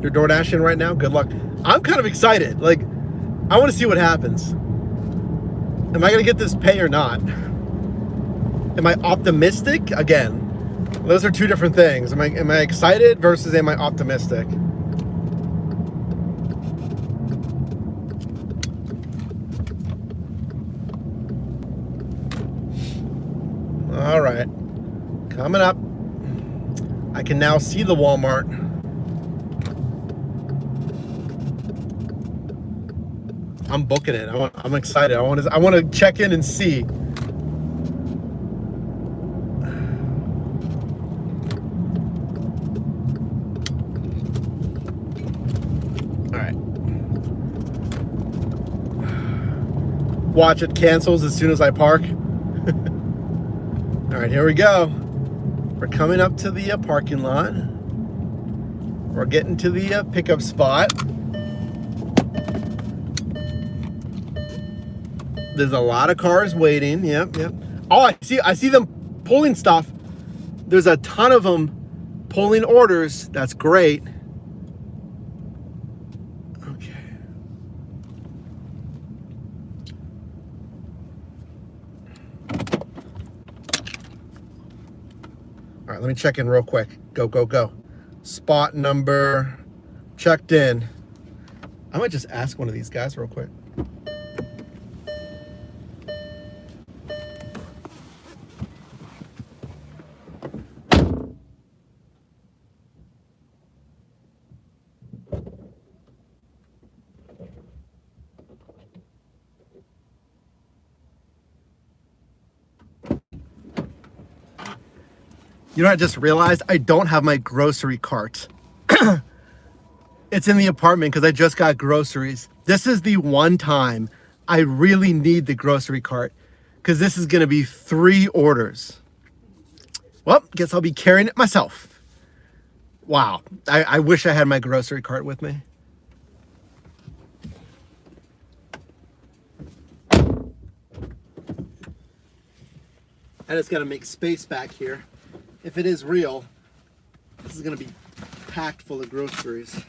You're door dashing right now? Good luck. I'm kind of excited. Like, I want to see what happens. Am I going to get this pay or not? Am I optimistic? Again, those are two different things. Am I excited versus am I optimistic? All right. Coming up. I can now see the Walmart. I'm booking it. I'm excited. I want to check in and see. All right. Watch it cancels as soon as I park. All right, here we go. We're coming up to the parking lot. We're getting to the pickup spot. There's a lot of cars waiting. Yep. Oh, I see them pulling stuff. There's a ton of them pulling orders. That's great. Okay. All right, let me check in real quick. Go. Spot number checked in. I might just ask one of these guys real quick. You know what I just realized? I don't have my grocery cart. It's in the apartment because I just got groceries. This is the one time I really need the grocery cart because this is going to be 3 orders. Well, guess I'll be carrying it myself. Wow. I wish I had my grocery cart with me. I just got to make space back here. If it is real, this is going to be packed full of groceries.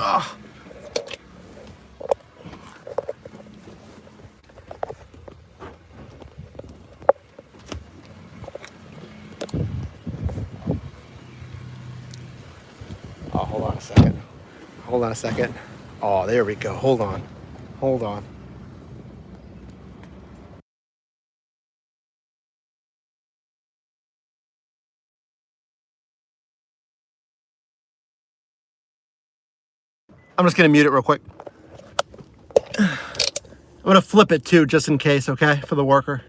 Ugh. Oh, hold on a second. Hold on a second. Oh, there we go. Hold on. I'm just going to mute it real quick. I'm going to flip it too, just in case, okay, for the worker.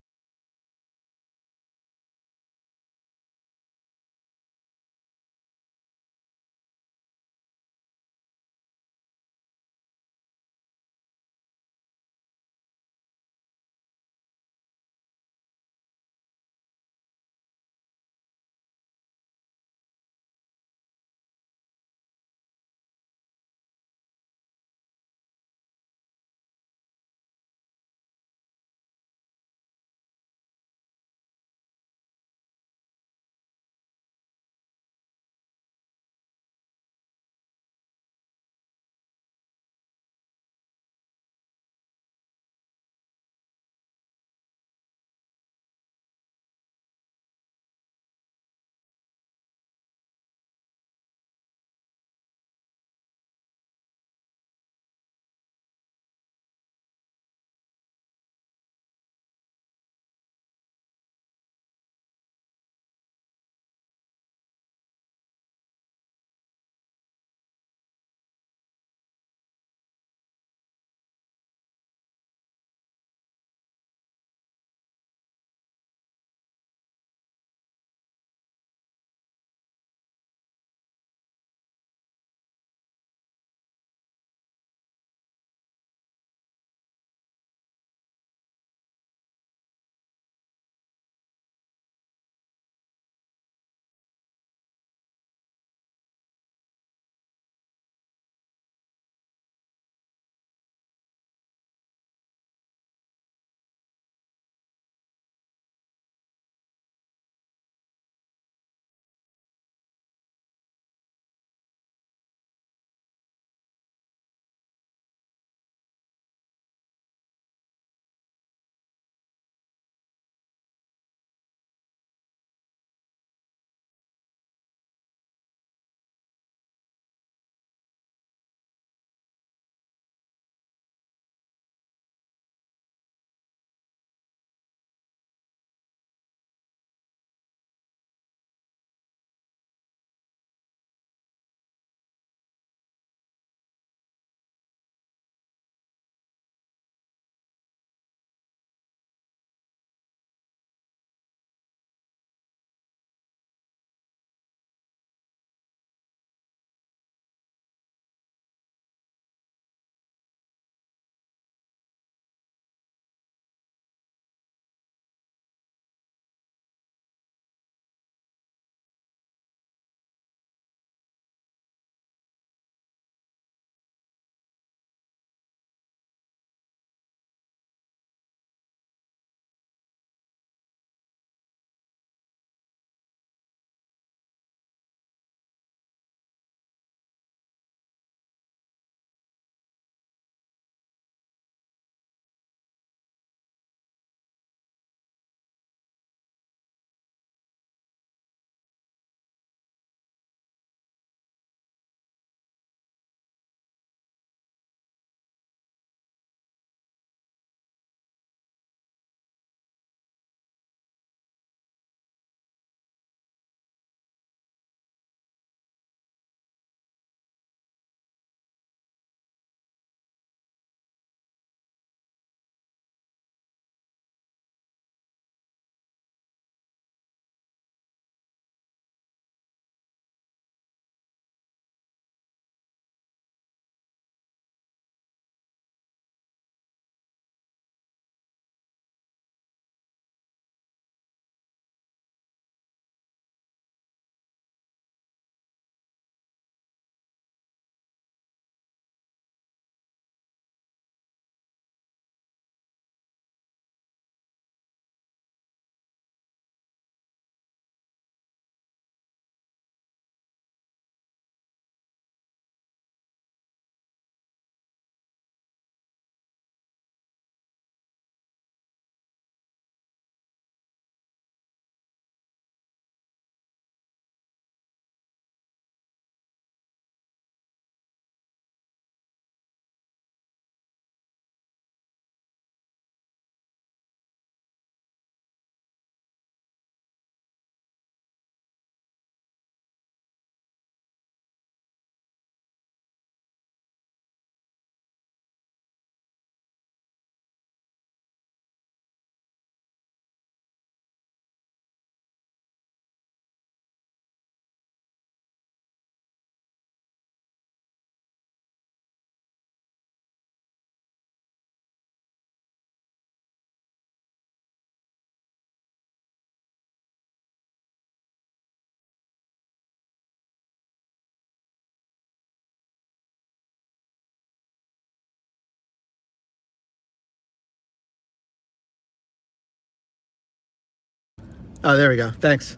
Oh, there we go. Thanks.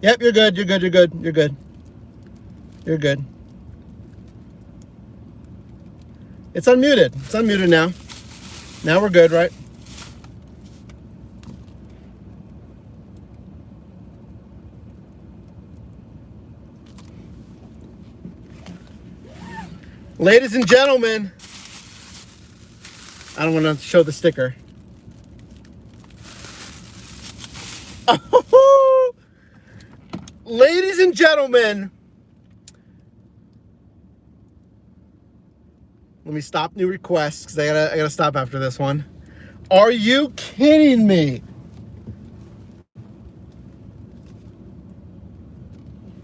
Yep, you're good. You're good. It's unmuted. It's unmuted now. Now we're good, right? Ladies and gentlemen, I don't want to show the sticker. Oh, ladies and gentlemen, let me stop new requests because I gotta stop after this one. Are you kidding me?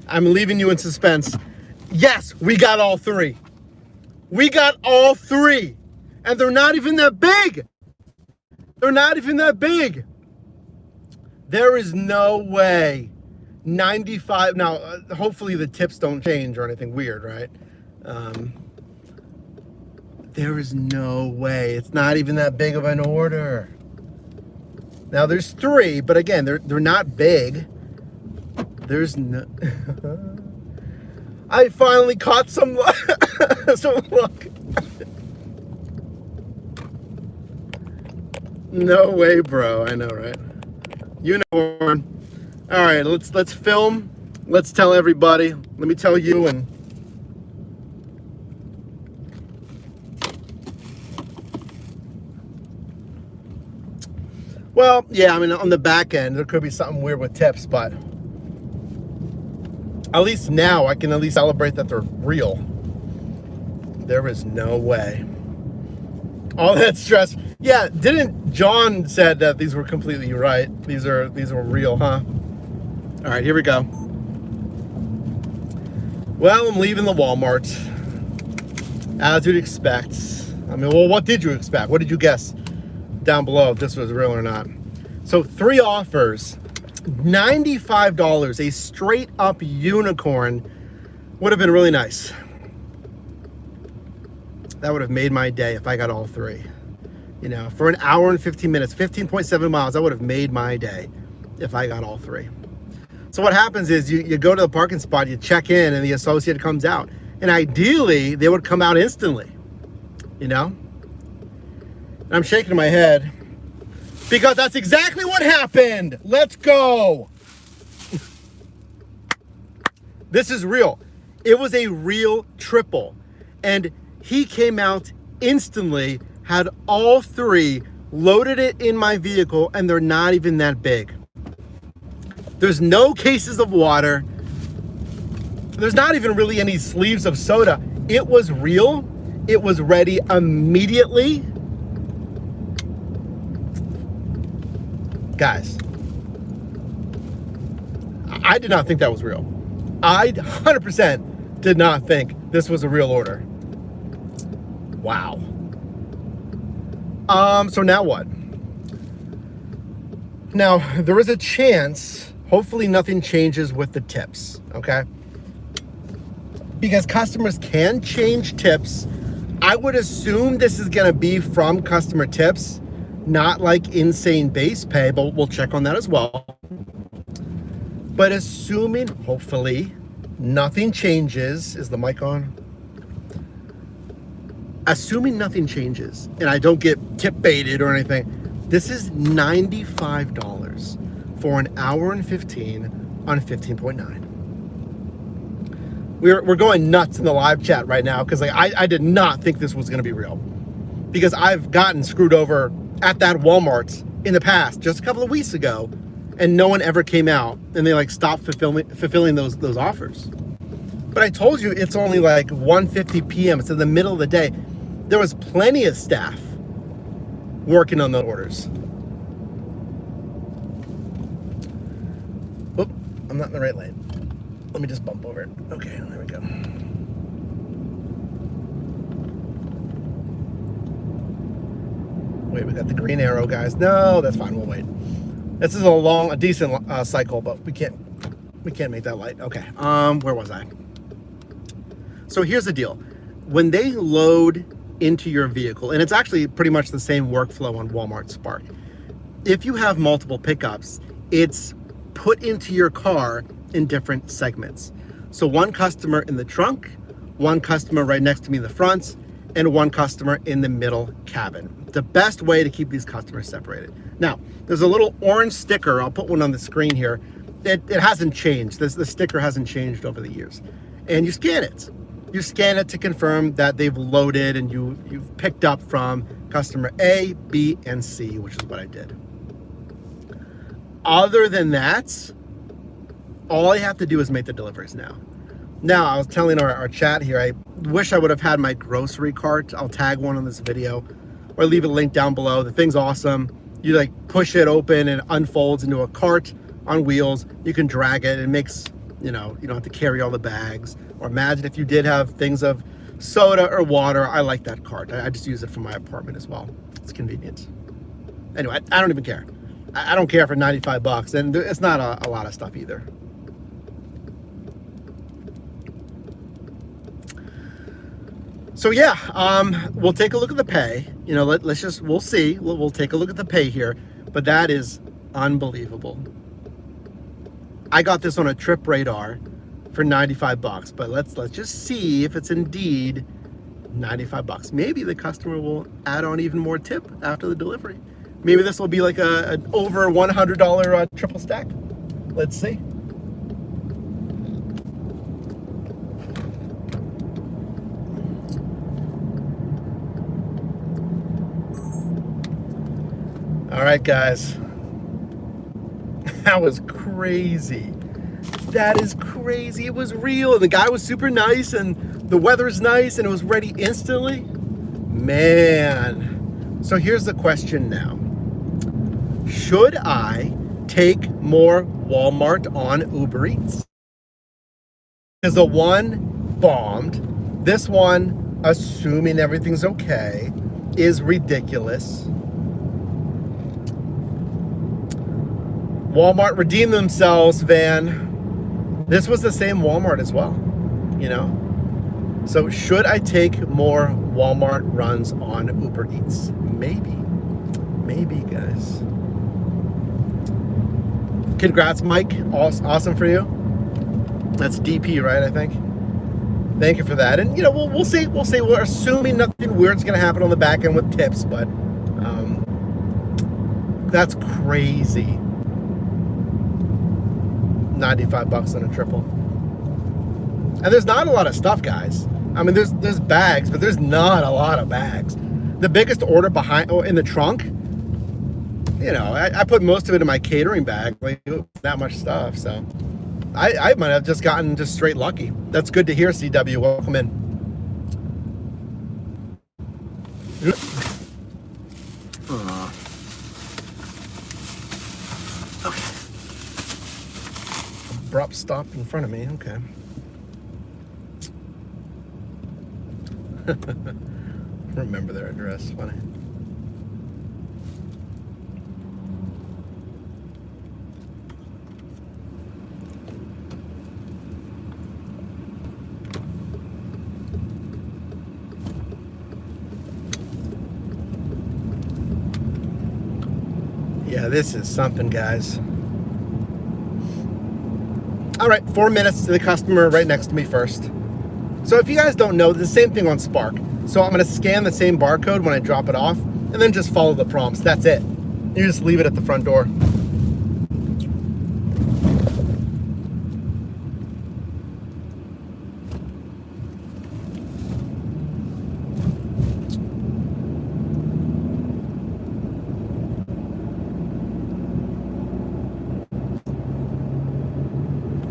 I'm leaving you in suspense. Yes, we got all three. We got all three. And they're not even that big. There is no way. 95. Now, hopefully the tips don't change or anything weird, right? There is no way. It's not even that big of an order. Now, there's three, but again, they're not big. There's no... I finally caught some luck. No way, bro. I know, right? Unicorn. All right, let's film. Let's tell everybody. Let me tell you and well, yeah, I mean on the back end there could be something weird with tips, but at least now I can at least celebrate that they're real. There is no way. All that stress. Yeah, didn't John said that these were completely right. These were real, huh? All right, here we go. Well, I'm leaving the Walmart. As you'd expect. I mean, well, what did you expect? What did you guess down below if this was real or not? So 3 offers, $95, a straight up unicorn would have been really nice. That would have made my day if I got all 3. You know, for an hour and 15 minutes, 15.7 miles, that would have made my day if I got all 3. So what happens is you go to the parking spot, you check in, and the associate comes out. And ideally, they would come out instantly, you know? And I'm shaking my head because that's exactly what happened. Let's go. This is real. It was a real triple. And he came out instantly, had all 3, loaded it in my vehicle, and they're not even that big. There's no cases of water. There's not even really any sleeves of soda. It was real. It was ready immediately. Guys, I did not think that was real. I 100% did not think this was a real order. Wow. So now what? Now, there is a chance, hopefully nothing changes with the tips, okay? Because customers can change tips. I would assume this is gonna be from customer tips, not like insane base pay, but we'll check on that as well. But assuming, hopefully, nothing changes, is the mic on? Assuming nothing changes and I don't get tip baited or anything, this is $95 for an hour and 15 on 15.9. We're going nuts in the live chat right now because I did not think this was going to be real, because I've gotten screwed over at that Walmart in the past, just a couple of weeks ago, and no one ever came out and they like stopped fulfilling those offers. But I told you it's only like 1:50 p.m. It's in the middle of the day. There was plenty of staff working on the orders. Oop, I'm not in the right lane. Let me just bump over it. Okay, there we go. Wait, we got the green arrow, guys. No, that's fine. We'll wait. This is a decent cycle, but we can't make that light. Okay. Where was I? So here's the deal. When they load into your vehicle, and it's actually pretty much the same workflow on Walmart Spark. if you have multiple pickups, it's put into your car in different segments. So one customer in the trunk, one customer right next to me in the front, and one customer in the middle cabin. The best way to keep these customers separated. Now, there's a little orange sticker. I'll put one on the screen here. It hasn't changed. The sticker hasn't changed over the years. And you scan it. You scan it to confirm that they've loaded and you've picked up from customer A, B, and C, which is what I did. Other than that, all I have to do is make the deliveries now. Now, I was telling our chat here, I wish I would have had my grocery cart. I'll tag one on this video or leave a link down below. The thing's awesome. You like push it open and it unfolds into a cart on wheels. You can drag it. It makes, you don't have to carry all the bags. Or imagine if you did have things of soda or water. I like that cart. I just use it for my apartment as well. It's convenient. Anyway, I don't even care. I don't care for 95 bucks. And it's not a lot of stuff either. So yeah, we'll take a look at the pay. We'll see. We'll take a look at the pay here, but that is unbelievable. I got this on a Trip Radar for 95 bucks, but let's just see if it's indeed 95 bucks. Maybe the customer will add on even more tip after the delivery. Maybe this will be like an over $100 triple stack. Let's see. All right, guys. That was crazy. That is crazy. It was real. And the guy was super nice and the weather's nice and it was ready instantly. Man. So here's the question now. Should I take more Walmart on Uber Eats? Because the one bombed. This one, assuming everything's okay, is ridiculous. Walmart redeemed themselves, Van. This was the same Walmart as well, So should I take more Walmart runs on Uber Eats? Maybe, guys. Congrats, Mike. Awesome for you. That's DP, right? I think. Thank you for that. And we'll see. We're assuming nothing weird's gonna happen on the back end with tips, but that's crazy. 95 bucks on a triple. And there's not a lot of stuff, guys. I mean, there's bags, but there's not a lot of bags. The biggest order in the trunk, I put most of it in my catering bag. Like, that much stuff. So I might have just gotten straight lucky. That's good to hear, CW. Welcome in. Abrupt stop in front of me. Okay. Remember their address. Funny. Yeah, this is something, guys. All right, 4 minutes to the customer right next to me first. So if you guys don't know, the same thing on Spark. So I'm gonna scan the same barcode when I drop it off and then just follow the prompts. That's it. You just leave it at the front door.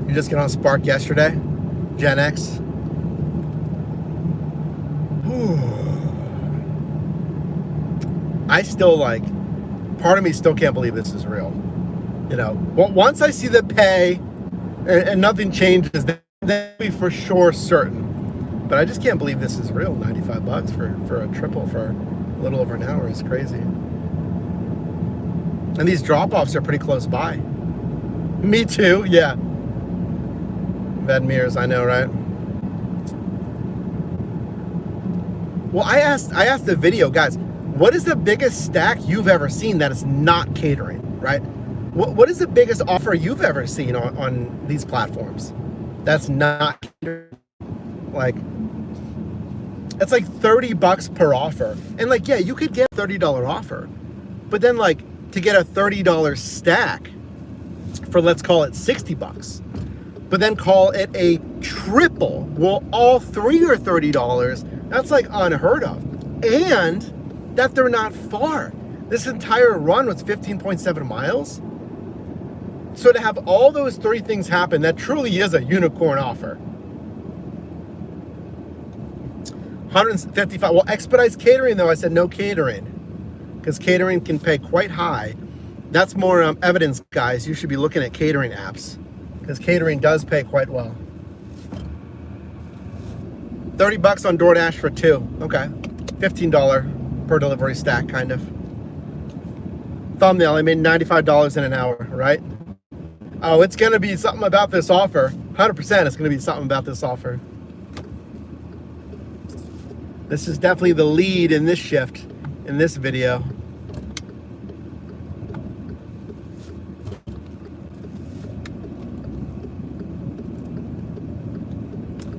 You just get on Spark yesterday, Gen X. I still part of me still can't believe this is real. Once I see the pay and nothing changes, then I'll be for sure certain. But I just can't believe this is real. 95 bucks for a triple for a little over an hour is crazy. And these drop-offs are pretty close by. Me too, yeah. Vedmir's, I know, right? Well, I asked the video, guys, what is the biggest stack you've ever seen that is not catering, right? What is the biggest offer you've ever seen on these platforms that's not catering? Like, it's like $30 per offer. And like, yeah, you could get a $30 offer, but then like to get a $30 stack for, let's call it $60, but then call it a triple. Well, all three are $30. That's like unheard of. And that they're not far. This entire run was 15.7 miles. So to have all those three things happen, that truly is a unicorn offer. 155. Well, Expedite's catering, though. I said no catering, because catering can pay quite high. That's more evidence, guys. You should be looking at catering apps, because catering does pay quite well. $30 on DoorDash for 2. Okay. $15 per delivery stack, kind of. Thumbnail, I made $95 in an hour, right? Oh, it's going to be something about this offer. 100% it's going to be something about this offer. This is definitely the lead in this shift, in this video.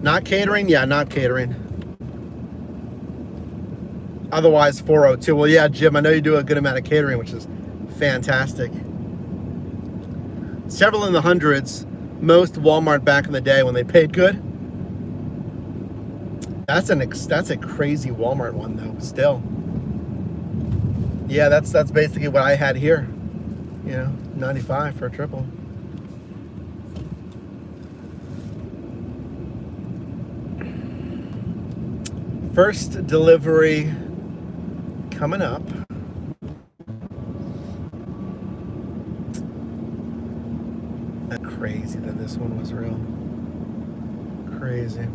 Not catering? Yeah, not catering. Otherwise, 402. Well, yeah, Jim, I know you do a good amount of catering, which is fantastic. Several in the hundreds, most Walmart back in the day when they paid good. That's a crazy Walmart one, though, still. Yeah, that's basically what I had here. You know, 95 for a triple. First delivery coming up. That's crazy that this one was real. Crazy.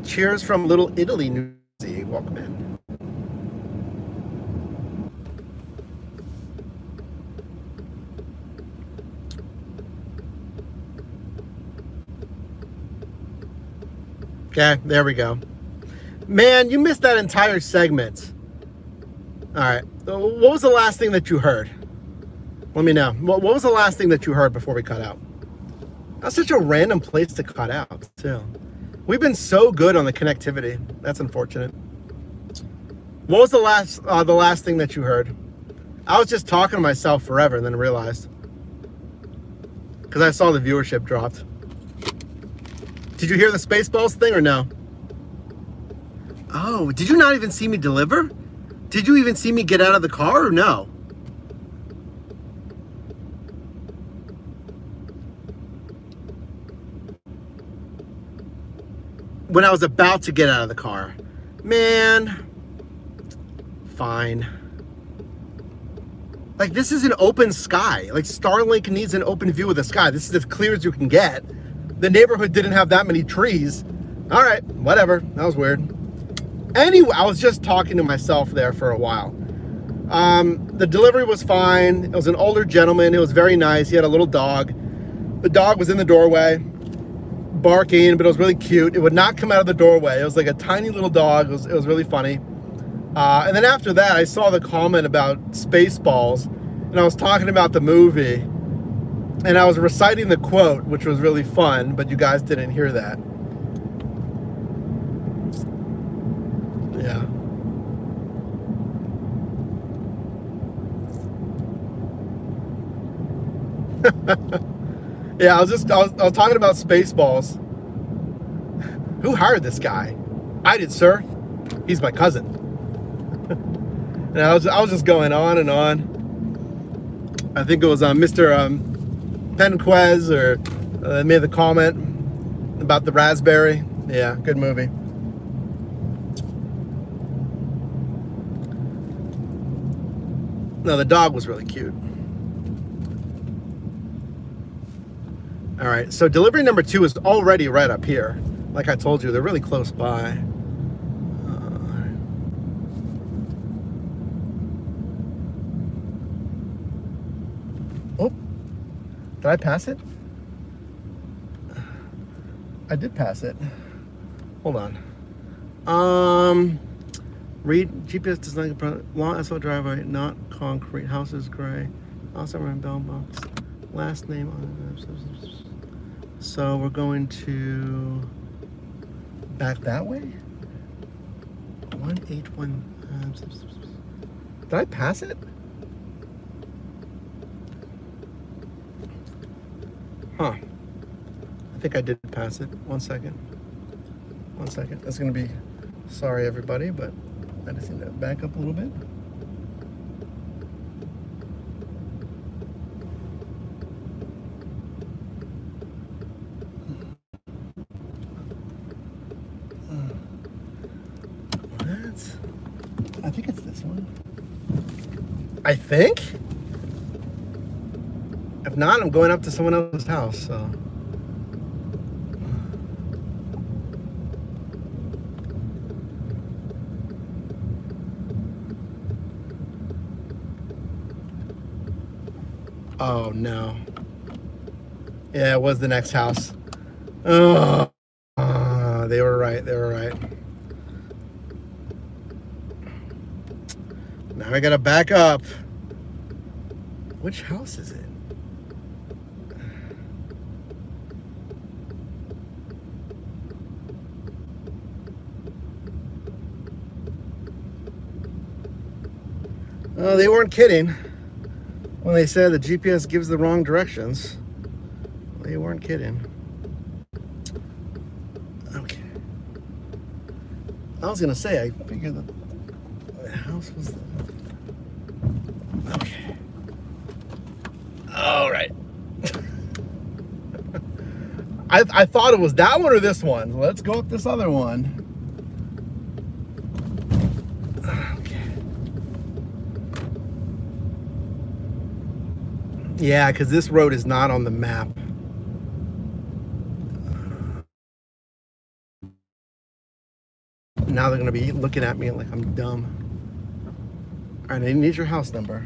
Cheers from Little Italy, New Jersey. Welcome in. Okay, there we go. Man, you missed that entire segment. All right. What was the last thing that you heard? Let me know. What was the last thing that you heard before we cut out? That's such a random place to cut out, too. We've been so good on the connectivity. That's unfortunate. What was the last thing that you heard? I was just talking to myself forever and then realized. Because I saw the viewership dropped. Did you hear the Spaceballs thing or no? Oh, did you not even see me deliver? Did you even see me get out of the car or no? When I was about to get out of the car. Man. Fine. Like, this is an open sky. Like, Starlink needs an open view of the sky. This is as clear as you can get. The neighborhood didn't have that many trees. All right, whatever. That was weird. Anyway, I was just talking to myself there for a while. The delivery was fine. It was an older gentleman. It was very nice. He had a little dog. The dog was in the doorway, barking, but it was really cute. It would not come out of the doorway. It was like a tiny little dog. It was really funny. And then after that, I saw the comment about Spaceballs, and I was talking about the movie, and I was reciting the quote, which was really fun, but you guys didn't hear that. Yeah. Yeah, I was talking about Spaceballs. Who hired this guy? I did, sir. He's my cousin. And I was just going on and on. I think it was Mr. Penquez or made the comment about the raspberry. Yeah, good movie. No, the dog was really cute. All right, so delivery number 2 is already right up here. Like I told you, they're really close by. Oh, did I pass it? I did pass it. Hold on. Read GPS does not long asphalt driveway, not concrete. House is gray. Also around bell box. Last name on. So we're going to back that way. 181. Did I pass it? Huh. I think I did pass it. 1 second. 1 second. That's gonna be. Sorry, everybody, but I just need to back up a little bit. I think it's this one. I think? If not, I'm going up to someone else's house, so. Oh, no. Yeah, it was the next house. Oh, they were right. They were right. Now I gotta back up. Which house is it? Oh, they weren't kidding when they said the GPS gives the wrong directions. They weren't kidding. Okay. I was gonna say, I figured the house was. Okay. All right. I thought it was that one or this one. Let's go up this other one. Yeah, because this road is not on the map. Now they're going to be looking at me like I'm dumb. All right, I need your house number.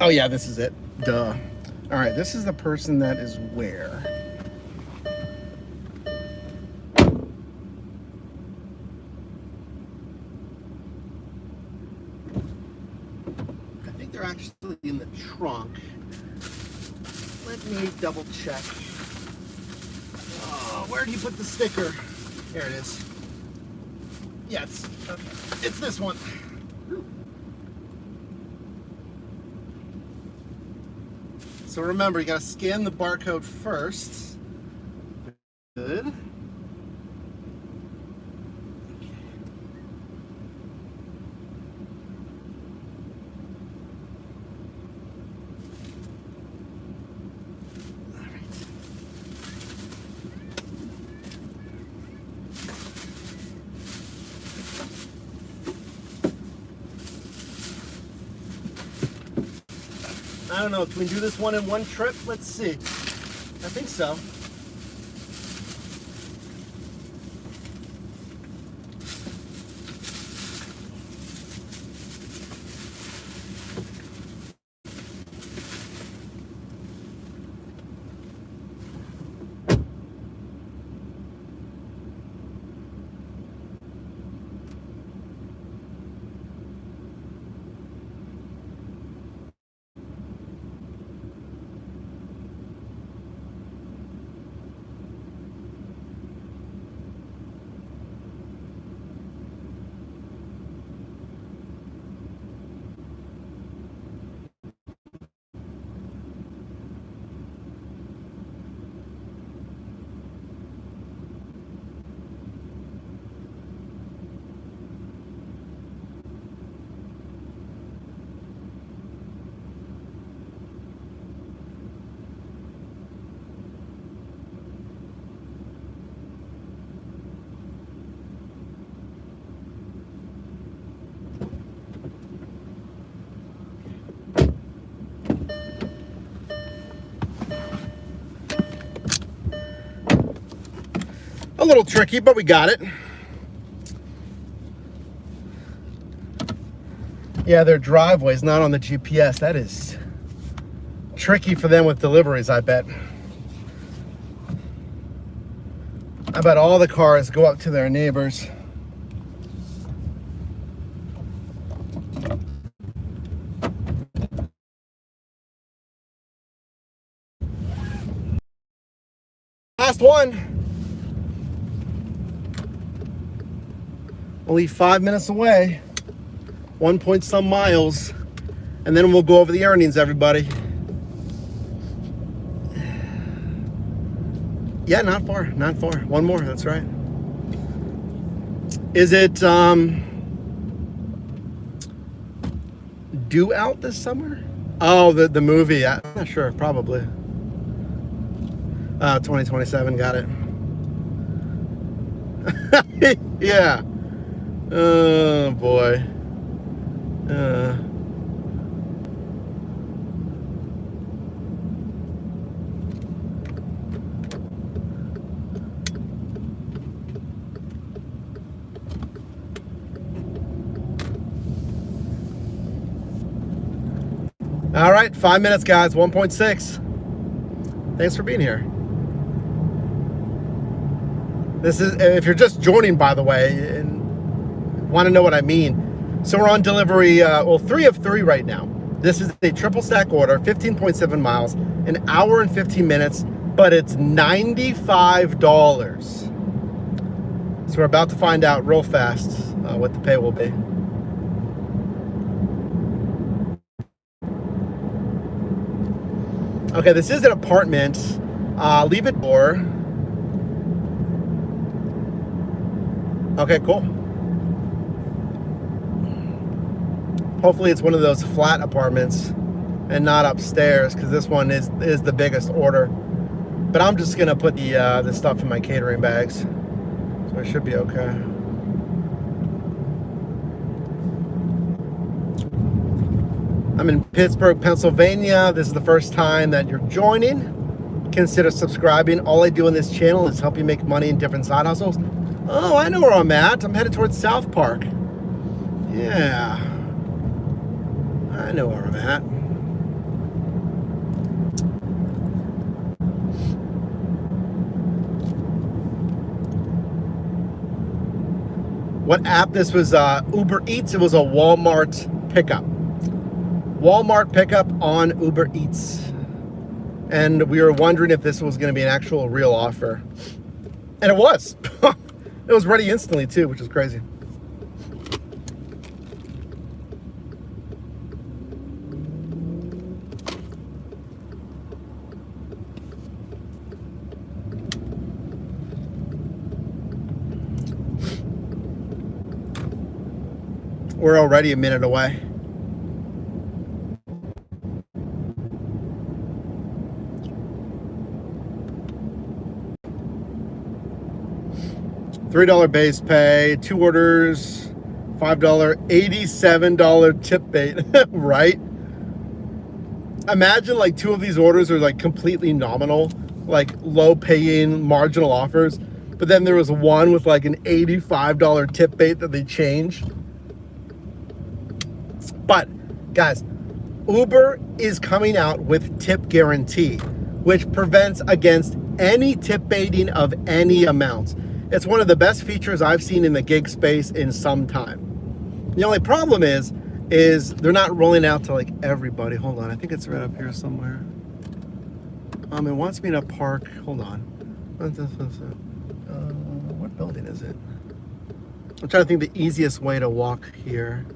Oh, yeah, this is it. Duh. All right, this is the person that is where? They're actually in the trunk. Let me double check. Oh, where did he put the sticker? There it is. Yeah, it's this one. So remember, you gotta scan the barcode first. Good. I don't know, can we do this one in one trip? Let's see. I think so. A little tricky, but we got it. Yeah, their driveway's not on the GPS. That is tricky for them with deliveries, I bet. I bet all the cars go up to their neighbors. Last one. Only 5 minutes away. 1 point some miles. And then we'll go over the earnings, everybody. Yeah, not far, not far. One more, that's right. Is it due out this summer? Oh, the movie. I'm not sure, probably. 2027, got it. Yeah. Oh, boy. All right, 5 minutes, guys. 1.6. Thanks for being here. This is, if you're just joining, by the way, and want to know what I mean. So we're on delivery, well, 3 of 3 right now. This is a triple stack order, 15.7 miles, an hour and 15 minutes, but it's $95. So we're about to find out real fast what the pay will be. Okay, this is an apartment. Leave it door. Okay, cool. Hopefully it's one of those flat apartments and not upstairs, because this one is the biggest order. But I'm just gonna put the stuff in my catering bags, so it should be okay. I'm in Pittsburgh, Pennsylvania. This is the first time that you're joining. Consider subscribing. All I do on this channel is help you make money in different side hustles. Oh, I know where I'm at. I'm headed towards South Park. Yeah. I know where I'm at. What app? This was Uber Eats. It was a Walmart pickup. Walmart pickup on Uber Eats. And we were wondering if this was going to be an actual real offer. And it was. It was ready instantly too, which is crazy. We're already a minute away. $3 base pay, 2 orders, $5, $87 tip bait, right? Imagine like 2 of these orders are like completely nominal, like low paying marginal offers. But then there was one with like an $85 tip bait that they changed. But guys, Uber is coming out with tip guarantee, which prevents against any tip baiting of any amount. It's one of the best features I've seen in the gig space in some time. The only problem is they're not rolling out to like everybody. Hold on, I think it's right up here somewhere. It wants me to park. Hold on. What building is it? I'm trying to think the easiest way to walk here.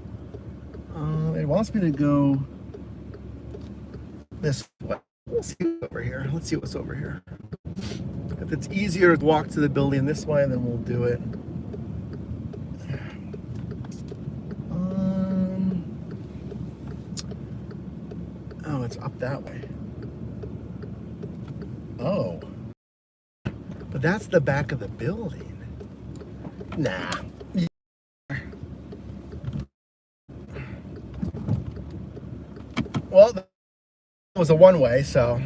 It wants me to go this way. Let's see what's over here. Let's see what's over here. If it's easier to walk to the building this way, then we'll do it. Oh, it's up that way. Oh. But that's the back of the building. Nah. Well, that was a one-way, so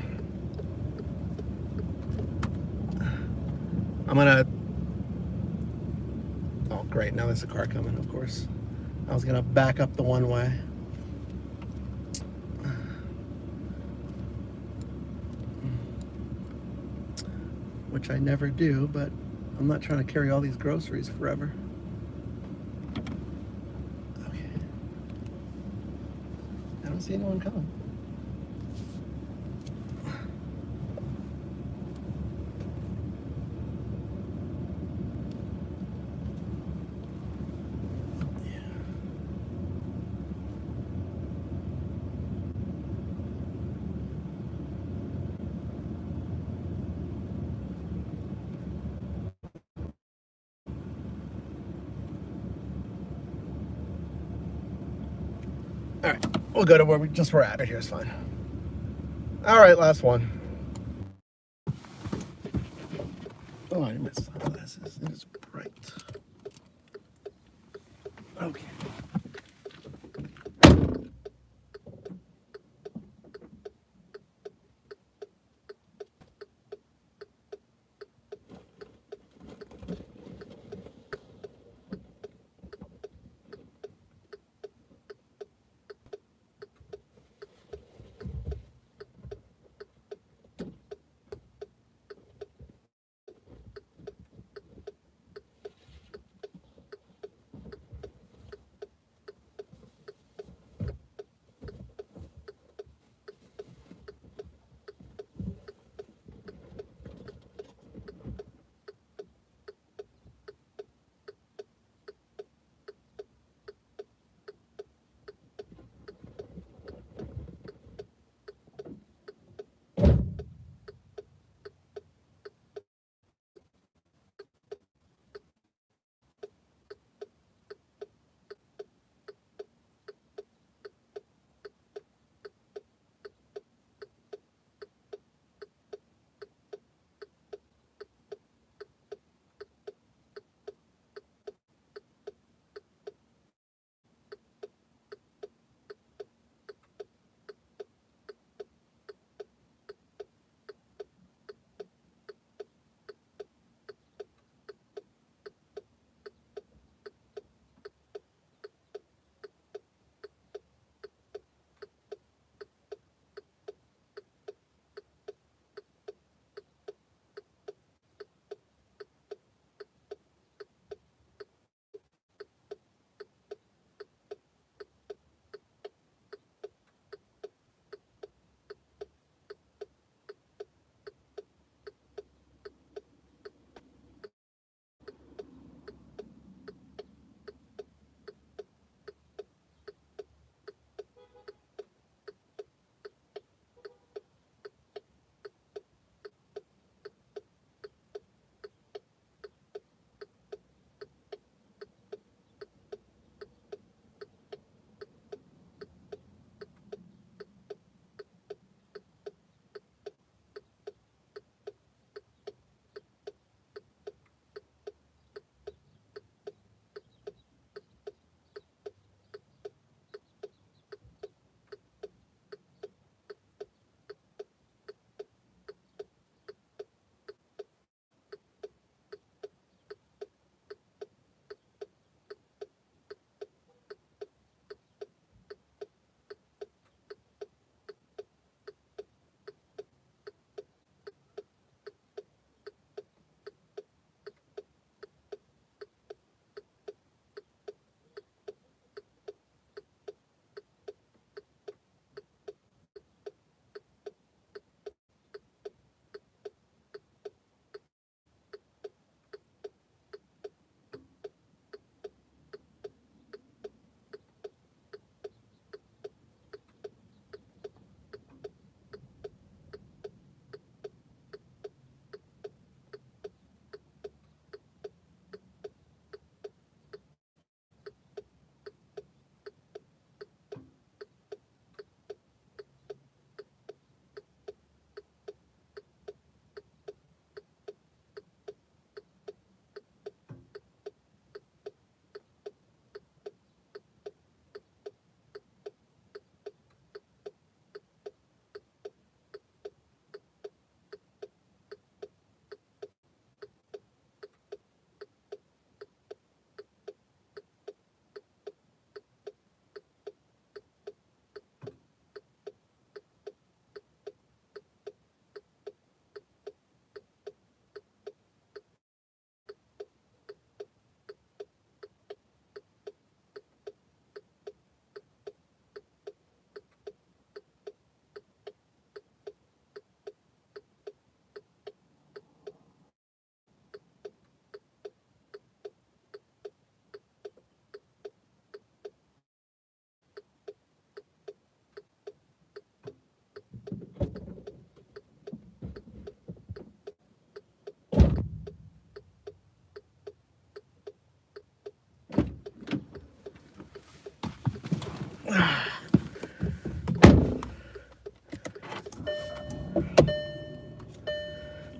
I'm gonna, oh great, now there's a car coming, of course. I was gonna back up the one way. Which I never do, but I'm not trying to carry all these groceries forever. Okay. I don't see anyone coming. All right, we'll go to where we're at. Right here is fine. All right, last one. Oh, I missed sunglasses. It is bright. Okay.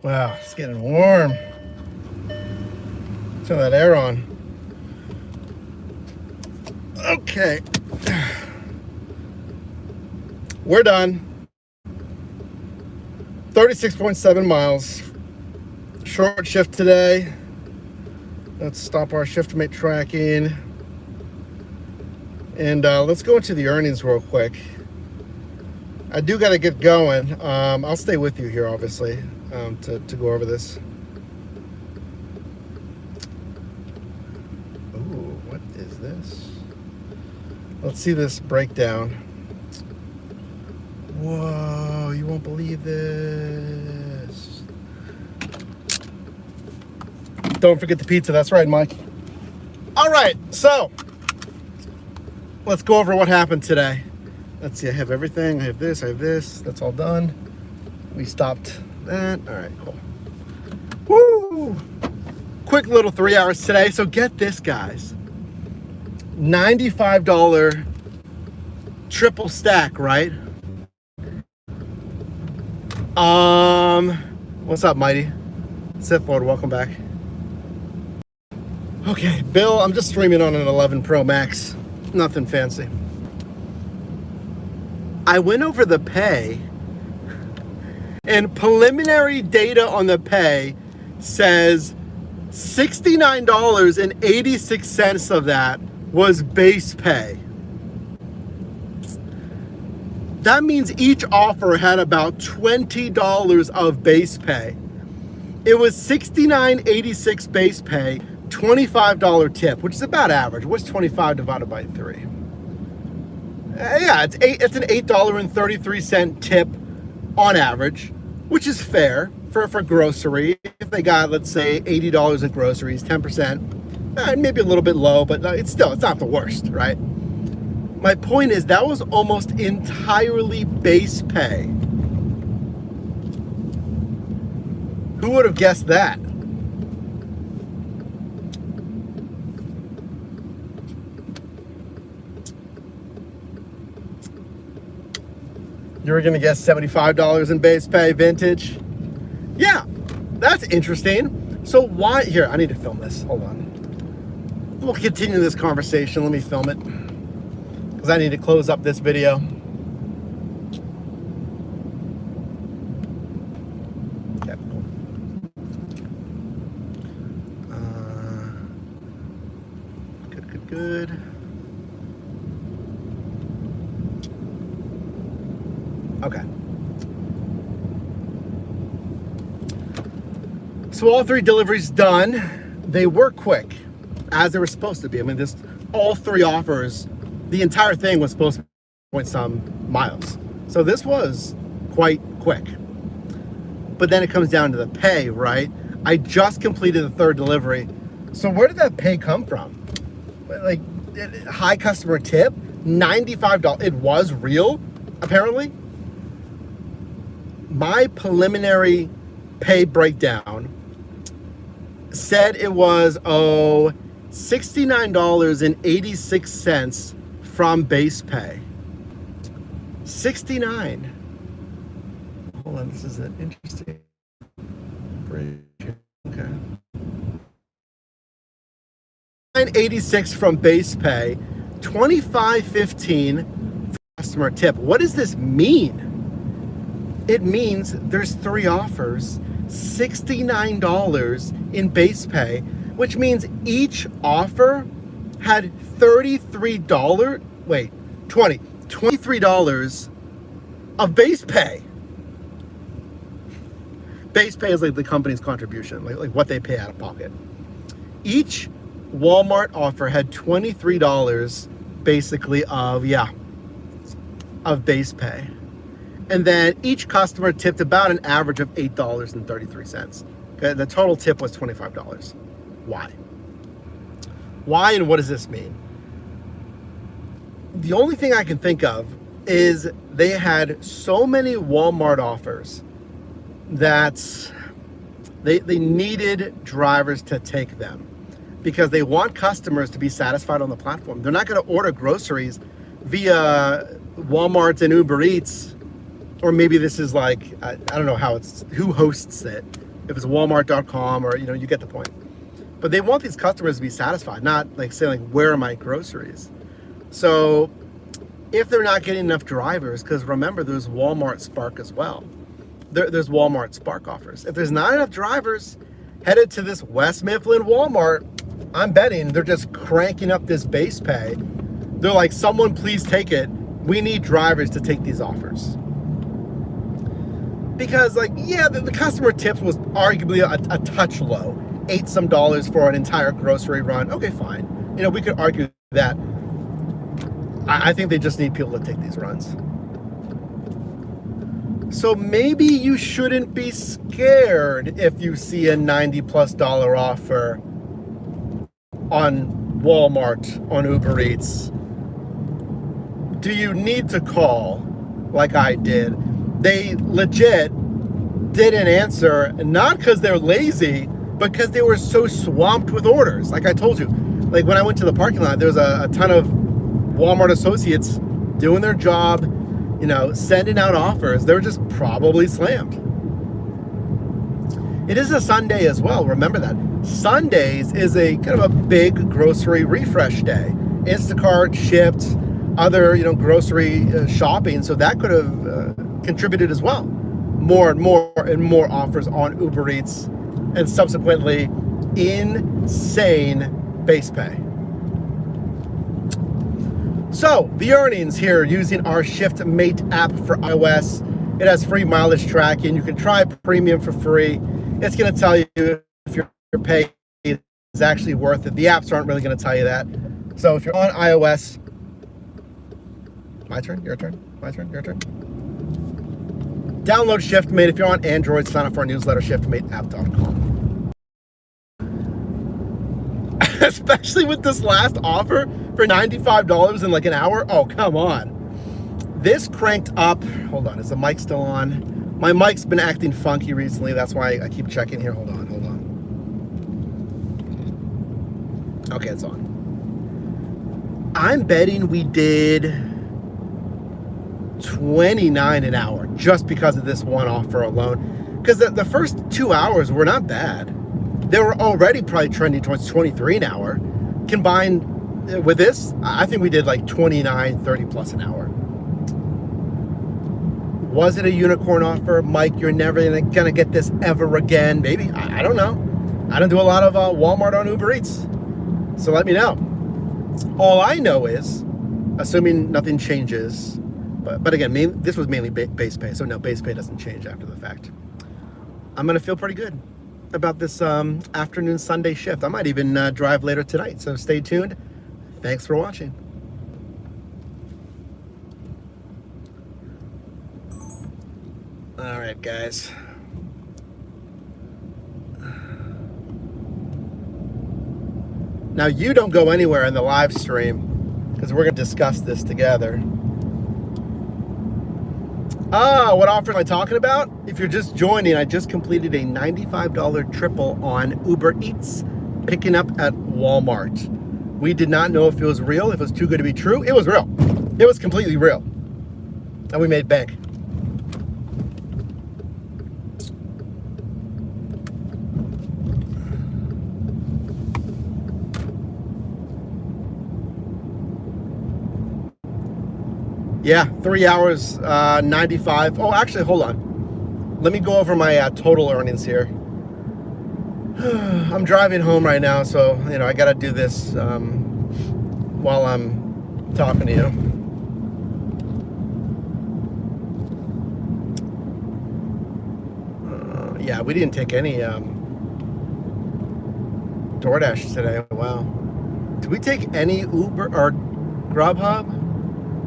Wow, it's getting warm. Turn that air on. Okay. We're done. 36.7 miles. Short shift today. Let's stop our shift mate tracking. And let's go into the earnings real quick. I do got to get going. I'll stay with you here, obviously, to go over this. Ooh, what is this? Let's see this breakdown. Whoa, you won't believe this. Don't forget the pizza. That's right, Mike. All right, so let's go over what happened today. Let's see, I have everything. I have this, I have this. That's all done. We stopped that. All right, cool. Woo! Quick little 3 hours today. So get this, guys. $95 triple stack, right? What's up, Mighty? Sith Lord, welcome back. Okay, Bill, I'm just streaming on an 11 Pro Max. Nothing fancy. I went over the pay, and preliminary data on the pay says $69.86 of that was base pay. That means each offer had about $20 of base pay. It was $69.86 base pay, $25 tip, which is about average. What's 25 divided by 3? Yeah, it's an $8.33 tip on average, which is fair for grocery. If they got, let's say, $80 in groceries, 10%, maybe a little bit low, but it's not the worst, right? My point is that was almost entirely base pay. Who would have guessed that? You were gonna guess $75 in base pay vintage? Yeah, that's interesting. So why, here, I need to film this, hold on. We'll continue this conversation, let me film it. Because I need to close up this video. Okay, cool. Good. Okay. So all 3 deliveries done. They were quick, as they were supposed to be. I mean, all 3 offers, the entire thing was supposed to be point some miles. So this was quite quick. But then it comes down to the pay, right? I just completed the 3rd delivery. So where did that pay come from? Like, high customer tip, $95. It was real, apparently. My preliminary pay breakdown said it was, $69.86 from base pay. 69. Hold on, this is an interesting bridge. Okay. 986 from base pay, 25.15 for customer tip. What does this mean? It means there's 3 offers, $69 in base pay, which means each offer had $23 of base pay. Base pay is like the company's contribution, like what they pay out of pocket. Each Walmart offer had $23 basically of base pay. And then each customer tipped about an average of $8.33. Okay, the total tip was $25. Why? Why, and what does this mean? The only thing I can think of is they had so many Walmart offers that they needed drivers to take them because they want customers to be satisfied on the platform. They're not going to order groceries via Walmart and Uber Eats, or maybe this is like, I don't know who hosts it, if it's Walmart.com, or you get the point. But they want these customers to be satisfied, not like saying like, where are my groceries? So if they're not getting enough drivers, because remember, there's Walmart Spark as well. There's Walmart Spark offers. If there's not enough drivers headed to this West Mifflin Walmart, I'm betting they're just cranking up this base pay. They're like, someone please take it. We need drivers to take these offers. Because like, yeah, the customer tips was arguably a touch low. $8 some for an entire grocery run. Okay, fine. We could argue that. I think they just need people to take these runs. So maybe you shouldn't be scared if you see a $90+ offer on Walmart, on Uber Eats. Do you need to call like I did? They legit didn't answer, not because they're lazy, but because they were so swamped with orders. Like I told you, like when I went to the parking lot, there was a ton of Walmart associates doing their job, sending out offers. They were just probably slammed. It is a Sunday as well. Remember that. Sundays is a kind of a big grocery refresh day. Instacart, Shipt, other, grocery shopping. So that could have contributed as well. More and more offers on Uber Eats, and subsequently insane base pay. So the earnings here using our ShiftMate app for iOS. It has free mileage tracking. You can try premium for free. It's going to tell you if your pay is actually worth it. The apps aren't really going to tell you that. So if you're on iOS, my turn, your turn, my turn, your turn. Download ShiftMate. If you're on Android, sign up for our newsletter, shiftmateapp.com. Especially with this last offer for $95 in like an hour. Oh, come on. This cranked up. Hold on. Is the mic still on? My mic's been acting funky recently. That's why I keep checking here. Hold on. Okay, it's on. I'm betting we did $29 an hour just because of this one offer alone. Because the first 2 hours were not bad. They were already probably trending towards 23 an hour. Combined with this, I think we did like 29, 30+ an hour. Was it a unicorn offer? Mike, you're never gonna get this ever again. Maybe, I don't know. I don't do a lot of Walmart on Uber Eats. So let me know. All I know is, assuming nothing changes, but again, this was mainly base pay. So no, base pay doesn't change after the fact. I'm gonna feel pretty good about this afternoon Sunday shift. I might even drive later tonight, so stay tuned. Thanks for watching. All right, guys. Now you don't go anywhere in the live stream because we're going to discuss this together. What offer am I talking about? If you're just joining, I just completed a $95 triple on Uber Eats, picking up at Walmart. We did not know if it was real, if it was too good to be true. It was real. It was completely real. And we made bank. Yeah, 3 hours, 95. Oh, actually, hold on. Let me go over my total earnings here. I'm driving home right now, so, I got to do this while I'm talking to you. Yeah, we didn't take any DoorDash today. Wow. Did we take any Uber or Grubhub?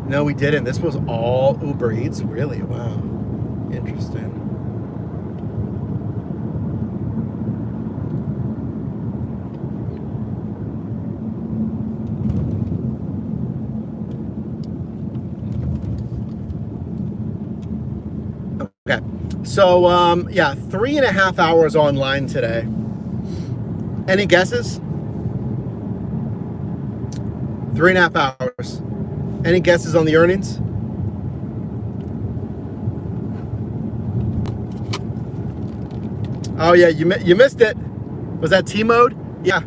No, we didn't. This was all Uber Eats. Really? Wow. Interesting. Okay. So, yeah, 3.5 hours online today. Any guesses? 3.5 hours. Any guesses on the earnings? Oh yeah, you missed it. Was that T mode? Yeah.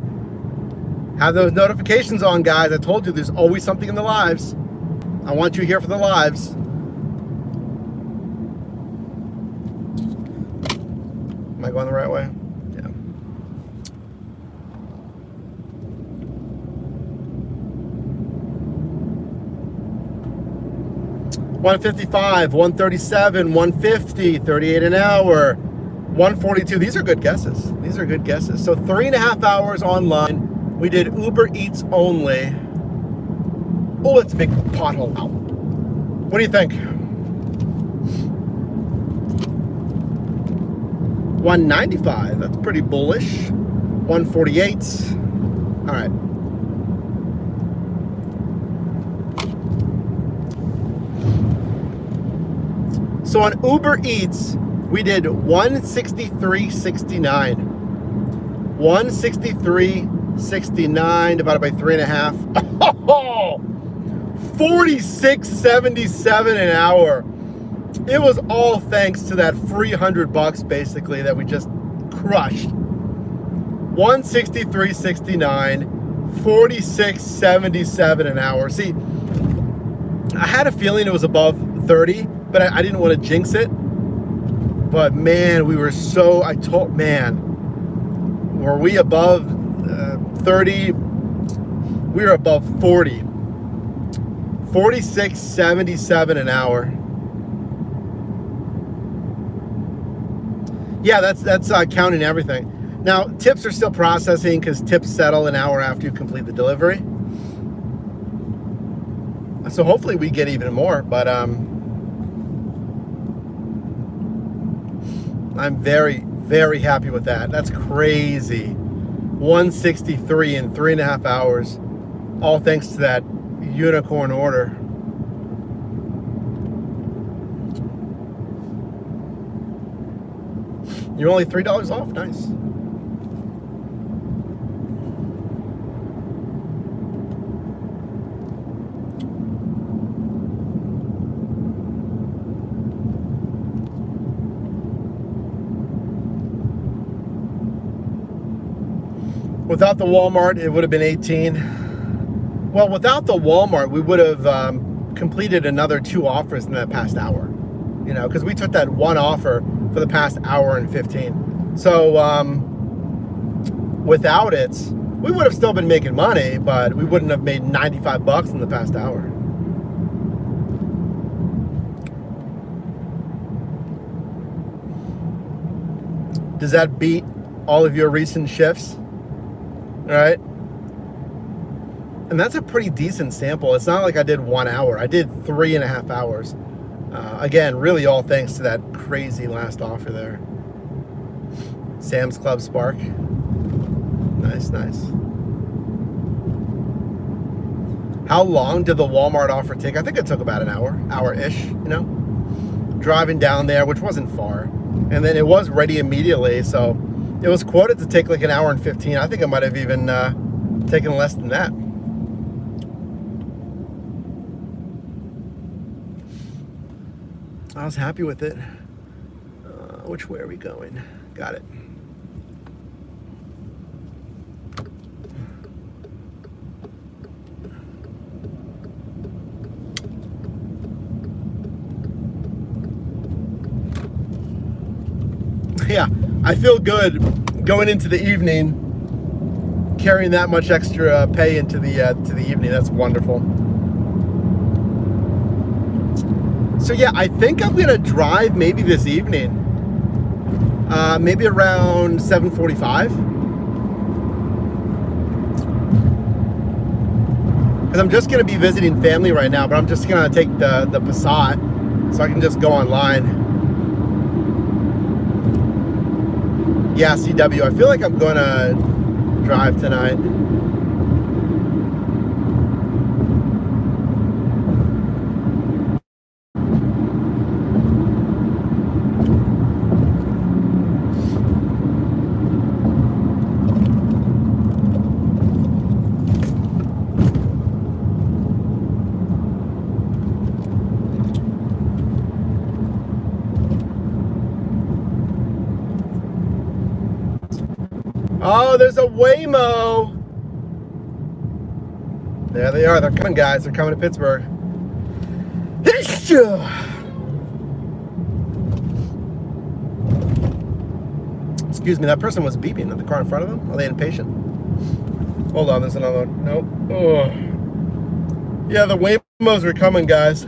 Have those notifications on, guys. I told you there's always something in the lives. I want you here for the lives. Am I going the right way? Yeah. $155, $137, $150, $38 an hour, $142. These are good guesses. These are good guesses. So 3.5 hours online. We did Uber Eats only. Oh, it's a big pothole out. What do you think? 195. That's pretty bullish. 148. All right. So on Uber Eats, we did 163.69. 163.69 divided by 3.5. Oh, 46.77 an hour. It was all thanks to that free $100 basically that we just crushed. 163.69, 46.77 an hour. See, I had a feeling it was above 30, but I didn't want to jinx it. But man, we were so, were we above 30? We were above 40. 46.77 an hour. Yeah, that's counting everything. Now, tips are still processing because tips settle an hour after you complete the delivery. So hopefully we get even more, but I'm very, very happy with that. That's crazy. 163 in 3.5 hours. All thanks to that unicorn order. You're only $3 off. Nice. Without the Walmart, it would have been 18. Well, without the Walmart, we would have completed another 2 offers in that past hour. You know, because we took that one offer for the past hour and 15. So without it, we would have still been making money, but we wouldn't have made $95 in the past hour. Does that beat all of your recent shifts? All right. And that's a pretty decent sample. It's not like I did 1 hour. I did 3.5 hours. Again, really all thanks to that crazy last offer there. Sam's Club Spark. Nice, nice. How long did the Walmart offer take? I think it took about an hour-ish, you know? Driving down there, which wasn't far. And then it was ready immediately, so it was quoted to take like an hour and 15. I think it might have even taken less than that. I was happy with it. Which way are we going? Got it. Yeah, I feel good going into the evening, carrying that much extra pay into the evening. That's wonderful. So yeah, I think I'm gonna drive maybe this evening, maybe around 7:45, because I'm just gonna be visiting family right now. But I'm just gonna take the Passat, so I can just go online. Yeah, CW. I feel like I'm gonna drive tonight. Oh, there's a Waymo. There they are. They're coming, guys. They're coming to Pittsburgh. Excuse me, that person was beeping at the car in front of them. Are they impatient? Hold on, there's another one. Nope. Oh. Yeah, the Waymos are coming, guys.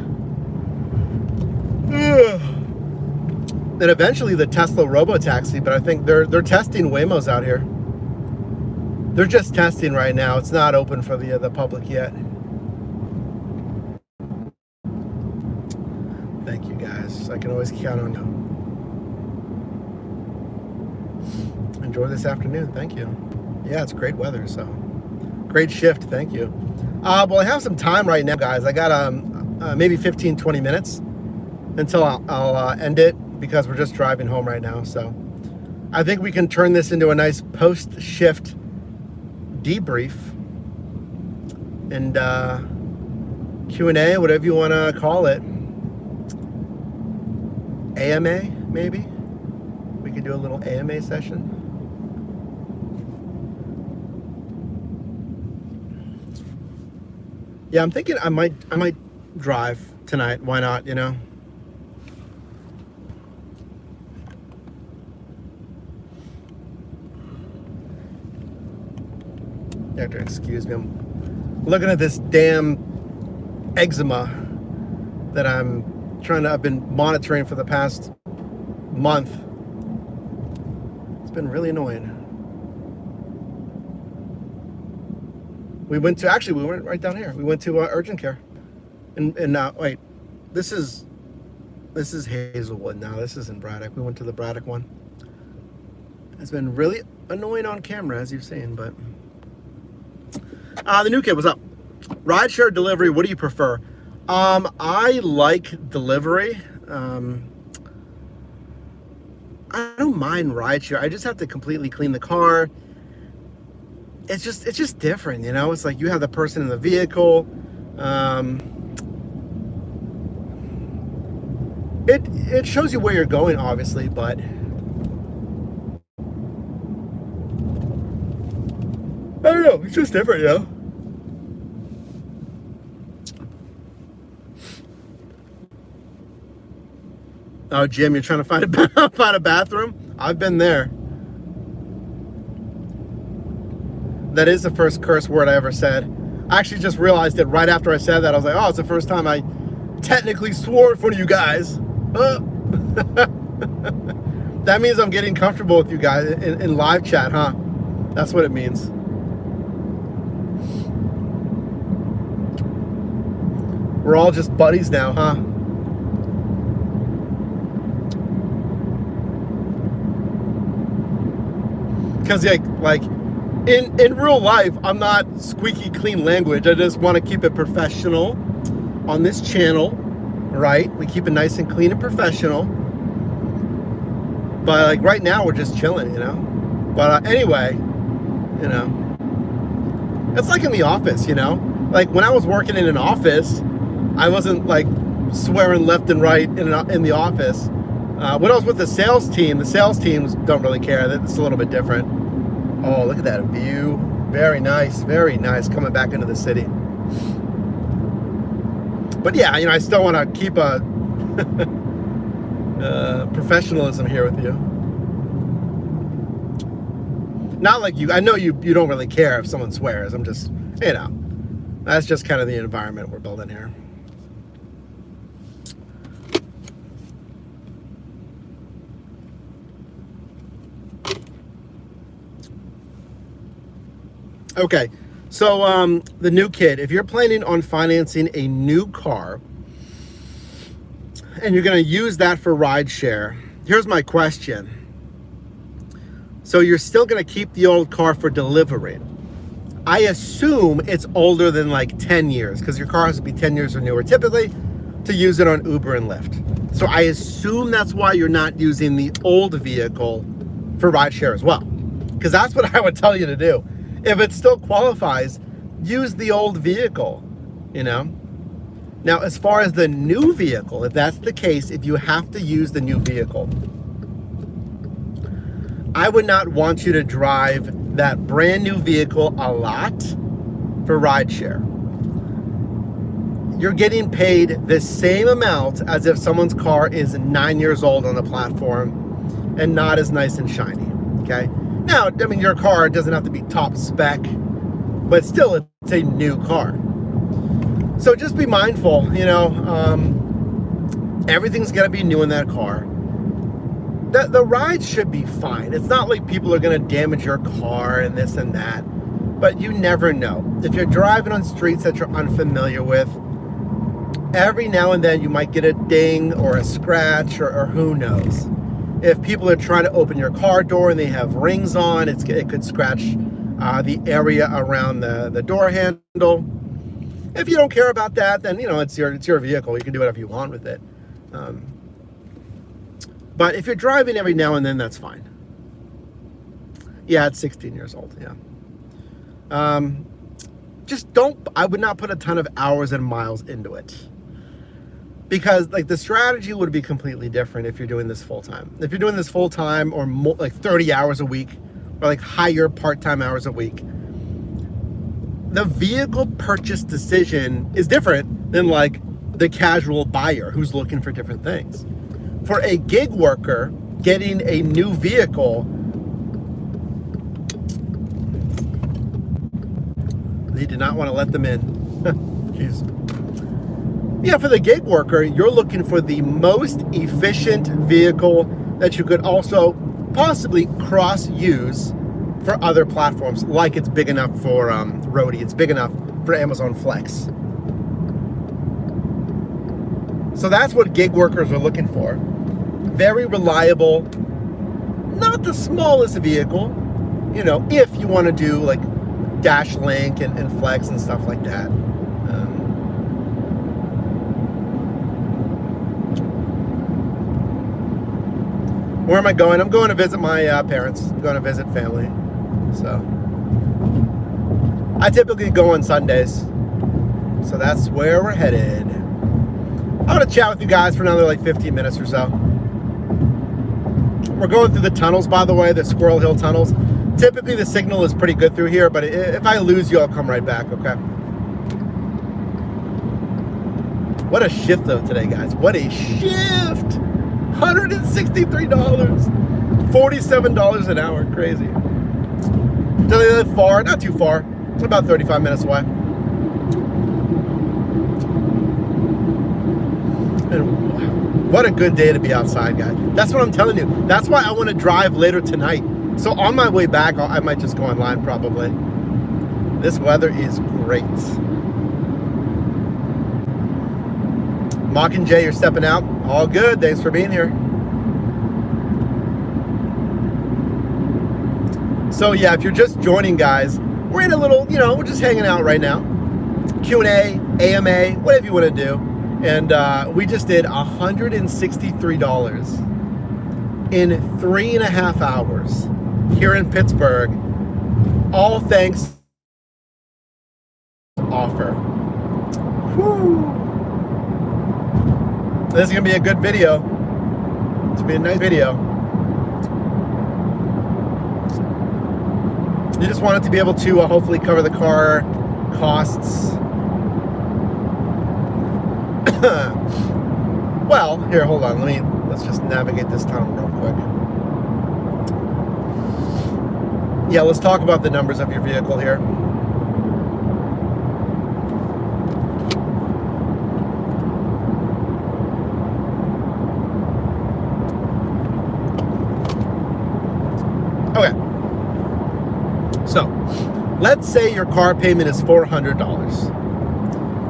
Then eventually the Tesla Robotaxi, but I think they're testing Waymos out here. They're just testing right now. It's not open for the public yet. Thank you, guys. I can always count on you. Enjoy this afternoon. Thank you. Yeah, it's great weather, so great shift. Thank you. Well, I have some time right now, guys. I got maybe 15, 20 minutes until I'll end it because we're just driving home right now. So I think we can turn this into a nice post-shift debrief and Q&A, whatever you want to call it. AMA, maybe? We could do a little AMA session. Yeah, I'm thinking I might drive tonight. Why not, you know? You have to excuse me. I'm looking at this damn eczema that I've been monitoring for the past month. It's been really annoying. We went right down here. We went to urgent care. And wait, this is Hazelwood now. This isn't Braddock. We went to the Braddock one. It's been really annoying on camera, as you've seen, but the new kid, what's up? Rideshare delivery, what do you prefer? I like delivery. I don't mind rideshare. I just have to completely clean the car. It's just different, you know? It's like you have the person in the vehicle. It shows you where you're going, obviously, but I don't know. It's just different, you know? Oh, Jim, you're trying to find a bathroom? I've been there. That is the first curse word I ever said. I actually just realized it right after I said that. I was like, oh, it's the first time I technically swore in front of you guys. That means I'm getting comfortable with you guys in live chat, huh? That's what it means. We're all just buddies now, huh? Because like in real life, I'm not squeaky clean language. I just want to keep it professional on this channel, right? We keep it nice and clean and professional. But like right now, we're just chilling, you know? But anyway, you know, it's like in the office, you know? Like when I was working in an office, I wasn't like swearing left and right in the office. When I was with the sales teams don't really care. It's a little bit different. Oh, look at that view. Very nice coming back into the city. But yeah, you know, I still want to keep a professionalism here with you. Not like you. I know you don't really care if someone swears. I'm just, you know, that's just kind of the environment we're building here. Okay, so the new kid, if you're planning on financing a new car and you're going to use that for rideshare, here's my question. So you're still going to keep the old car for delivery. I assume it's older than like 10 years because your car has to be 10 years or newer typically to use it on Uber and Lyft. So I assume that's why you're not using the old vehicle for rideshare as well, because that's what I would tell you to do. If it still qualifies, use the old vehicle, you know? Now, as far as the new vehicle, if that's the case, if you have to use the new vehicle, I would not want you to drive that brand new vehicle a lot for rideshare. You're getting paid the same amount as if someone's car is 9 years old on the platform and not as nice and shiny, okay? Now, I mean, your car doesn't have to be top spec, but still, it's a new car. So just be mindful, you know, everything's gonna be new in that car. The ride should be fine. It's not like people are gonna damage your car and this and that, but you never know. If you're driving on streets that you're unfamiliar with, every now and then you might get a ding or a scratch or who knows. If people are trying to open your car door and they have rings on, it could scratch the area around the door handle. If you don't care about that, then, you know, it's your vehicle. You can do whatever you want with it. But if you're driving every now and then, that's fine. Yeah, it's 16 years old, yeah. I would not put a ton of hours and miles into it. Because like the strategy would be completely different if you're doing this full time. If you're doing this full time or more, like 30 hours a week or like higher part-time hours a week, the vehicle purchase decision is different than like the casual buyer who's looking for different things. For a gig worker, getting a new vehicle, they did not want to let them in. Jeez. Yeah, for the gig worker, you're looking for the most efficient vehicle that you could also possibly cross-use for other platforms, like it's big enough for Roadie, it's big enough for Amazon Flex. So that's what gig workers are looking for. Very reliable, not the smallest vehicle, you know, if you want to do like Dash Link and Flex and stuff like that. Where am I going? I'm going to visit my parents. I'm going to visit family. So I typically go on Sundays. So that's where we're headed. I'm going to chat with you guys for another like 15 minutes or so. We're going through the tunnels, by the way, the Squirrel Hill tunnels. Typically the signal is pretty good through here, but if I lose you, I'll come right back, okay? What a shift though today, guys. What a shift! $163, $47 an hour, crazy. Do they live far? Not too far. It's about 35 minutes away. And what a good day to be outside, guys. That's what I'm telling you. That's why I want to drive later tonight. So on my way back, I might just go online probably. This weather is great. Mockingjay, you're stepping out. All good. Thanks for being here. So yeah, if you're just joining, guys, we're in a little, you know, we're just hanging out right now. Q&A, AMA, whatever you want to do. And we just did $163 in 3.5 hours here in Pittsburgh. All thanks to offer. Whew. This is going to be a good video. It's going to be a nice video. You just want it to be able to hopefully cover the car costs. Well, here, hold on. Let's just navigate this tunnel real quick. Yeah, let's talk about the numbers of your vehicle here. Okay. So, let's say your car payment is $400.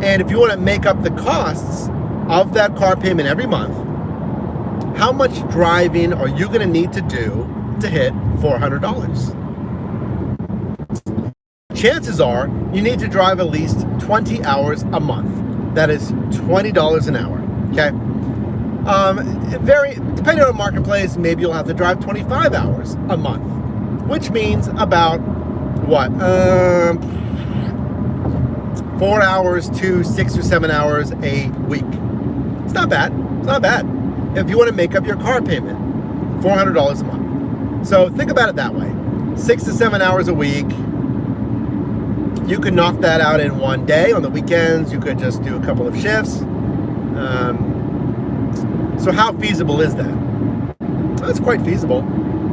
And if you want to make up the costs of that car payment every month, how much driving are you going to need to do to hit $400? Chances are you need to drive at least 20 hours a month. That is $20 an hour, okay? Depending on the marketplace, maybe you'll have to drive 25 hours a month, which means about what? 4 hours to 6 or 7 hours a week. It's not bad. It's not bad. If you want to make up your car payment, $400 a month. So think about it that way. 6 to 7 hours a week. You could knock that out in one day. On the weekends, you could just do a couple of shifts. So how feasible is that? Well, it's quite feasible.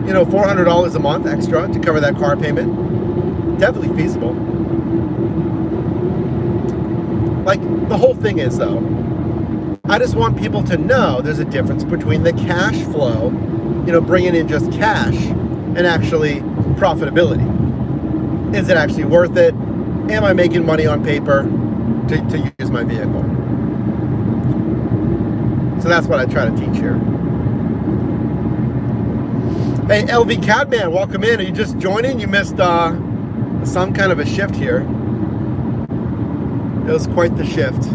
You know, $400 a month extra to cover that car payment. Definitely feasible. Like, the whole thing is, though, I just want people to know there's a difference between the cash flow, you know, bringing in just cash, and actually profitability. Is it actually worth it? Am I making money on paper to use my vehicle? So that's what I try to teach here. Hey, LV Catman, welcome in. Are you just joining? You missed some kind of a shift here. It was quite the shift.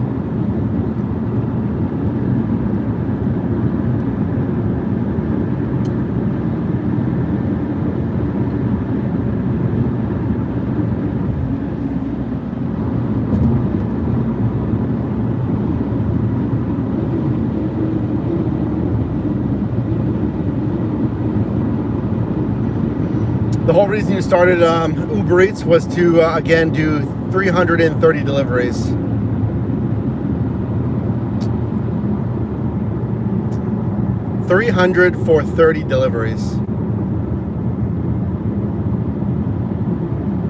The whole reason you started Uber Eats was to, again, do 330 deliveries. $300 for 30 deliveries.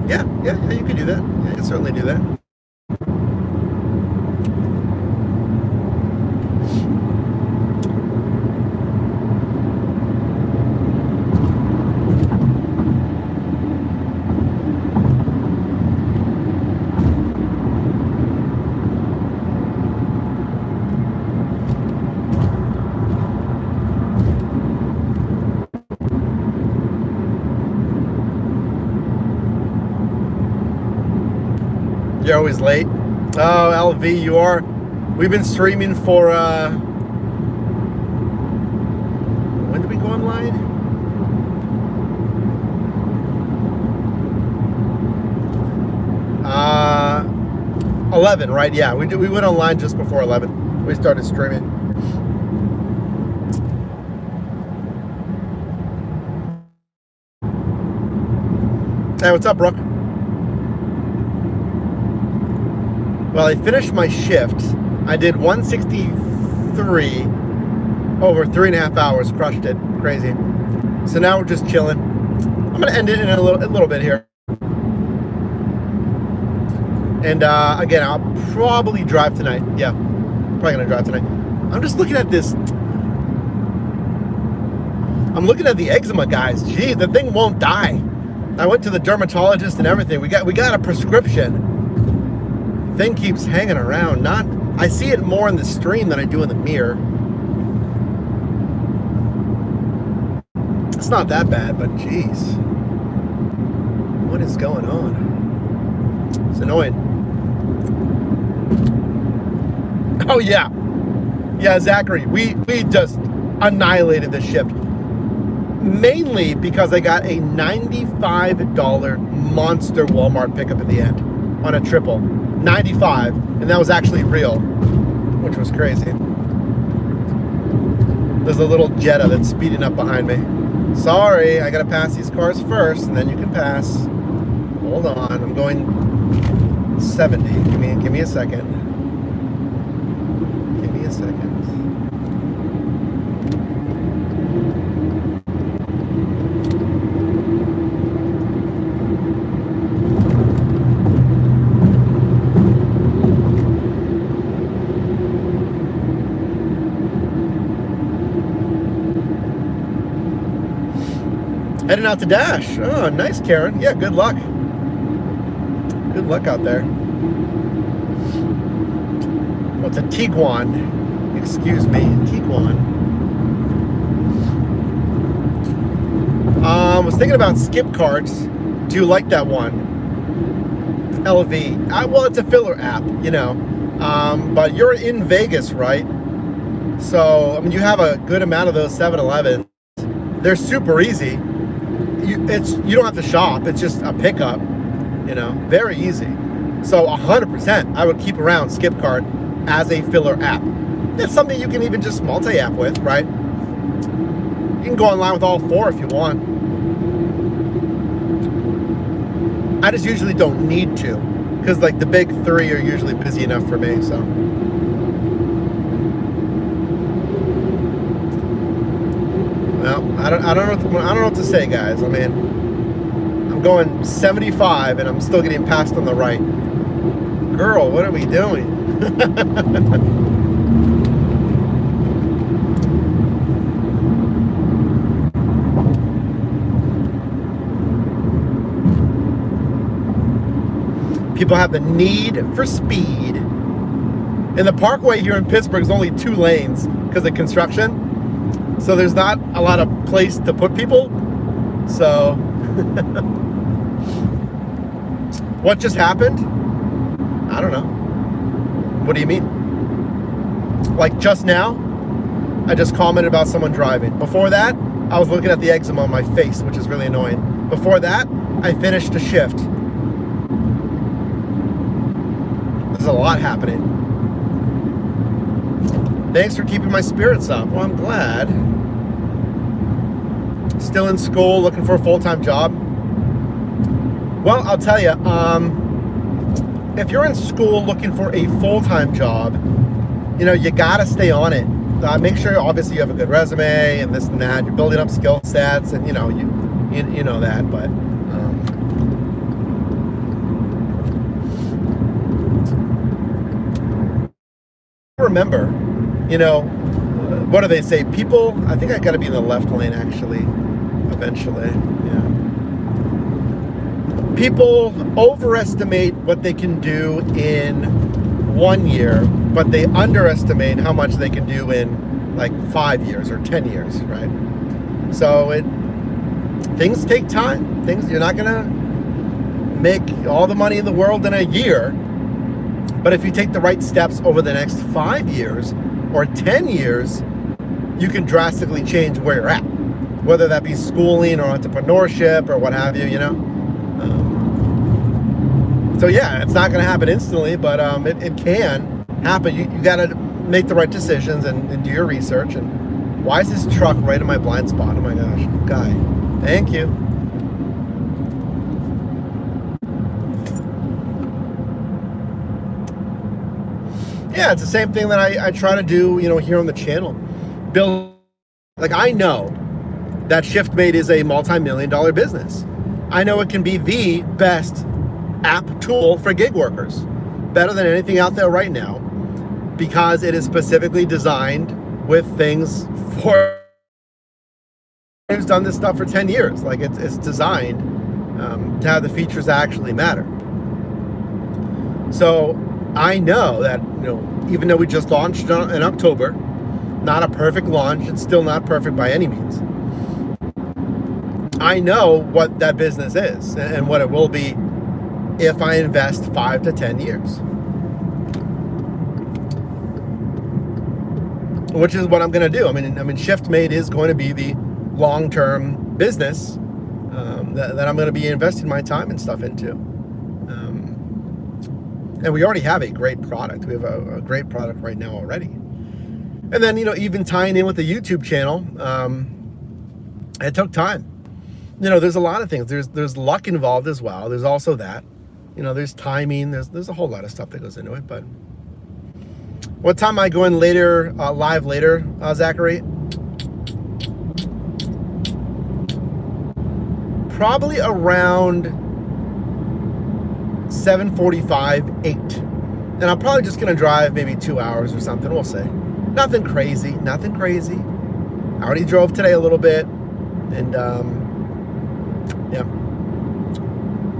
Yeah, you can do that. Yeah, you can certainly do that. You're always late. Oh, LV, you are. We've been streaming for, when did we go online? Uh, 11, right? Yeah, we went online just before 11. We started streaming. Hey, what's up, Brooke? Well, I finished my shift. I did 163 over 3.5 hours. Crushed it. Crazy. So now we're just chilling. I'm going to end it in a little bit here. And again, I'll probably drive tonight. Yeah, probably going to drive tonight. I'm just looking at this. I'm looking at the eczema, guys. Gee, the thing won't die. I went to the dermatologist and everything. We got a prescription. Thing keeps hanging around. I see it more in the stream than I do in the mirror. It's not that bad, but geez, what is going on? It's annoying. Oh yeah, Zachary, we just annihilated this shift. Mainly because I got a $95 monster Walmart pickup at the end on a triple. 95, and that was actually real, which was crazy. There's a little Jetta that's speeding up behind me. Sorry, I gotta pass these cars first, and then you can pass. Hold on, I'm going 70. Give me a second. Give me a second. Heading out to Dash. Oh, nice, Karen. Yeah, good luck. Good luck out there. Oh, it's a Tiguan. Excuse me, Tiguan. I was thinking about skip carts. Do you like that one? LV. Well, it's a filler app, you know. But you're in Vegas, right? So, I mean, you have a good amount of those 7-Elevens. They're super easy. You don't have to shop. It's just a pickup, you know, very easy. So 100%, I would keep around Skipcart as a filler app. It's something you can even just multi-app with, right? You can go online with all four if you want. I just usually don't need to, because like the big three are usually busy enough for me. So well, I don't know what to say, guys. I mean, I'm going 75 and I'm still getting passed on the right. Girl, what are we doing? People have the need for speed. And the parkway here in Pittsburgh is only 2 lanes because of construction. So there's not a lot of place to put people. So what just happened? I don't know. What do you mean? Like just now, I just commented about someone driving. Before that, I was looking at the eczema on my face, which is really annoying. Before that, I finished a shift. There's a lot happening. Thanks for keeping my spirits up. Well, I'm glad. Still in school, looking for a full-time job. Well, I'll tell you, if you're in school looking for a full-time job, you know, you gotta stay on it. Make sure, obviously, you have a good resume and this and that. You're building up skill sets, and you know that. But remember, you know, what do they say? People, I think I got to be in the left lane actually, eventually. Yeah. People overestimate what they can do in 1 year, but they underestimate how much they can do in like 5 years or 10 years, right? So things take time. You're not gonna make all the money in the world in a year, but if you take the right steps over the next 5 years or 10 years, you can drastically change where you're at, whether that be schooling or entrepreneurship or what have you, you know? So yeah, it's not going to happen instantly, but it can happen. You got to make the right decisions and do your research. And why is this truck right in my blind spot? Oh my gosh, guy. Thank you. Yeah, it's the same thing that I try to do, you know, here on the channel. Build, like, I know that ShiftMate is a multi-million-dollar business. I know it can be the best app tool for gig workers, better than anything out there right now, because it is specifically designed with things for who's done this stuff for 10 years. Like it's designed to have the features that actually matter. So I know that, you know, even though we just launched in October, not a perfect launch, it's still not perfect by any means. I know what that business is and what it will be if I invest 5 to 10 years. Which is what I'm going to do. I mean, ShiftMate is going to be the long-term business that I'm going to be investing my time and stuff into. And we already have a great product. We have a great product right now already. And then, you know, even tying in with the YouTube channel, it took time. You know, there's a lot of things. There's luck involved as well. There's also that. You know, there's timing. There's a whole lot of stuff that goes into it. But what time am I going later, live later, Zachary? Probably around 7:45, 8. And I'm probably just going to drive maybe 2 hours or something. We'll see. Nothing crazy. Nothing crazy. I already drove today a little bit. And, yeah.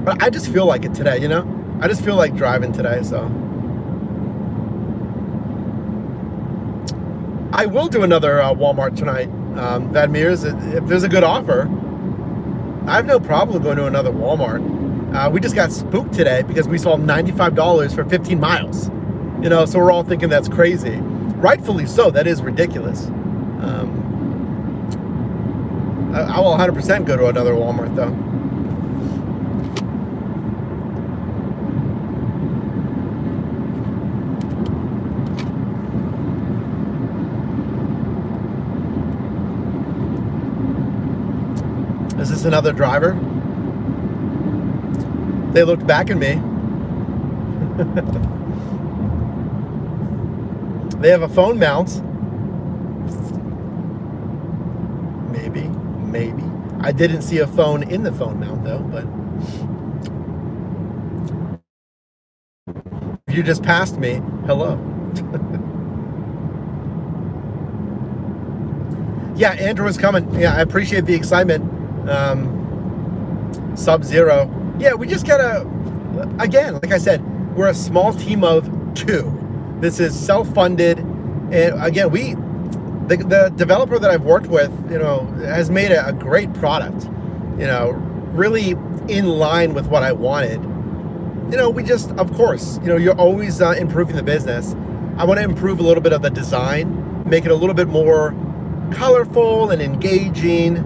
But I just feel like it today, you know? I just feel like driving today, so. I will do another Walmart tonight, Vadmir's. If there's a good offer, I have no problem going to another Walmart. We just got spooked today because we saw $95 for 15 miles. You know, so we're all thinking that's crazy. Rightfully so, that is ridiculous. I will 100% go to another Walmart, though. Is this another driver? They looked back at me. They have a phone mount. Maybe. I didn't see a phone in the phone mount though, but if you just passed me, hello. Yeah, Andrew is coming. Yeah, I appreciate the excitement. Sub-Zero. Yeah, we just gotta, again, like I said, we're a small team of 2. This is self-funded, and again, the developer that I've worked with, has made a great product, really in line with what I wanted. We just, of course, you're always improving the business. I want to improve a little bit of the design, make it a little bit more colorful and engaging.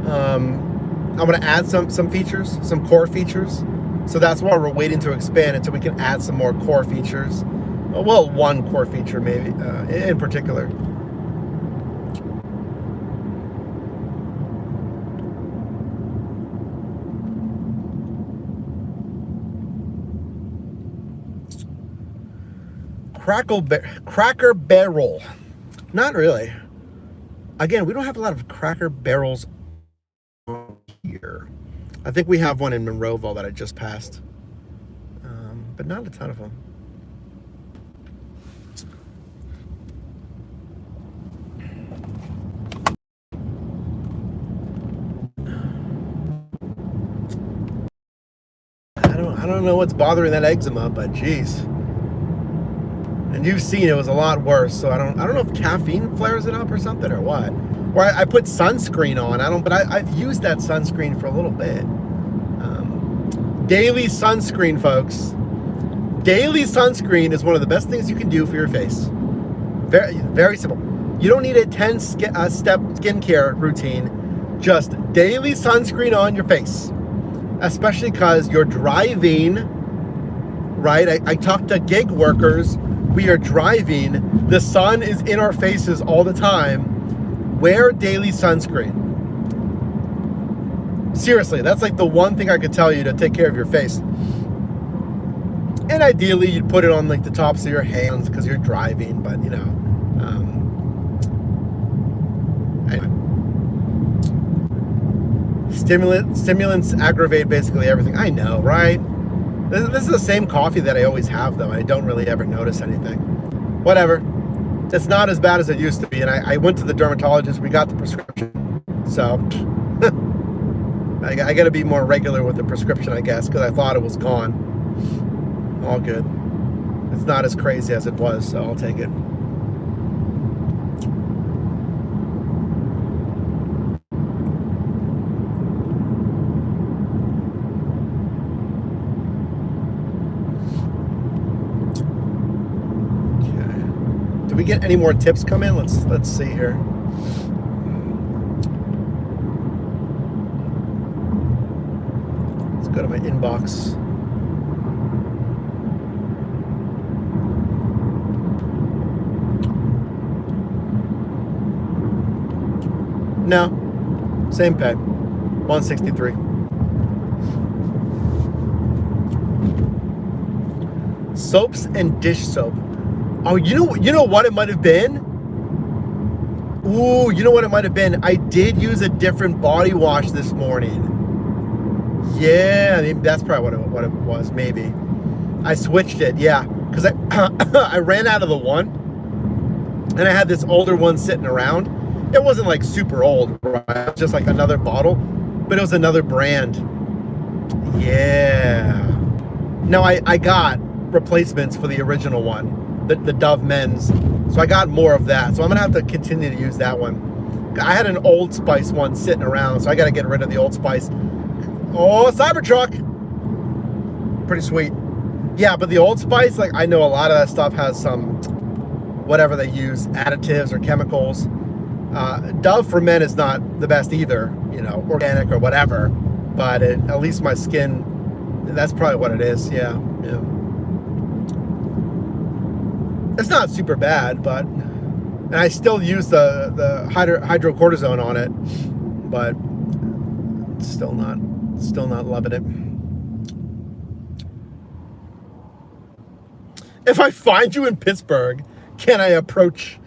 I want to add some features, some core features. So that's why we're waiting to expand until we can add some more core features. Well, one core feature maybe in particular. Cracker Barrel. Not really. Again, we don't have a lot of Cracker Barrels here. I think we have one in Monroeville that I just passed, but not a ton of them. I don't know what's bothering that eczema, but geez. And you've seen it was a lot worse, so I don't know if caffeine flares it up or something or what. Or I put sunscreen on. I've used that sunscreen for a little bit. Daily sunscreen, folks. Daily sunscreen is one of the best things you can do for your face. Very, very simple. You don't need a 10-step skincare routine. Just daily sunscreen on your face. Especially because you're driving, right? I talk to gig workers. We are driving. The sun is in our faces all the time. Wear daily sunscreen. Seriously, that's like the one thing I could tell you to take care of your face. And ideally, you'd put it on like the tops of your hands because you're driving, but anyway. Stimulants aggravate basically everything. I know, right? This is the same coffee that I always have, though. I don't really ever notice anything. Whatever. It's not as bad as it used to be. And I went to the dermatologist. We got the prescription. So I got to be more regular with the prescription, I guess, because I thought it was gone. All good. It's not as crazy as it was, so I'll take it. Did we get any more tips come in? Let's see here. Let's go to my inbox. No, same pay, 163. Soaps and dish soap. Oh, you know what it might have been? Ooh, you know what it might have been? I did use a different body wash this morning. Yeah, that's probably what it was, maybe. I switched it, yeah. Because I ran out of the one, and I had this older one sitting around. It wasn't like super old, right? It was just like another bottle, but it was another brand. Yeah. No, I got replacements for the original one. The Dove Men's. So I got more of that. So I'm gonna have to continue to use that one. I had an Old Spice one sitting around, so I gotta get rid of the Old Spice. Oh, Cybertruck! Pretty sweet. Yeah, but the Old Spice, like I know a lot of that stuff has some, whatever they use, additives or chemicals. Dove for Men is not the best either, organic or whatever. But at least my skin, that's probably what it is, yeah. It's not super bad, but, and I still use the hydrocortisone on it, but still not loving it. If I find you in Pittsburgh, can I approach?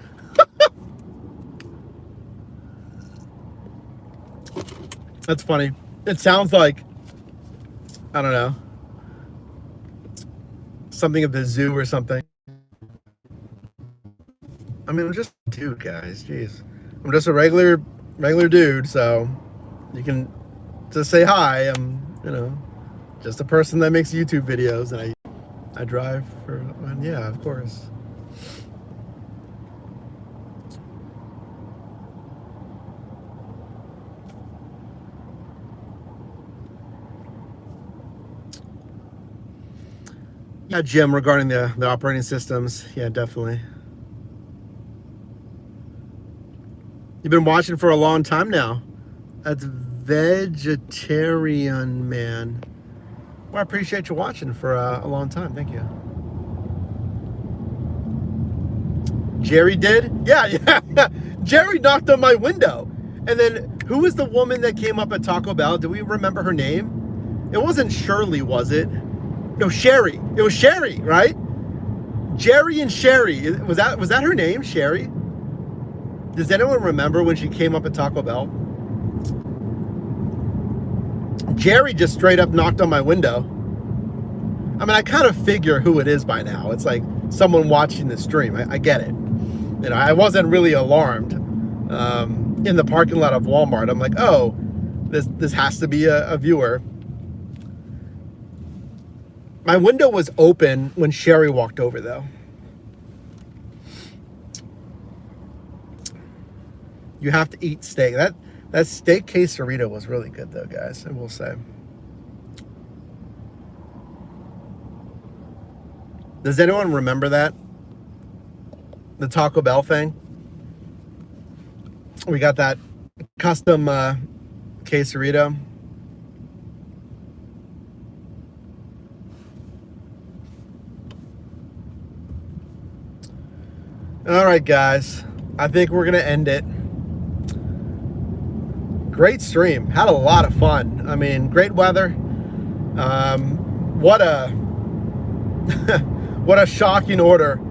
That's funny. It sounds like, I don't know, something at the zoo or something. I mean, I'm just a dude, guys. Jeez. I'm just a regular dude, so you can just say hi. I'm, just a person that makes YouTube videos, and I drive for, and yeah, of course. Yeah, Jim, regarding the operating systems, yeah, definitely. You've been watching for a long time now. That's Vegetarian Man. Well, I appreciate you watching for a long time. Thank you. Jerry did? Yeah. Jerry knocked on my window. And then who was the woman that came up at Taco Bell? Do we remember her name? It wasn't Shirley, was it? No, Sherry. It was Sherry, right? Jerry and Sherry. Was that her name, Sherry? Does anyone remember when she came up at Taco Bell? Jerry just straight up knocked on my window. I mean, I kind of figure who it is by now. It's like someone watching the stream. I get it. I wasn't really alarmed in the parking lot of Walmart. I'm like, oh, this has to be a viewer. My window was open when Sherry walked over, though. You have to eat steak. That steak quesarito was really good, though, guys, I will say. Does anyone remember that? The Taco Bell thing? We got that custom quesarito. All right, guys. I think we're going to end it. Great stream. Had a lot of fun. I mean, great weather. What a what a shocking order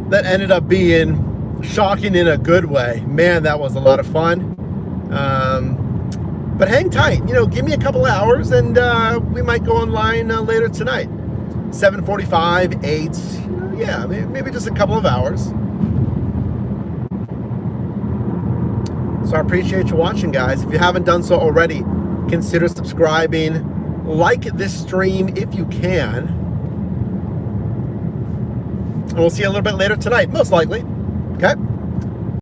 that ended up being shocking in a good way. Man, that was a lot of fun. But hang tight. Give me a couple of hours, and we might go online later tonight. 7:45, 8. Yeah, maybe just a couple of hours. So I appreciate you watching, guys. If you haven't done so already, consider subscribing. Like this stream if you can. And we'll see you a little bit later tonight, most likely. Okay?